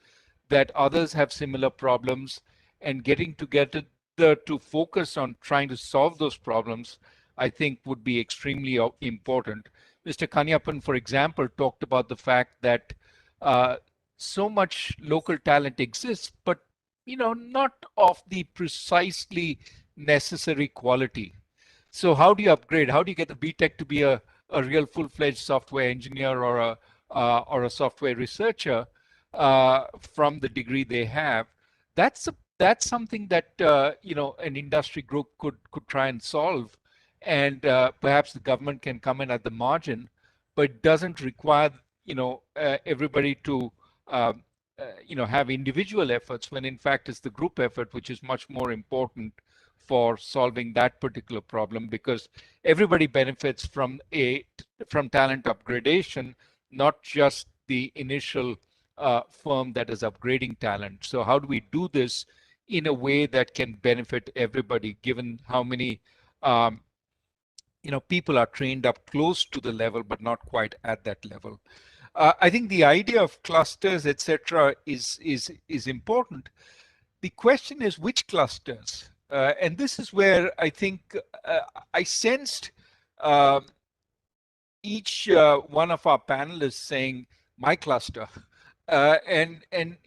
that others have similar problems, and getting together to focus on trying to solve those problems, I think would be extremely important. Mr. Kanyapan, for example, talked about the fact that so much local talent exists, but not of the precisely necessary quality. So how do you upgrade? How do you get the BTech to be a real full-fledged software engineer or a software researcher? from the degree they have, that's something that an industry group could try and solve, and perhaps the government can come in at the margin, but it doesn't require everybody to have individual efforts, when in fact it's the group effort which is much more important for solving that particular problem, because everybody benefits from talent upgradation, not just the initial firm that is upgrading talent. So how do we do this in a way that can benefit everybody, given how many people are trained up close to the level but not quite at that level? I think the idea of clusters, etc., is important. The question is which clusters, and this is where I think I sensed each one of our panelists saying my cluster, and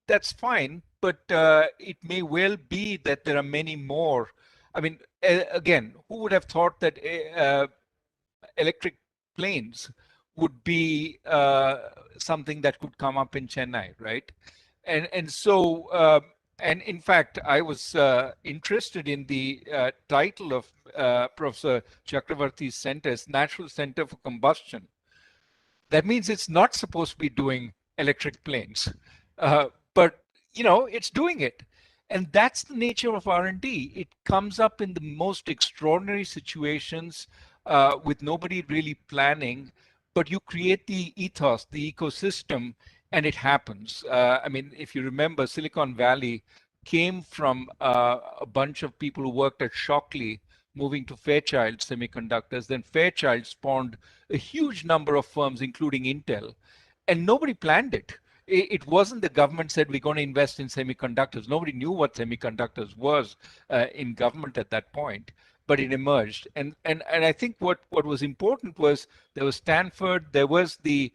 that's fine, but it may well be that there are many more. I mean, again, who would have thought that electric planes would be something that could come up in Chennai, right? And so and in fact, I was interested in the title of Professor Chakravarti's center, Natural Center for Combustion. That means it's not supposed to be doing electric planes, but it's doing it. And that's the nature of R&D. It comes up in the most extraordinary situations with nobody really planning, but you create the ethos, the ecosystem, and it happens. I mean, if you remember, Silicon Valley came from a bunch of people who worked at Shockley, moving to Fairchild Semiconductors. Then Fairchild spawned a huge number of firms, including Intel, and nobody planned it. It wasn't the government said we're going to invest in semiconductors. Nobody knew what semiconductors was in government at that point, but it emerged. And I think what was important was there was Stanford, there was the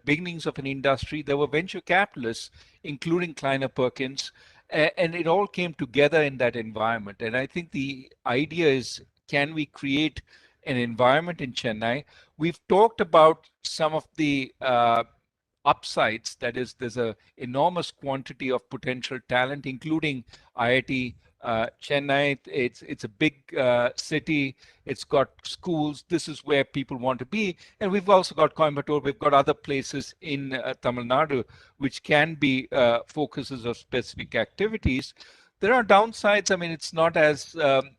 beginnings of an industry. There were venture capitalists, including Kleiner Perkins, and it all came together in that environment. And I think the idea is, can we create an environment in Chennai? We've talked about some of the upsides. That is, there's an enormous quantity of potential talent, including IIT Chennai. It's a big city. It's got schools. This is where people want to be. And we've also got Coimbatore. We've got other places in Tamilnadu which can be focuses of specific activities. There are downsides. I mean, it's not as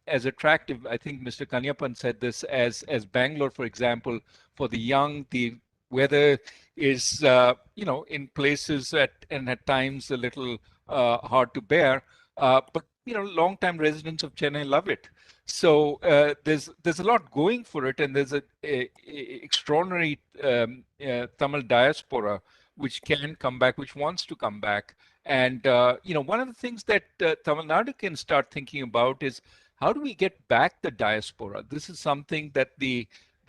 attractive. I think Mr. Kanyapan said this as Bangalore, for example, for the young. The weather is in places at times a little hard to bear, but long-time residents of Chennai love it. So there's a lot going for it, and there's a extraordinary Tamil diaspora which can come back, which wants to come back. And one of the things that Tamil Nadu can start thinking about is, how do we get back the diaspora? This is something that the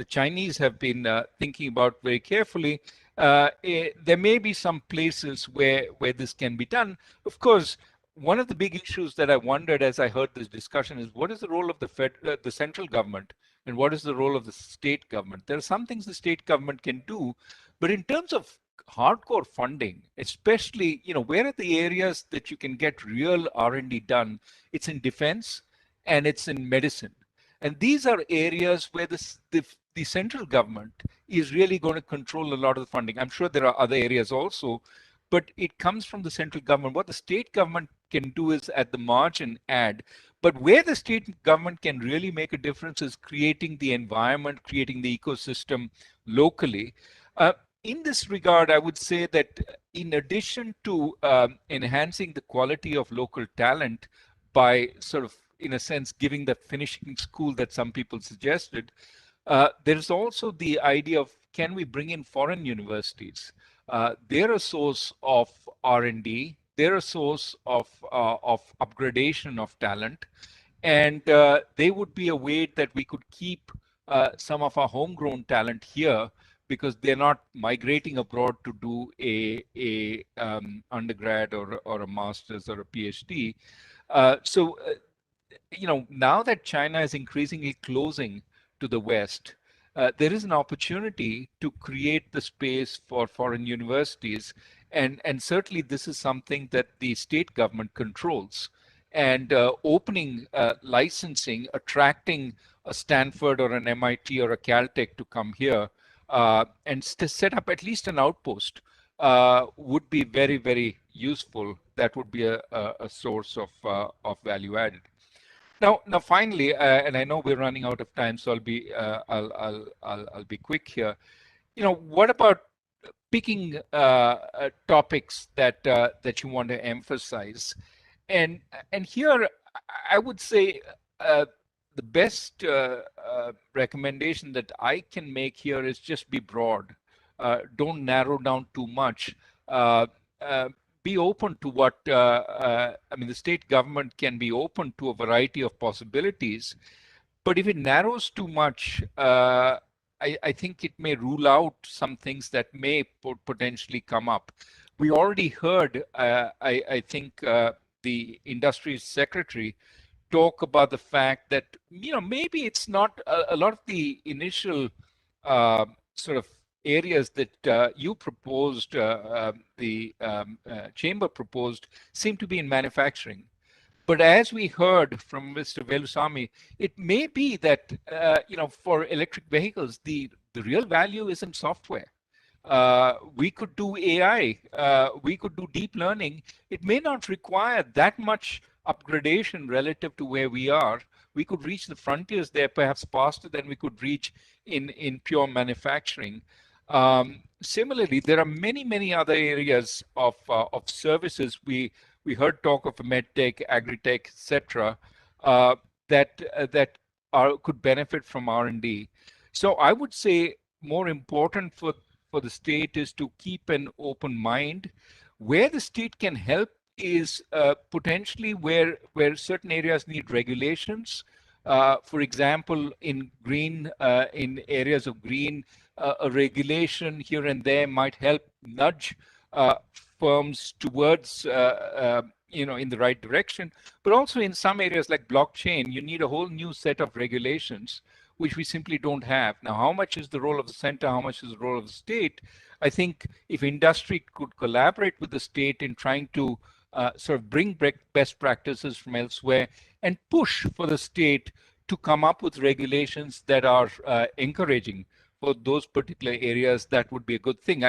Chinese have been thinking about very carefully. There may be some places where this can be done. Of course, one of the big issues that I wondered as I heard this discussion is, what is the role of the central government, and what is the role of the state government? There are some things the state government can do, but in terms of hardcore funding, especially, where are the areas that you can get real R&D done? It's in defense and it's in medicine. And these are areas where the central government is really going to control a lot of the funding. I'm sure there are other areas also, but it comes from the central government. What the state government can do is at the margin add. But where the state government can really make a difference is creating the environment, creating the ecosystem locally. In this regard, I would say that in addition to enhancing the quality of local talent by sort of, in a sense, giving the finishing school that some people suggested, there's also the idea of, can we bring in foreign universities? They're a source of R&D. They're a source of upgradation of talent. And they would be a way that we could keep some of our homegrown talent here, because they're not migrating abroad to do a undergrad or a master's or a PhD. Now that China is increasingly closing to the West, there is an opportunity to create the space for foreign universities. And certainly this is something that the state government controls. And opening licensing, attracting a Stanford or an MIT or a Caltech to come here and set up at least an outpost would be very, very useful. That would be a source of value added. Now, finally, and I know we're running out of time, so I'll be quick here. What about picking topics that you want to emphasize? And here, I would say the best recommendation that I can make here is just be broad. Don't narrow down too much. Be open to what, I mean, the state government can be open to a variety of possibilities, but if it narrows too much, I think it may rule out some things that may potentially come up. We already heard, I think, the industry secretary talk about the fact that, maybe it's not a lot of the initial sort of areas that you proposed, the chamber proposed, seem to be in manufacturing. But as we heard from Mr. Velusamy, it may be that, for electric vehicles, the real value is in software. We could do AI, we could do deep learning. It may not require that much upgradation relative to where we are. We could reach the frontiers there perhaps faster than we could reach in pure manufacturing. Similarly, there are many other areas of services. We heard talk of medtech, agritech, etc., that could benefit from R&D. So I would say more important for the state is to keep an open mind. Where the state can help is potentially where certain areas need regulations. For example, in green, in areas of green, a regulation here and there might help nudge firms towards, in the right direction. But also in some areas like blockchain, you need a whole new set of regulations, which we simply don't have. Now, how much is the role of the center? How much is the role of the state? I think if industry could collaborate with the state in trying to sort of bring best practices from elsewhere and push for the state to come up with regulations that are encouraging for those particular areas, that would be a good thing.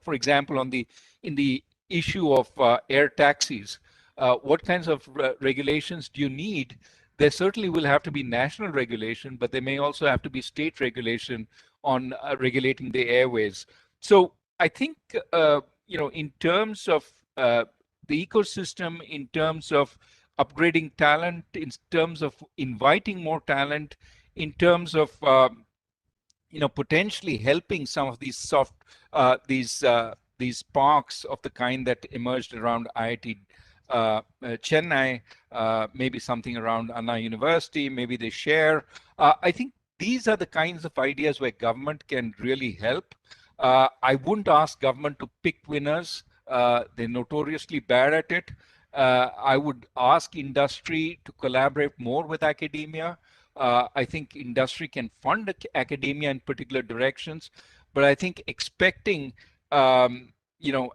For example, in the issue of air taxis, what kinds of regulations do you need? There certainly will have to be national regulation, but there may also have to be state regulation on regulating the airways. So I think, in terms of the ecosystem, in terms of upgrading talent, in terms of inviting more talent, in terms of potentially helping some of these these parks of the kind that emerged around IIT Chennai, maybe something around Anna University, maybe they share. I think these are the kinds of ideas where government can really help. I wouldn't ask government to pick winners. They're notoriously bad at it. I would ask industry to collaborate more with academia. I think industry can fund academia in particular directions, but I think expecting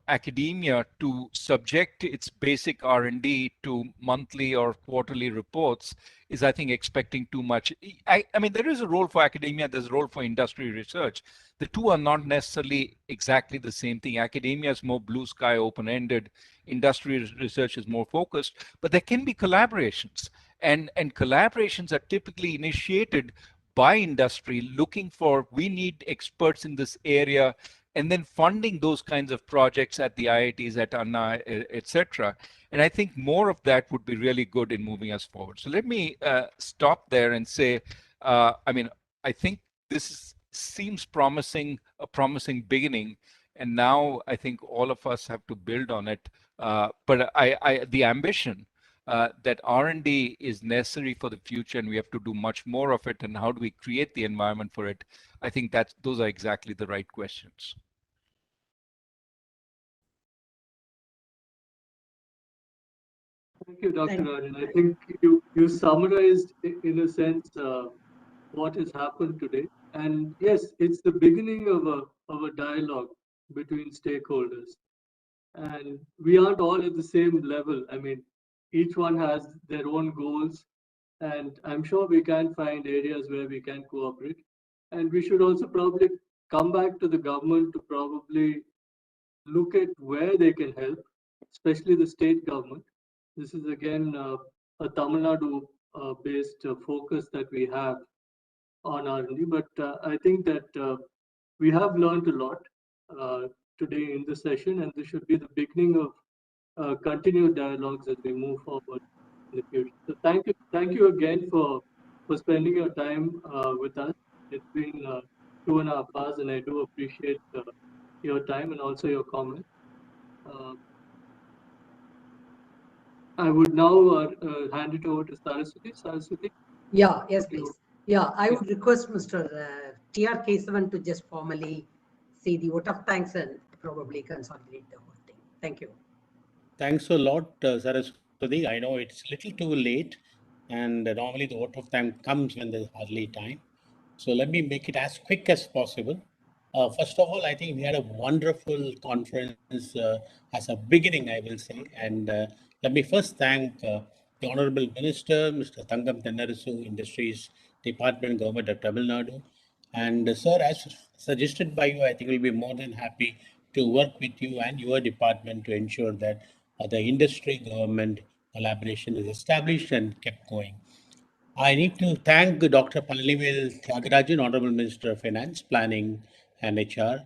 academia to subject its basic R&D to monthly or quarterly reports is, I think, expecting too much. I mean, there is a role for academia, there's a role for industry research. The two are not necessarily exactly the same thing. Academia is more blue sky, open-ended. Industry research is more focused, but there can be collaborations. And collaborations are typically initiated by industry looking for, we need experts in this area, and then funding those kinds of projects at the IITs, at Anna, etc. And I think more of that would be really good in moving us forward. So let me stop there and say, I think this seems promising, a promising beginning. And now I think all of us have to build on it. But the ambition that R&D is necessary for the future, and we have to do much more of it, and how do we create the environment for it? I think those are exactly the right questions. Thank you, Dr. Rajan. I think you summarized, in a sense, what has happened today. And yes, it's the beginning of a dialogue between stakeholders. And we aren't all at the same level. I mean, each one has their own goals, and I'm sure we can find areas where we can cooperate. And we should also probably come back to the government to probably look at where they can help, especially the state government. This is again a Tamil Nadu based focus that we have on R&D, but I think that we have learned a lot today in this session, and this should be the beginning of continued dialogues as we move forward in the future. So thank you again for spending your time with us. It's been 2.5 hours, and I do appreciate your time and also your comments. I would now hand it over to Saraswati. Saraswati? Yeah, yes, please. Yeah, I would request Mr. T.R. Kesavan to just formally say the vote of thanks and probably consolidate the whole thing. Thank you. Thanks a lot, Saraswati. I know it's a little too late, and normally the vote of thanks comes when there's hardly time. So let me make it as quick as possible. First of all, I think we had a wonderful conference as a beginning, I will say. And let me first thank the Honorable Minister, Mr. Thangam Tennarasu, Industries Department, Government of Tamil Nadu. And sir, as suggested by you, I think we'll be more than happy to work with you and your department to ensure that the industry government collaboration is established and kept going. I need to thank Dr. Paliwa, Thyagarajan, Honorable Minister of Finance, Planning and HR,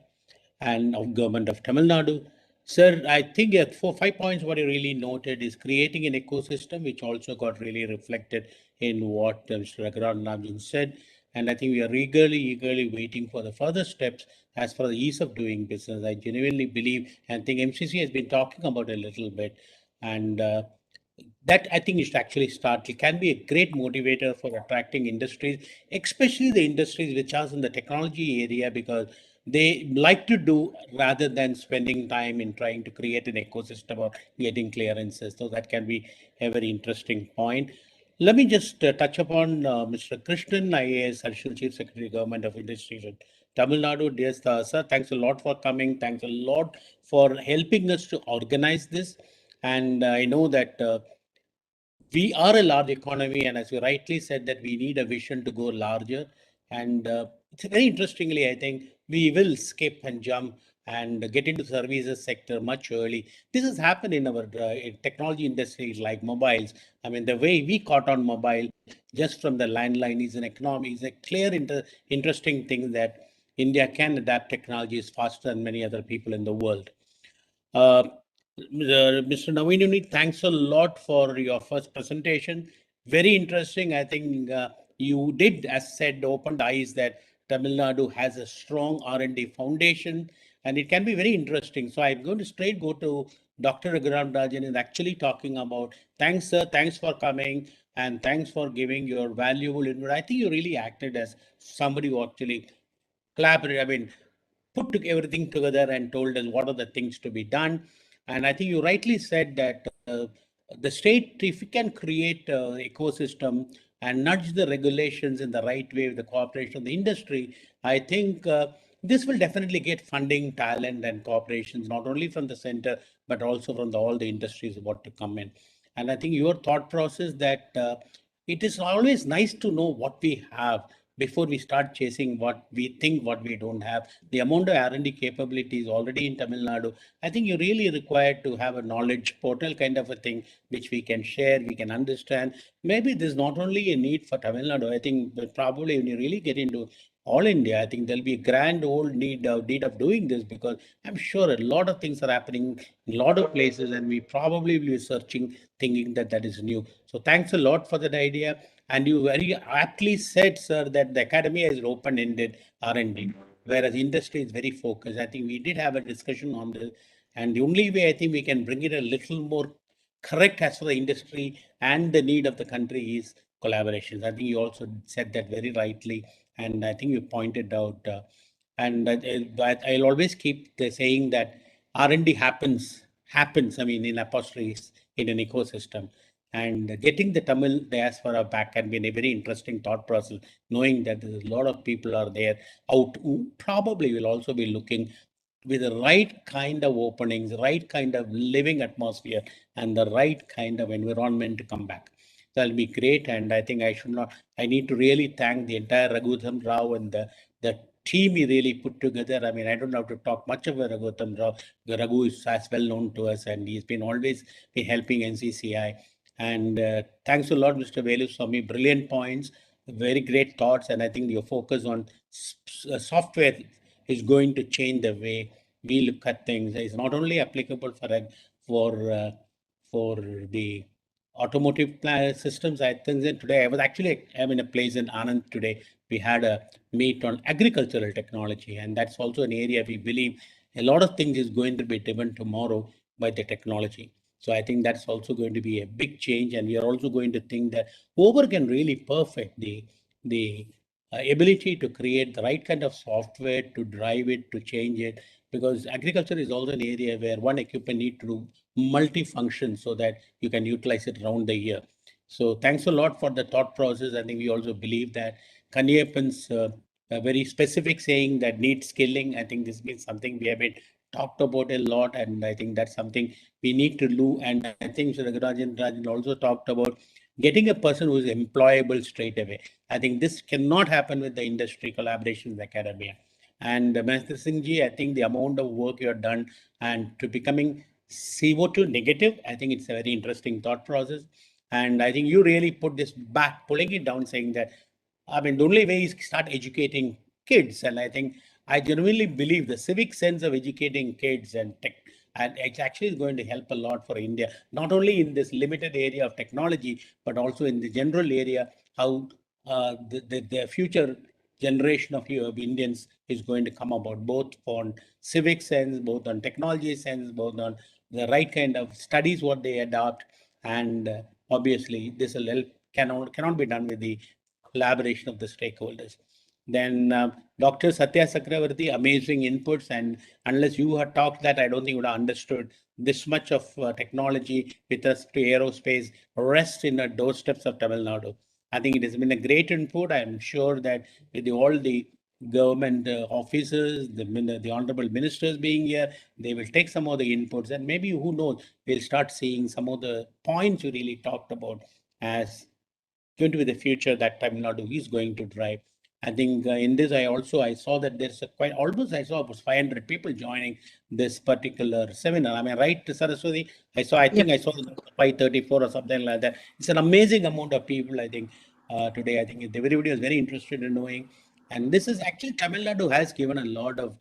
and of Government of Tamil Nadu. Sir, I think 5 points what you really noted is creating an ecosystem, which also got really reflected in what Mr. Raghuram said. And I think we are eagerly waiting for the further steps as for the ease of doing business. I genuinely believe and think MCC has been talking about a little bit. And that I think should actually start. It can be a great motivator for attracting industries, especially the industries which are in the technology area, because they like to do rather than spending time in trying to create an ecosystem or getting clearances. So that can be a very interesting point. Let me just touch upon Mr. Krishnan, IAS, Additional Chief Secretary, Government of Industries in Tamil Nadu. Dear sir, thanks a lot for coming. Thanks a lot for helping us to organize this. And I know that we are a large economy, and as you rightly said, that we need a vision to go larger. And it's very interestingly, I think we will skip and jump and get into services sector much early. This has happened in our technology industries like mobiles. I mean, the way we caught on mobile just from the landline is an economy, is a clear, interesting thing that India can adapt technologies faster than many other people in the world. Mr. Naveen, thanks a lot for your first presentation. Very interesting. I think you did, as said, opened eyes that Tamil Nadu has a strong R&D foundation, and it can be very interesting. So I'm going to straight go to Dr. Raghuram and actually talking about, thanks, sir, thanks for coming, and thanks for giving your valuable input. I think you really acted as somebody who actually collaborated. I mean, put everything together and told us what are the things to be done. And I think you rightly said that the state, if it can create an ecosystem and nudge the regulations in the right way with the cooperation of the industry, I think this will definitely get funding, talent, and cooperations, not only from the center, but also from all the industries about to come in. And I think your thought process that it is always nice to know what we have before we start chasing what we think what we don't have. The amount of R&D capabilities already in Tamil Nadu, I think you really required to have a knowledge portal kind of a thing, which we can share, we can understand. Maybe there's not only a need for Tamil Nadu, I think probably when you really get into all India, I think there'll be a grand old need of doing this, because I'm sure a lot of things are happening in a lot of places, and we probably will be searching, thinking that that is new. So thanks a lot for that idea. And you very aptly said, sir, that the academy is open-ended R&D, whereas industry is very focused. I think we did have a discussion on this, and the only way I think we can bring it a little more correct as for the industry and the need of the country is collaborations. I think you also said that very rightly, and I think you pointed out, and I'll always keep saying that R&D happens, I mean, in apostrophes in an ecosystem. And getting the Tamil diaspora back can be a very interesting thought process, knowing that there's a lot of people are there out who probably will also be looking with the right kind of openings, right kind of living atmosphere, and the right kind of environment to come back. That'll be great. And I think I need to really thank the entire Raghutam Rao and the team he really put together. I mean, I don't have to talk much about Raghutam Rao. Raghu is as well known to us, and he's been always been helping NCCI. And thanks a lot, Mr. Veluswamy. Brilliant points, very great thoughts. And I think your focus on software is going to change the way we look at things. It's not only applicable for the automotive systems. I think that today I'm in a place in Anand today. We had a meet on agricultural technology, and that's also an area we believe a lot of things is going to be driven tomorrow by the technology. So I think that's also going to be a big change, and we are also going to think that whoever can really perfect the ability to create the right kind of software to drive it, to change it, because agriculture is also an area where one equipment need to do multi-function so that you can utilize it around the year. So thanks a lot for the thought process. I think we also believe that Kaniyappan's a very specific saying that needs skilling. I think this means something we have been talked about a lot, and I think that's something we need to do. And I think Thyagarajan also talked about getting a person who is employable straight away. I think this cannot happen with the industry collaboration with academia. And Mr. Singhji, I think the amount of work you have done and to becoming CO2 negative, I think it's a very interesting thought process. And I think you really put this back, pulling it down, saying that, I mean, the only way is start educating kids. And I think I genuinely believe the civic sense of educating kids and it actually is going to help a lot for India, not only in this limited area of technology, but also in the general area, how the future generation of Indians is going to come about, both on civic sense, both on technology sense, both on the right kind of studies, what they adopt. And obviously, this will help, cannot be done with the collaboration of the stakeholders. Then Dr. Satya Sakravarti, amazing inputs. And unless you had talked that, I don't think you would have understood this much of technology with us to aerospace rests in the doorsteps of Tamil Nadu. I think it has been a great input. I'm sure that with all the government officers, the honorable ministers being here, they will take some of the inputs, and maybe, who knows, we'll start seeing some of the points you really talked about as going to be the future that Tamil Nadu is going to drive. I think in this, I saw that there's I saw about 500 people joining this particular seminar. I mean, right, Saraswati? I saw 534 or something like that. It's an amazing amount of people, I think, today. I think everybody was very interested in knowing. And this is actually, Tamil Nadu has given a lot of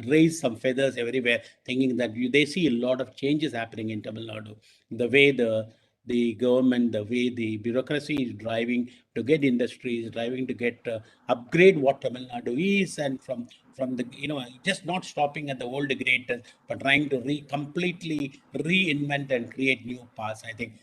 raised some feathers everywhere, thinking that they see a lot of changes happening in Tamil Nadu. The way the government, the way the bureaucracy is driving to get industries, driving to get upgrade what Tamil Nadu is, and from the, just not stopping at the old greatness, but trying to completely reinvent and create new paths. I think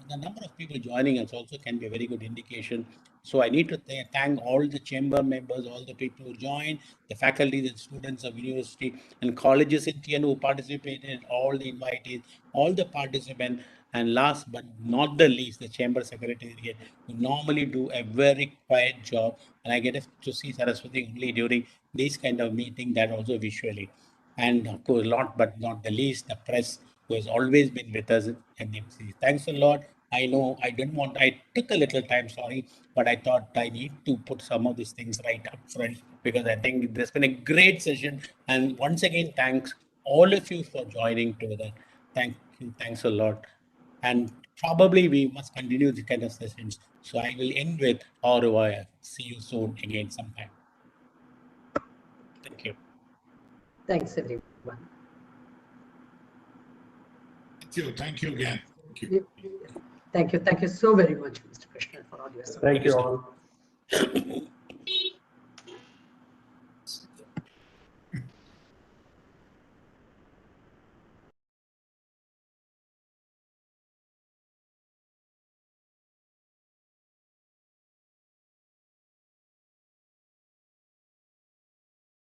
the number of people joining us also can be a very good indication. So I need to thank all the chamber members, all the people who joined, the faculty, the students of university and colleges in TN who participated, all the invitees, all the participants, and last but not the least, the chamber secretariat, who normally do a very quiet job. And I get to see Saraswati only during these kind of meeting, that also visually. And of course, last but not the least, the press, who has always been with us in NMC. Thanks a lot. I know I took a little time, sorry, but I thought I need to put some of these things right up front, because I think there's been a great session. And once again, thanks all of you for joining together. Thank you. Thanks a lot. And probably we must continue this kind of sessions. So I will end with au revoir. See you soon again sometime. Thank you. Thanks, everyone. Thank you again. Thank you so very much, Mr. Krishnan, for all your support. Thank you all.